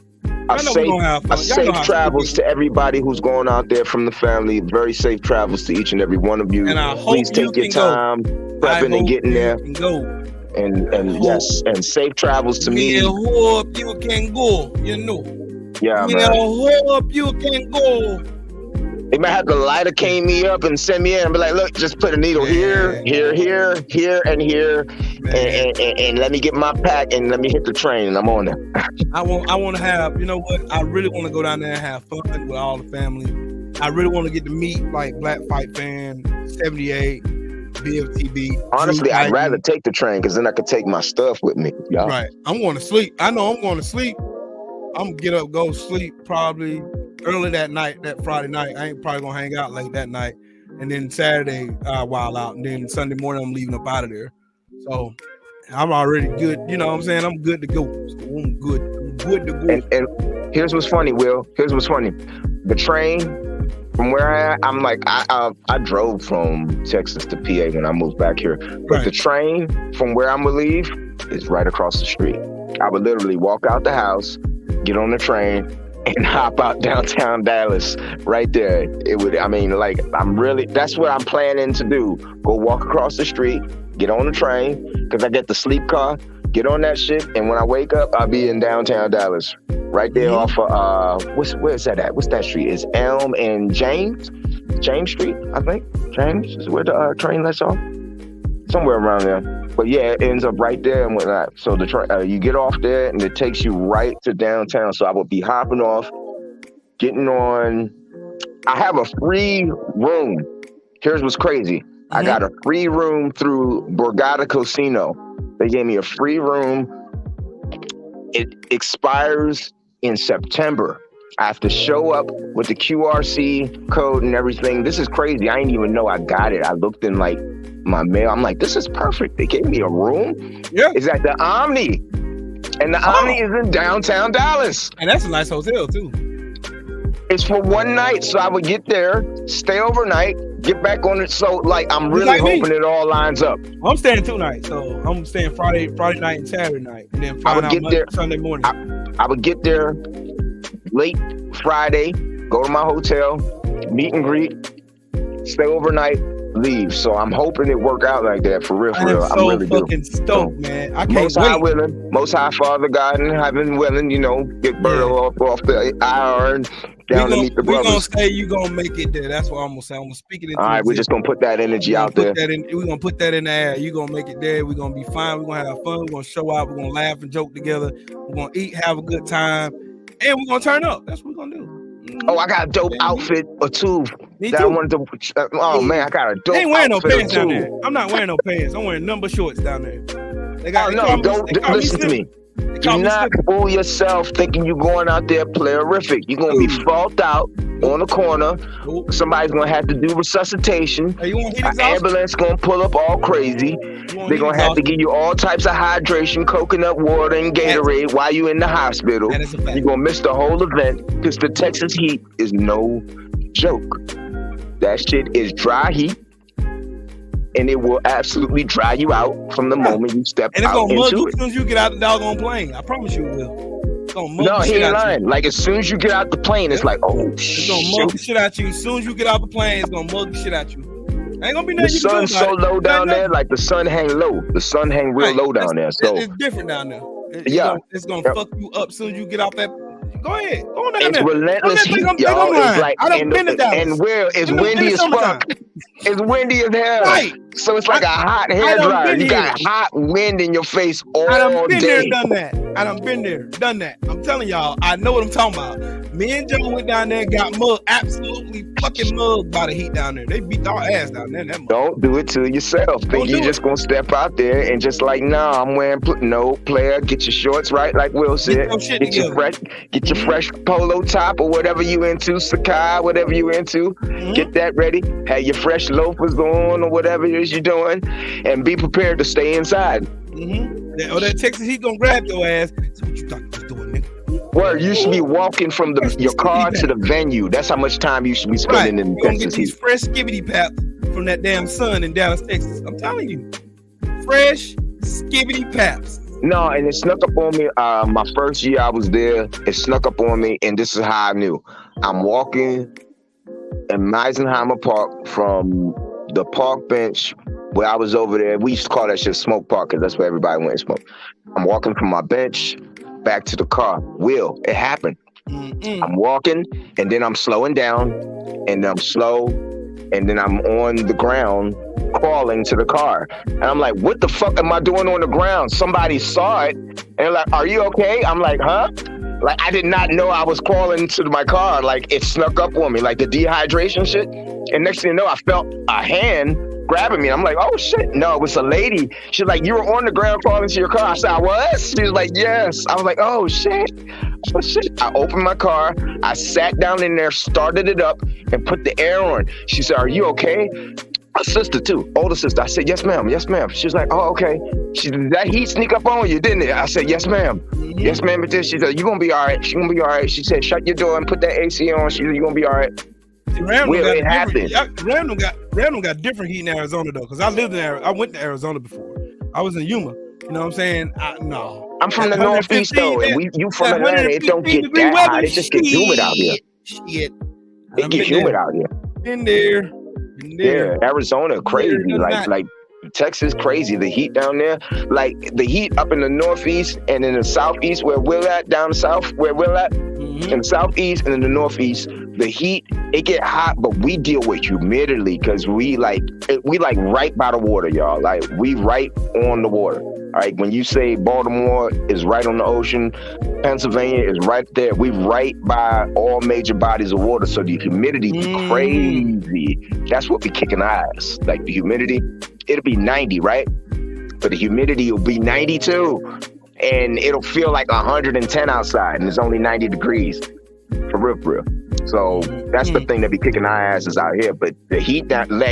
I know we're gonna have fun. Safe travels to everybody who's going out there from the family. Very safe travels to each and every one of you. And I hope please take your time prepping and getting there. And yes, and safe travels to me. I hope you can go, you know. Yeah, man. I hope you can go. They might have to lighter cane me up and send me in and be like, look, just put a needle here, and here, and let me get my pack and let me hit the train and I'm on there. I want to have, you know what? I really want to go down there and have fun with all the family. I really want to get to meet like Black Fight Fan, 78. BFTB. Honestly, I'd rather take the train because then I could take my stuff with me. Y'all. Right. I'm going to sleep. I know I'm going to sleep. I'm going to get up, go sleep probably early that night, that Friday night. I ain't probably going to hang out late that night. And then Saturday, while out. And then Sunday morning, I'm leaving up out of there. So I'm already good. You know what I'm saying? I'm good to go. So I'm good. I'm good to go. And here's what's funny, Will. Here's what's funny. The train... From where I'm like, I drove from Texas to PA when I moved back here. But the train from where I'm gonna leave is right across the street. I would literally walk out the house, get on the train, and hop out downtown Dallas right there. It would, I mean, like, that's what I'm planning to do. Go walk across the street, get on the train, because I get the sleep car, get on that shit, and when I wake up, I'll be in downtown Dallas. Right there off of, where's that at? What's that street? It's Elm and James Street, I think. James is where the train lets off. Somewhere around there. But yeah, it ends up right there and whatnot. So the train, you get off there and it takes you right to downtown. So I would be hopping off, getting on. I have a free room. Here's what's crazy. I got a free room through Borgata Casino. They gave me a free room. It expires in September. I have to show up with the QRC code and everything. This is crazy. I didn't even know I got it. I looked in like my mail. I'm like, this is perfect. They gave me a room. Yeah. It's at the Omni. And the Omni is in downtown Dallas. And that's a nice hotel too. It's for one night. So I would get there, stay overnight, get back on it. So like, I'm really hoping it all lines up. I'm staying 2 nights. So I'm staying Friday night and Saturday night. And then Sunday morning. I would get there late Friday, go to my hotel, meet and greet, stay overnight, leave. So I'm hoping it work out like that for real. I'm so really fucking stoked, man. I can't wait. Most High Father God in heaven willing, you know, get Bird off the IR and down to meet the brothers. We're gonna say you gonna make it there. That's what I'm gonna say. I'm gonna speak it into. All right, we're just gonna put that energy out there. We're gonna put that in the air. You're gonna make it there. We're gonna be fine. We're gonna have fun. We're gonna show out. We're gonna laugh and joke together. We're gonna eat, have a good time, and we're gonna turn up. That's what we're gonna do. Oh, I got a dope outfit or two. Me that too. I wanted to. Oh man, I got a dope. I ain't wearing no outfit pants down there. I'm not wearing no pants. I'm wearing number shorts down there. Don't listen to me. Do not fool yourself thinking you're going out there playerific. You're going to be fault out on the corner. Somebody's going to have to do resuscitation. An ambulance going to pull up all crazy. They're going to have to give you all types of hydration, coconut water, and Gatorade while you're in the hospital. You're going to miss the whole event because the Texas heat is no joke. That shit is dry heat. And it will absolutely dry you out from the moment you step out into it. And it's gonna mug you as soon as you get out the doggone plane. I promise you it will. It's gonna mug no, he ain't lying. Like as soon as you get out the plane, it's like, oh shit. It's gonna mug the shit out you. As soon as you get out the plane, it's gonna mug the shit out you. Ain't gonna be nothing. The sun's so low down there, like the sun hang low. The sun hang real low down there. So it's different down there. It's gonna fuck you up as soon as you get out that. Go ahead. Go on down it's there. Relentless heat, y'all. It's like, and where it's windy as fuck. It's windy as hell. Right. So it's like a hot hair dryer. You got hot wind in your face all day. I done been there, done that. I done been there, done that. I'm telling y'all, I know what I'm talking about. Me and Joe went down there and got mugged, absolutely fucking mugged by the Heat down there. They beat our ass down there. Don't do it to yourself. Think you just gonna step out there and just like, nah, I'm wearing no player. Get your shorts right, like Will said. Get your fresh polo top or whatever you into, Sakai, whatever you into. Get that ready. Have your fresh loafers on or whatever it is you're doing, and be prepared to stay inside. Or that Texas Heat gonna grab your ass. So what you thought you was doing, nigga? Word, you should be walking from your car to the venue. That's how much time you should be spending in Texas. Texas Get these fresh skibbity paps from that damn sun in Dallas, Texas. I'm telling you, fresh skibbity paps. No, and it snuck up on me. My first year I was there, it snuck up on me, and this is how I knew. I'm walking in Meisenheimer Park from the park bench where I was over there. We used to call that shit Smoke Park because that's where everybody went and smoked. I'm walking from my bench back to the car. It happened. I'm walking, and then I'm slowing down, and I'm slow, and then I'm on the ground crawling to the car. And I'm like, what the fuck am I doing on the ground? Somebody saw it, and they're like, are you okay? I'm like, huh? Like, I did not know I was crawling to my car. Like, it snuck up on me, like the dehydration shit. And next thing you know, I felt a hand grabbing me. I'm like, oh shit. No, it was a lady. She's like, you were on the ground crawling to your car. I said, I was? She was like, yes. I was like, oh shit. Oh shit. I opened my car. I sat down in there, started it up, and put the air on. She said, are you okay? My sister too, older sister. I said, yes ma'am, yes ma'am. She was like, oh, okay. She said, did that heat sneak up on you, didn't it? I said, yes ma'am. Yes ma'am, it did. She said, you're gonna be all right. She's gonna be all right. She said, shut your door and put that AC on. She said, you're gonna be all right. It happened. Random got different heat in Arizona though, because I lived in I went to Arizona before. I was in Yuma. You know what I'm saying? No. I'm from the Northeast though, and you from Atlanta. It don't get that hot. It just gets humid out here. Shit. It gets humid out here. In there. Yeah, Arizona crazy. Like Texas crazy. The heat down there, like the heat up in the Northeast and in the Southeast where we're at, down south where we're at, in the Southeast and in the Northeast, the heat, it get hot, but we deal with humidity because we like right by the water, y'all. Like we right on the water. All right, when you say Baltimore is right on the ocean, Pennsylvania is right there. We right by all major bodies of water, so the humidity be crazy. That's what be kicking ass. Like the humidity, it'll be 90, right? But the humidity will be 92, and it'll feel like 110 outside, and it's only 90 degrees. For real. So that's the thing that be kicking our asses out here. But the heat,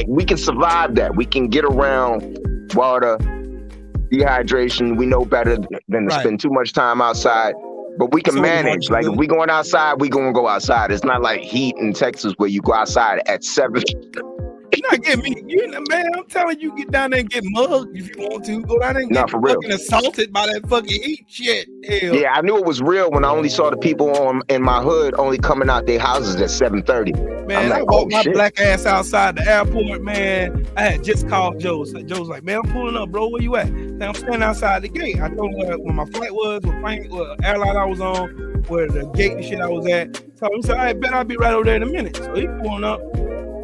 we can survive that. We can get around water, dehydration. We know better than to spend too much time outside. But we can manage. Like if we going outside, we gonna go outside. It's not like heat in Texas where you go outside at 7. You're not getting me, man. I'm telling you, get down there and get mugged if you want to. Go down there and get fucking assaulted by that fucking heat shit. Hell. Yeah, I knew it was real when I only saw the people in my hood only coming out their houses at 7:30. Man, I walked my black ass outside the airport, man. I had just called Joe. So Joe's like, man, I'm pulling up, bro. Where you at? I'm standing outside the gate. I told him where my flight was, what airline I was on, where the gate and shit I was at. So he said, I bet I'll be right over there in a minute. So he pulling up.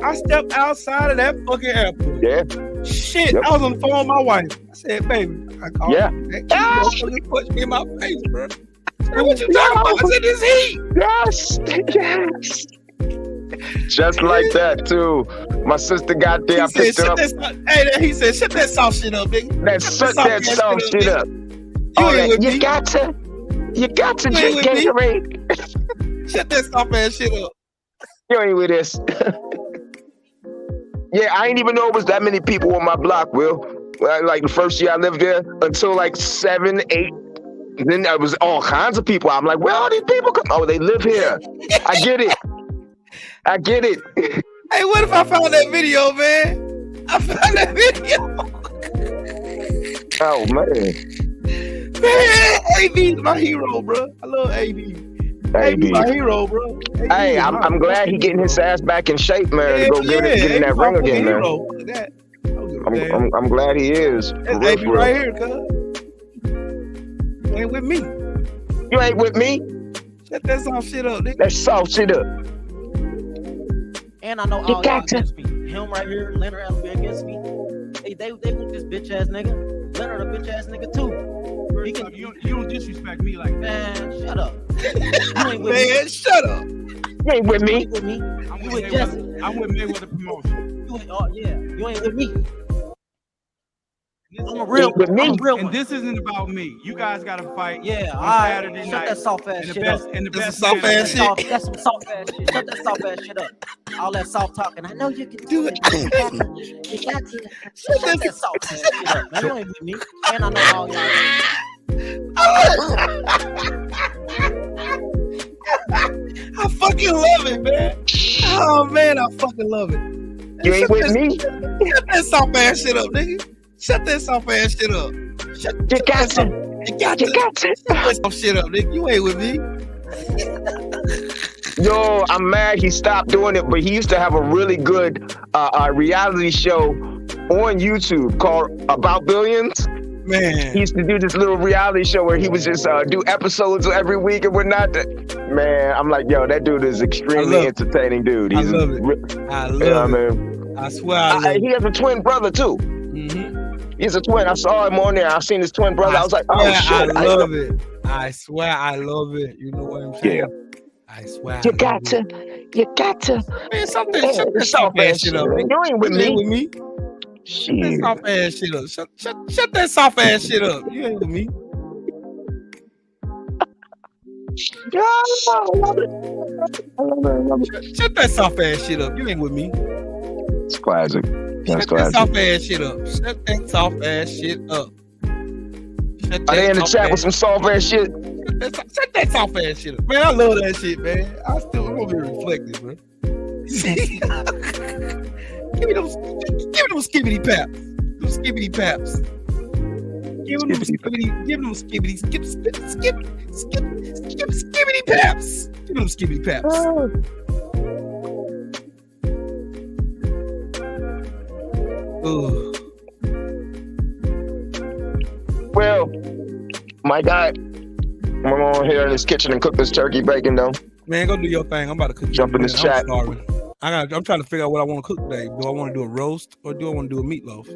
I stepped outside of that fucking airport. Yeah. Shit, I was on the phone with my wife. I said, baby, I called you. That motherfucker punched me in my face, bro. Hey, what you talking about? I said, this heat. Yes. Just like that, too. My sister got there. I picked her up. He said, shut that soft shit up, nigga. Shut that soft shit up. You got to drink Gatorade. Shut that soft ass shit up. You ain't with this. Yeah, I ain't even know it was that many people on my block, Will. Like the first year I lived there until like 7, 8. And then there was all kinds of people. I'm like, where all these people come? Oh, they live here. I get it. Hey, what if I found that video, man? I found that video. Oh, man. Man, AB's my hero, bro. I love AB. AB my hero, bro. AB, hey, I'm glad he getting his ass back in shape, man. To go get in that ring again, man. Look at that. I'm glad he is. That's AB right here, cuz. You ain't with me. You ain't with me? Shut that soft shit up, nigga. That soft shit up. And I know all y'all against me. Him right here, Leonard Allen against me. They want this bitch ass nigga. Leonard a bitch ass nigga too. He can, You don't disrespect me like that. man, shut up. You ain't with Man, shut up. You ain't with me. You me. ain't with me. I'm You with with Jesse. I'm with Mayweather Promotion. You ain't, oh yeah. You ain't with me. I'm a You real ain't with one. I'm a me. real And one. this isn't about me. You guys got to fight Yeah, on all right. Saturday Shut night. that soft ass And the shit best, up. and the That's best some soft man ass wins. shit. That's some soft ass shit. Shut that soft ass shit up. All that soft talking. I know you can Do do it. it. You got to. Shut that soft ass shit up, man. You ain't with me. And I know all y'all. I fucking love it, man. Oh man, I fucking love it. You ain't with me. Shut that soft ass shit up, nigga. Shut that soft ass shit up. You got to. You got You to. got to. Shut that soft shit up, nigga. You ain't with me. Yo, I'm mad he stopped doing it, but he used to have a really good reality show on YouTube called About Billions. Man. He used to do this little reality show where he would just do episodes every week and whatnot. Man, I'm like, yo, that dude is extremely entertaining, dude. I He's love it. I love it. man. I swear I love He it. has a twin brother too. Mm-hmm. He's a twin. I saw him on there. I seen his twin brother. I was like, oh shit. I love it. I swear I love it. You know what I'm saying? Yeah. I swear. You got to. You got to. Man, something. Man, Shut that it's soft all ass bad shit shit. up. You ain't with You ain't with me. me. Shut Shit. that soft ass shit up. Shut that soft ass shit up. You ain't with me. Yeah, I love it. I love it. Shut that soft ass shit up. You ain't with me. It's classic. That's Shut that classic. soft ass shit up. Shut that soft ass shit up. Shut Are they in the soft chat ass- with some soft ass shit? Shut that soft ass shit up. Man, I love that shit, man. I'm gonna be reflective, bro. Give me those skibbity paps. Those skibbity paps. Give them skibbity paps. Give them skibbity paps. Ugh. Well, my guy, I'm gonna go here in this kitchen and cook this turkey bacon though. Man, go do your thing. I'm about to cook. Jump in this chat. I'm starving. I'm trying to figure out what I want to cook today. Do I want to do a roast or do I want to do a meatloaf?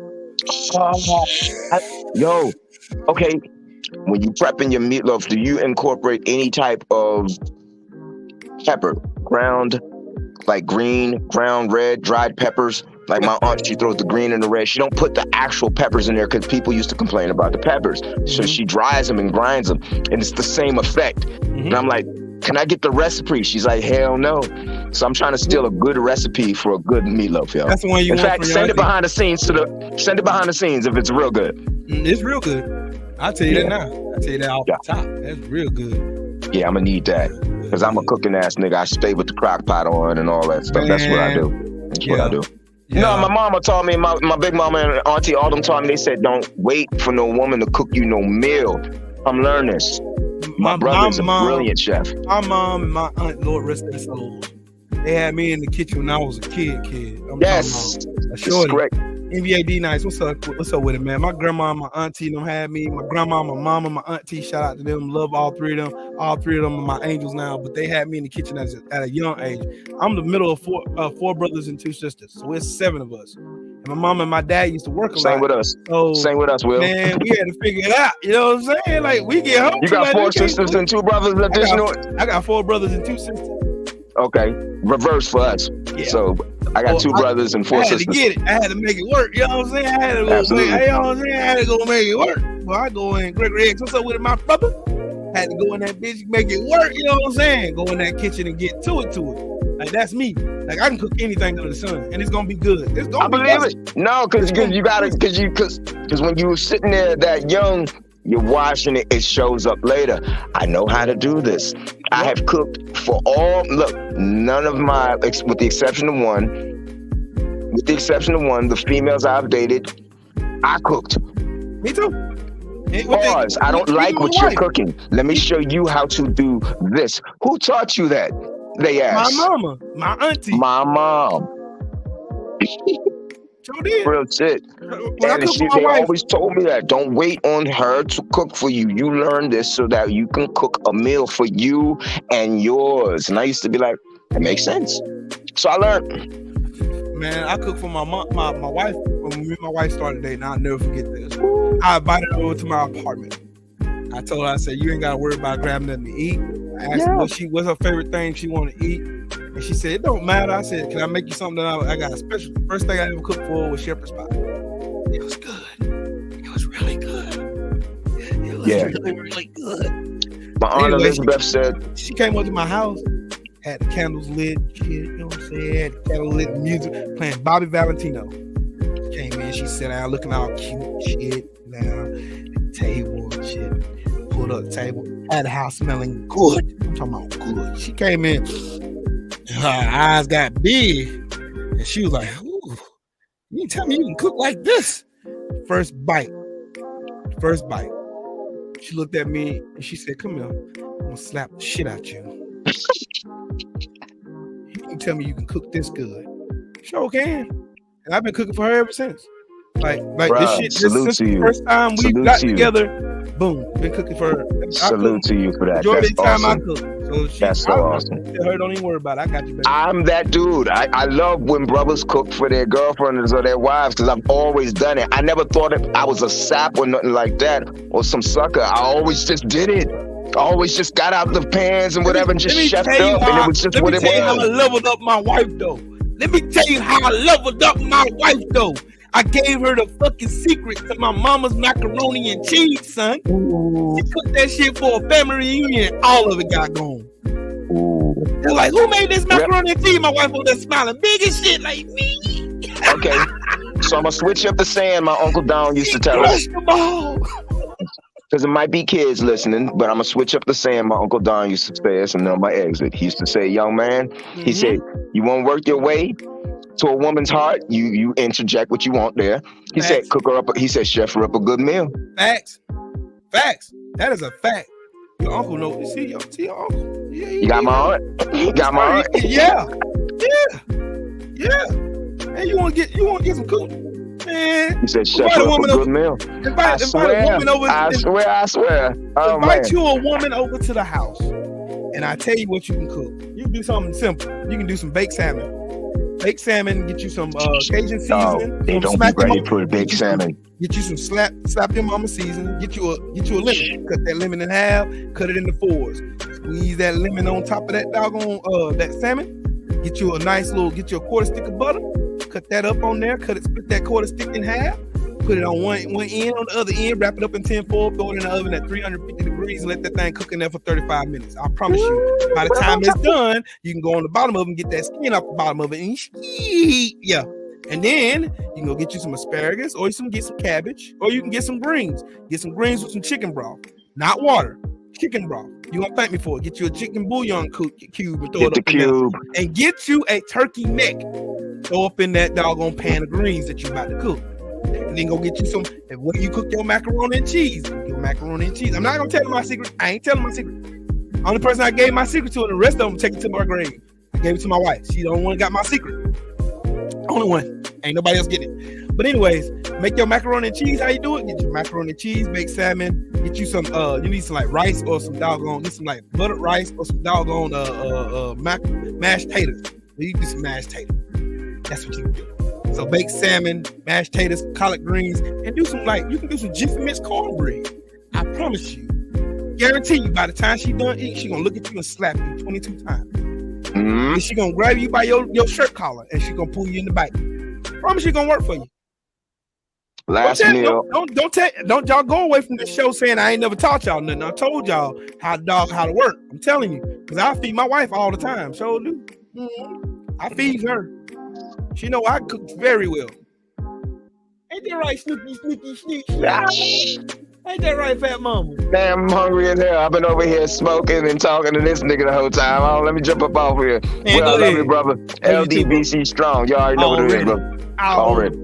Yo, okay. When you prepping your meatloaf, do you incorporate any type of pepper? Ground, like green, ground, red, dried peppers. Like my aunt, she throws the green and the red. She don't put the actual peppers in there because people used to complain about the peppers. So she dries them and grinds them, and it's the same effect. And I'm like, can I get the recipe? She's like, hell no. So I'm trying to steal a good recipe for a good meatloaf, yo. That's the one you In want fact, for your send it auntie? behind the scenes send it behind the scenes if it's real good. It's real good. I'll tell you that now. I'll tell you that off the top. That's real good. Yeah, I'm gonna need that because I'm a cooking ass nigga. I stay with the crock pot on and all that stuff. That's what I do. That's what I do. Yeah. No, my mama taught me, my big mama and auntie, all them taught me, they said, don't wait for no woman to cook you no meal. I'm learning this. My brother's a brilliant chef. My mom and my aunt, Lord rest their souls, they had me in the kitchen when I was a kid. Yes, that's correct. correct. NBA D Nice, what's up with it, man? My grandma and my auntie them had me. My grandma, my mama, my auntie, shout out to them. Love all three of them. All three of them are my angels now, but they had me in the kitchen at a young age. I'm the middle of four brothers and two sisters, so it's 7 of us. And my mom and my dad used to work a lot. Same with us. So, Same with us, Will. man, we had to figure it out. You know what I'm saying? Like, we get home. You got like, 4 sisters and 2 brothers additional? I got 4 brothers and 2 sisters. Okay, reverse for us. Yeah. So I got 2 brothers and 4 I had sisters. to get it. I had to make it work. You know what I'm saying? I had to go Absolutely. make, you know what I'm saying? I had to go make it work. Well, I go in Gregory X. What's up with it, my brother? Had to go in that bitch, make it work. You know what I'm saying? Go in that kitchen and get to it. Like, that's me. Like, I can cook anything under the sun, and it's gonna be good. It's gonna I be believe good. it. No, because you gotta, because when you were sitting there that young, you're watching it. It shows up later. I know how to do this. I have cooked for all. Look, none of my, with the exception of one, the females I've dated, I cooked. Me too. Pause. I don't like what you're cooking. Let me show you how to do this. Who taught you that? They asked. My mama, my auntie. My mom. Sure did. Real shit. When I And cook for my they wife, always told me that. Don't wait on her to cook for you. You learn this so that you can cook a meal for you and yours. And I used to be like, that makes sense. So I learned. man, I cook for my mom, my wife. when me and my wife started dating, I'll never forget this. I invited her over to my apartment. I told her, I said, you ain't got to worry about grabbing nothing to eat. I asked her what's her favorite thing she want to eat. And she said, it don't matter. I said, can I make you something that I got a special? The first thing I ever cooked for was shepherd's pie. It was good. It was really good. It was really good. My Aunt Elizabeth said, she came up to my house, had the candles lit, shit, you know what I'm saying? Had the candle lit music, playing Bobby Valentino. She came in, she sat down, looking all cute, shit, now, the table and shit. Pulled up the table, had the house smelling good. I'm talking about good. She came in, her eyes got big, and she was like, ooh, you tell me you can cook like this? First bite. She looked at me and she said, come here, I'm gonna slap the shit out you. You can tell me you can cook this good. Sure can. And I've been cooking for her ever since. Like bruh, this shit, since the first time we got together, boom, been cooking for her. Salute to you for that. That's That's awesome. I cook. So That's so awesome. Tell her, don't even worry about it. I got you, baby. I'm that dude. I love when brothers cook for their girlfriends or their wives because I've always done it. I never thought I was a sap or nothing like that or some sucker. I always just did it. I always just got out the pans and whatever and just chefed up, and it was just what it was. Let me tell you how I leveled up my wife, though. Let me tell you how I leveled up my wife, though. I gave her the fucking secret to my mama's macaroni and cheese, son. She cooked that shit for a family reunion, and all of it got gone. They're like, who made this macaroni and cheese? My wife was there smiling big as shit like me. Okay, so I'm gonna switch up the saying my Uncle Don used to tell us. Because it might be kids listening, but I'm gonna switch up the saying my Uncle Don used to say us and on my exit. He used to say, young man, he said, you wanna work your way to a woman's heart, you interject what you want there. He said, cook her up, he said, chef her up a good meal. Facts. That is a fact. Your uncle knows. See your uncle. Yeah, you got my aunt? You got my aunt? Yeah. Hey, you wanna get some cooking? Man, he said, chef her up a good meal. Invite a woman over. I swear. Oh, invite you a woman over to the house, and I tell you what you can cook. You can do something simple. You can do some baked salmon. Baked salmon, get you some Cajun seasoning. They don't be ready for baked salmon. Get you some slap your mama season. Get you a lemon. Cut that lemon in half. Cut it into fours. Squeeze that lemon on top of that doggone that salmon. Get you a quarter stick of butter. Cut that up on there. Split that quarter stick in half. Put it on one end, on the other end. Wrap it up in tinfoil. Throw it in the oven at 350 degrees and let that thing cook in there for 35 minutes. I promise you. By the time it's done, you can go on the bottom of it and get that skin off the bottom of it and eat. Yeah. And then you can go get you some asparagus, or you can get some cabbage, or you can get some greens. Get some greens with some chicken broth, not water. Chicken broth. You gonna thank me for it. Get you a chicken bouillon cube and throw it up in there. And get you a turkey neck. Throw up in that doggone pan of greens that you're about to cook. And then go get you some. And when you cook your macaroni and cheese, I'm not gonna tell you my secret. I ain't telling my secret. Only person I gave my secret to, and the rest of them take it to my grave. I gave it to my wife. She the only one that got my secret. Only one. Ain't nobody else getting it. But anyways, make your macaroni and cheese. How you do it? Get your macaroni and cheese, baked salmon. Get you some. You need some like rice or some doggone. Get some like buttered rice or some doggone mashed taters. You can do some mashed taters. That's what you can do. So baked salmon, mashed taters, collard greens, and you can do some Jiffy Mix cornbread. I promise you, guarantee you, by the time she done eating, she gonna look at you and slap you 22 times. Mm-hmm. And she gonna grab you by your shirt collar and she gonna pull you in the back. Promise she gonna work for you. Last meal. Don't y'all go away from this show saying I ain't never taught y'all nothing. I told y'all how to work. I'm telling you, because I feed my wife all the time. So do. Mm-hmm. I feed her. She know I cook very well. Ain't that right, Snooky? Ain't that right, fat mama? Damn, I'm hungry as hell. I've been over here smoking and talking to this nigga the whole time. Oh, let me jump up off here. Man, well, I love you, brother. LDBC strong. You already know what it is, bro. Already.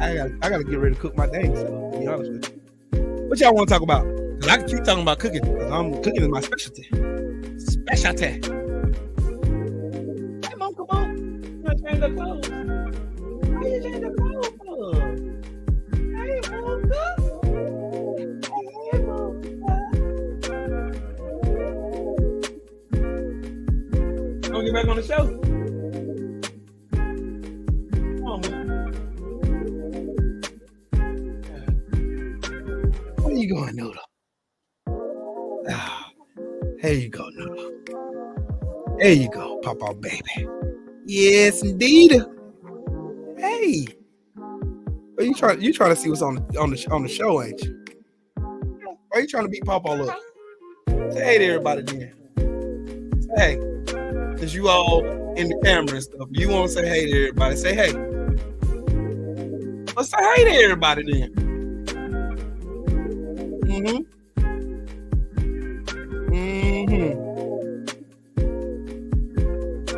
I gotta get ready to cook my dang self, to be honest with you. What y'all want to talk about? Because I can keep talking about cooking. Because cooking is my specialty. Hey, Mom, come on. You want to change the clothes? Why you change the clothes for? Hey, Mom, good. Hey, Mom, good. Gonna get back on the show? Come on, Mom. you going, Noodle? Ah, here you go, Noodle. There you go, Papa baby. Yes, indeed. Hey, well, you trying to see what's on the show, ain't you? Why you trying to beat Papa up? Say hey to everybody then. Say hey, cause you all in the camera and stuff. You want to say hey to everybody? Say hey. Let's say hey to everybody then.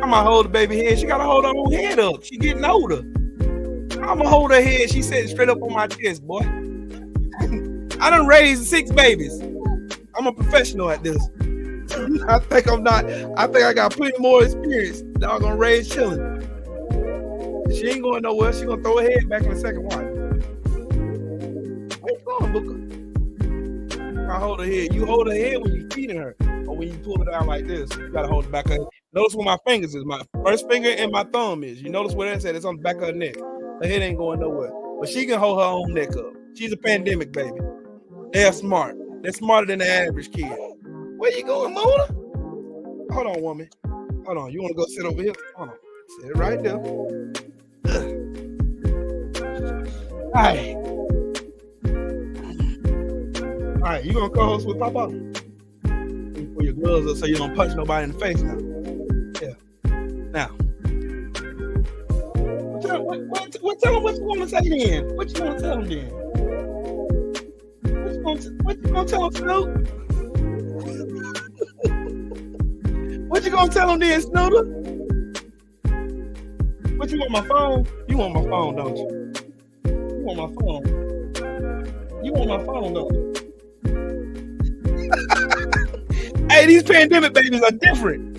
I'm gonna hold the baby head. She gotta hold her own head up. She getting older. I'm gonna hold her head. She sitting straight up on my chest, boy. I done raised 6 babies. I'm a professional at this. I think I got plenty more experience. Dog gonna raise children. She ain't going nowhere. She gonna throw her head back in a second. Why? Where you going, Booker? I hold her head. You hold her head when you feeding her, or when you pull it down like this. You gotta hold the back of her. Notice where my fingers is. My first finger and my thumb is. You notice where that's at? It's on the back of her neck. Her head ain't going nowhere. But she can hold her own neck up. She's a pandemic baby. They're smart. They're smarter than the average kid. Where you going, Mona? Hold on, woman. Hold on. You want to go sit over here? Hold on. Sit right there. All right. You gonna co-host with Papa? You put your gloves up so you don't punch nobody in the face now. Yeah. Now. Tell them what you want to say then. What you want to tell them then? What you gonna tell them, Snoop? What you gonna tell them then, Snooter? What you want, my phone? You want my phone, don't you? You want my phone? You want my phone, don't you? Hey, these pandemic babies are different.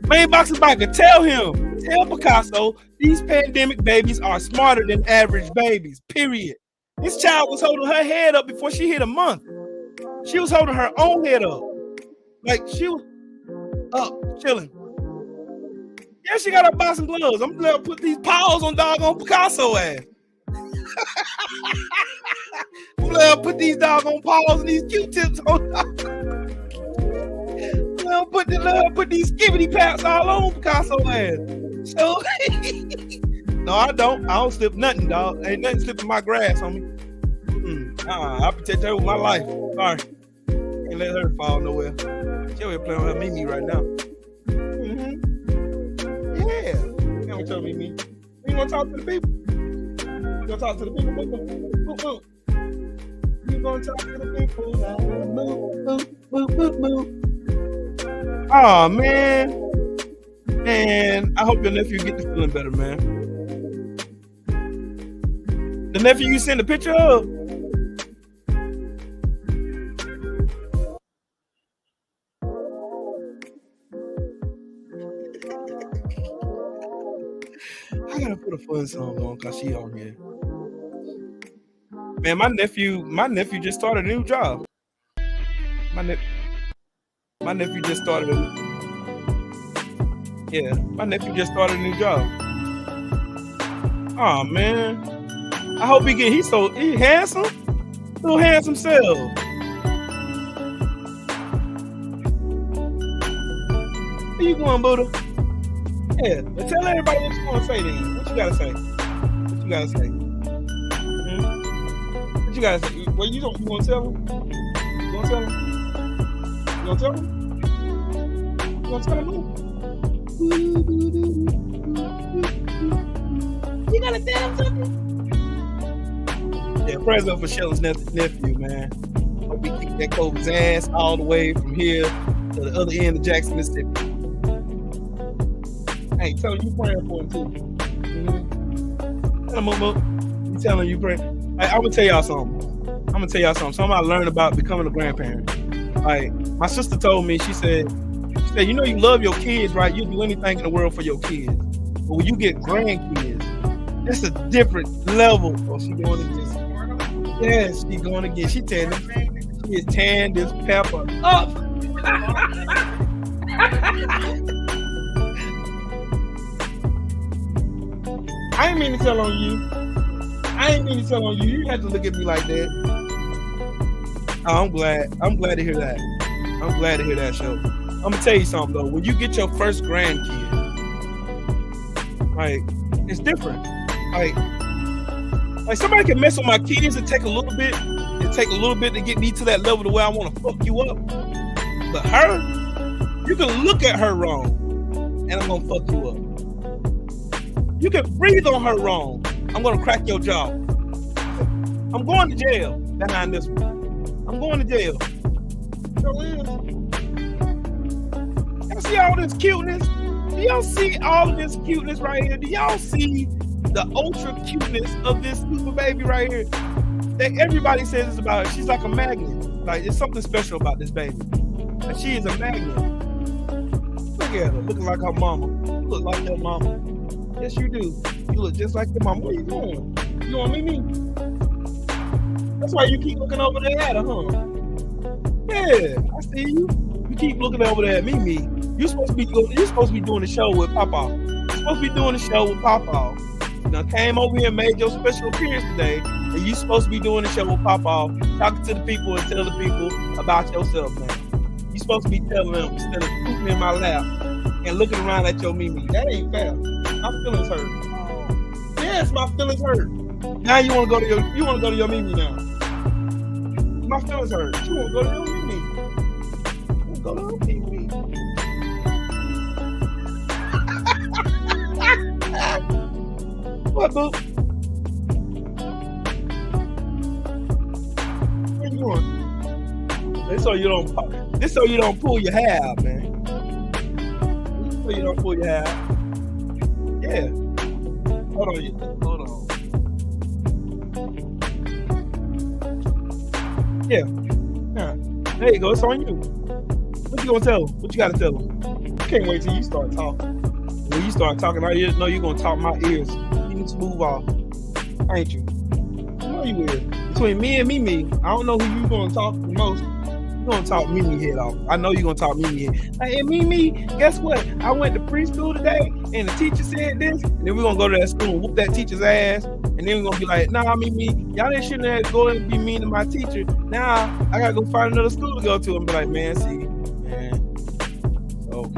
Main Boxer Biker, tell Picasso, these pandemic babies are smarter than average babies, period. This child was holding her head up before she hit a month. She was holding her own head up. Like, she was up, chilling. Yeah, she got her boxing gloves. I'm gonna put these paws on doggone Picasso ass. I'm gonna put these doggone paws and these Q-tips on. Put these skibbity pads all on Picasso ass. So no, I don't slip nothing, dog. Ain't nothing slipping my grass on me. I protect her with my life. Sorry. Ain't let her fall nowhere. She over here playing with her Mimi right now. Yeah. Can't tell Mimi. You gonna talk to the people? You gonna talk to the people? You gonna talk to the people? Move. Oh man, I hope your nephew get to feeling better, man. The nephew you sent a picture of. I gotta put a fun song on cause she on here. Man, my nephew just started a new job. My nephew just started a new job. Oh man. I hope he's handsome. Little handsome self. Where you going, Buddha? Yeah, but tell everybody what you want to say then. What you gotta say? What you gotta say? What you gotta say? Well, you want to tell them? You want to tell them? You gonna tell him? You gonna tell him? You gotta tell him something? Yeah, prayers up for Sheldon's nephew, man. Hope we kick that Kobe's ass all the way from here to the other end of Jackson, Mississippi. Hey, tell him you praying for him too. Tell him, Momo. You tell him you praying. Hey, I'm gonna tell y'all something. Something I learned about becoming a grandparent. Like, my sister told me, she said, you know you love your kids, right? You'll do anything in the world for your kids. But when you get grandkids, it's a different level. Oh, she going to get. Yes, she going to get. She is tearing this pepper up. I ain't mean to tell on you. You had to look at me like that. Oh, I'm glad to hear that. I'm glad to hear that, show. I'm gonna tell you something though. When you get your first grandkid, like it's different. Like somebody can mess with my kids and take a little bit. It take a little bit to get me to that level to where I want to fuck you up. But her, you can look at her wrong, and I'm gonna fuck you up. You can breathe on her wrong. I'm gonna crack your jaw. I'm going to jail behind this one. I'm going to jail. Y'all see all this cuteness? Do y'all see all of this cuteness right here? Do y'all see the ultra cuteness of this super baby right here? That everybody says it's about her. She's like a magnet. Like there's something special about this baby. And she is a magnet. Look at her, looking like her mama. You look like your mama. Yes, you do. You look just like your mama. What are you doing? You want Mimi? That's why you keep looking over there at her, huh? Yeah, I see you. You keep looking over there at Mimi. You're supposed to be doing the show with Papa. You're supposed to be doing the show with Papa. You know, came over here and made your special appearance today, and you're supposed to be doing the show with Papa, talking to the people and telling the people about yourself, man. You're supposed to be telling them instead of pooping in my lap and looking around at your Mimi. That ain't fair. My feelings hurt. Yes, my feelings hurt. Now you want to go to your Mimi now. My feelings hurt. You want to go to your Mimi. You want to go to your Mimi. What, boo? Where you going? This so you don't pull your hair out, man. So you don't pull your hair out. Yeah. Hold on. Yeah. There you go. It's on you. What you gonna tell them? What you gotta tell them? I can't wait till you start talking. When you start talking, I know you're gonna talk my ears. You need to move off, ain't you? I know you will. Between me and Mimi, I don't know who you gonna talk the most. You gonna talk Mimi head off. I know you're gonna talk Mimi head. Hey, Mimi, guess what? I went to preschool today, and the teacher said this. And then we're gonna go to that school and whoop that teacher's ass. And then we're gonna be like, nah, Mimi, y'all shouldn't have go and be mean to my teacher. Now I gotta go find another school to go to and be like, man, see, man. So.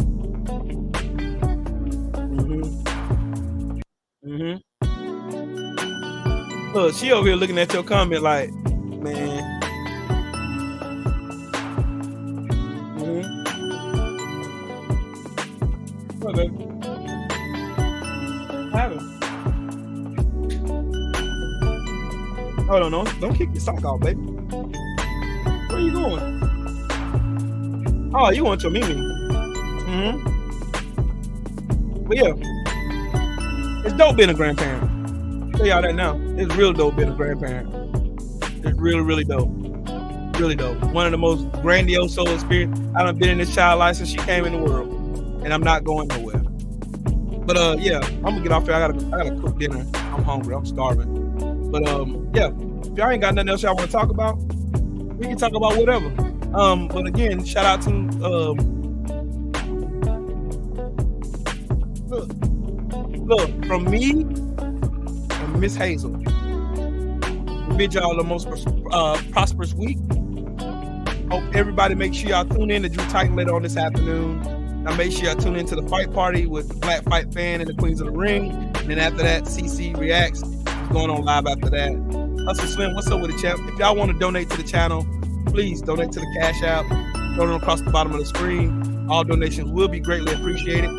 Look, she over here looking at your comment like, man. What, baby? Have him. Hold on, don't kick your sock off, baby. Where you going? Oh, you want your Mimi? But yeah, it's dope being a grandparent. Tell y'all that now. It's real dope being a grandparent. It's really, really dope. Really dope. One of the most grandiose soul experience. I done been in this child life since she came in the world, and I'm not going nowhere. But yeah, I'm gonna get off here. I gotta cook dinner. I'm hungry. I'm starving. But yeah, if y'all ain't got nothing else y'all want to talk about, we can talk about whatever. But again, shout out to look from me and Miss Hazel. We bid y'all the most prosperous week. Hope everybody make sure y'all tune in to Drew Titan later on this afternoon. Now make sure y'all tune into the fight party with the Black Fight Fan and the Queens of the Ring. And then after that, CC Reacts is going on live after that. Hustle Slim, what's up with the champ? If y'all want to donate to the channel, please donate to the Cash App. Throw them across the bottom of the screen. All donations will be greatly appreciated.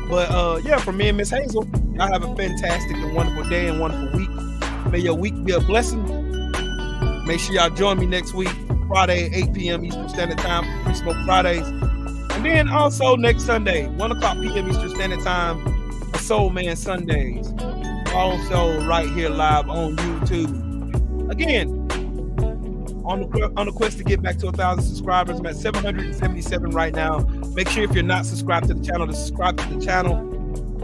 But yeah, for me and Miss Hazel, y'all have a fantastic and wonderful day and wonderful week. May your week be a blessing. Make sure y'all join me next week, Friday, 8 p.m. Eastern Standard Time for Free Smoke Fridays. And then also next Sunday, 1 o'clock p.m. Eastern Standard Time for Soulman Sundayze. Also right here live on YouTube. Again, on the quest to get back to 1,000 subscribers. I'm at 777 right now. Make sure if you're not subscribed to the channel, to subscribe to the channel.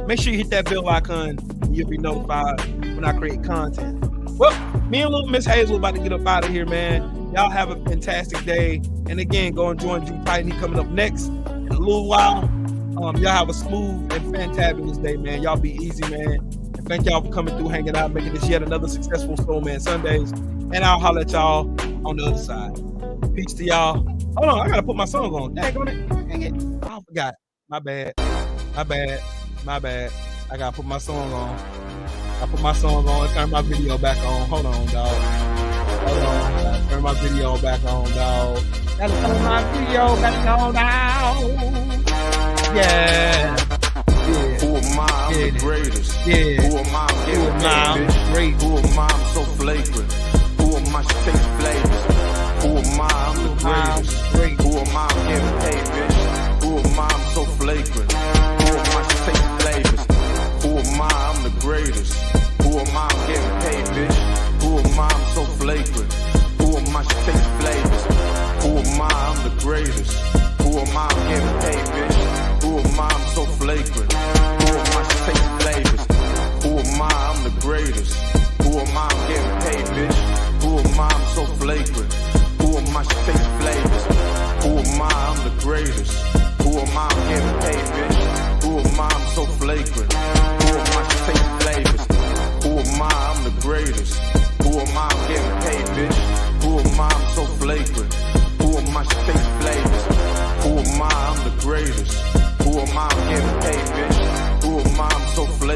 Make sure you hit that bell icon and you'll be notified when I create content. Well, me and little Miss Hazel about to get up out of here, man. Y'all have a fantastic day. And again, go and join Drew Titan. He coming up next in a little while. Y'all have a smooth and fantabulous day, man. Y'all be easy, man. And thank y'all for coming through, hanging out, making this yet another successful Soulman Sundayze. And I'll holler at y'all on the other side. Peace to y'all. Hold on, I gotta put my song on. Dang it. Oh, I forgot. My bad. I gotta put my song on. I put my song on and turn my video back on. Hold on, dog. Gotta turn my video back on, dog. Gotta turn my video back on, dog. Yeah. Who am I? I'm the greatest. Yeah. Who am I? I'm getting paid, bitch. Who am I? I'm so flagrant. Who am I? She take flavors. Who am I? I'm the greatest. Who am I? I'm getting paid, bitch. Who am I? I'm so flagrant. Who am I? She take flavors. Who am I? I'm the greatest. Who am I? I'm getting paid, bitch. Who am I? I'm so flagrant. Who am I? She take flavors. Who am I? I'm the greatest. Who am I? I'm getting paid, bitch. Who am I? I'm so flagrant. Who am I? She take flavors. Who am I? I'm the greatest. Who am I? I'm getting paid, bitch. Who am I? I'm so flagrant. Who am I? She take flavors. Who am I? I'm the greatest. Who am I? I'm getting paid, bitch. Who am I? I'm so flagrant. Who am I? She take flavors. Who am I? I'm the greatest. Who am I? I'm getting paid, bitch. Who am I? I'm so flagrant. Who am I? She take flavors. Who am I? I'm the greatest. Who am I? I'm getting paid, bitch. Who am I? I'm so flagrant.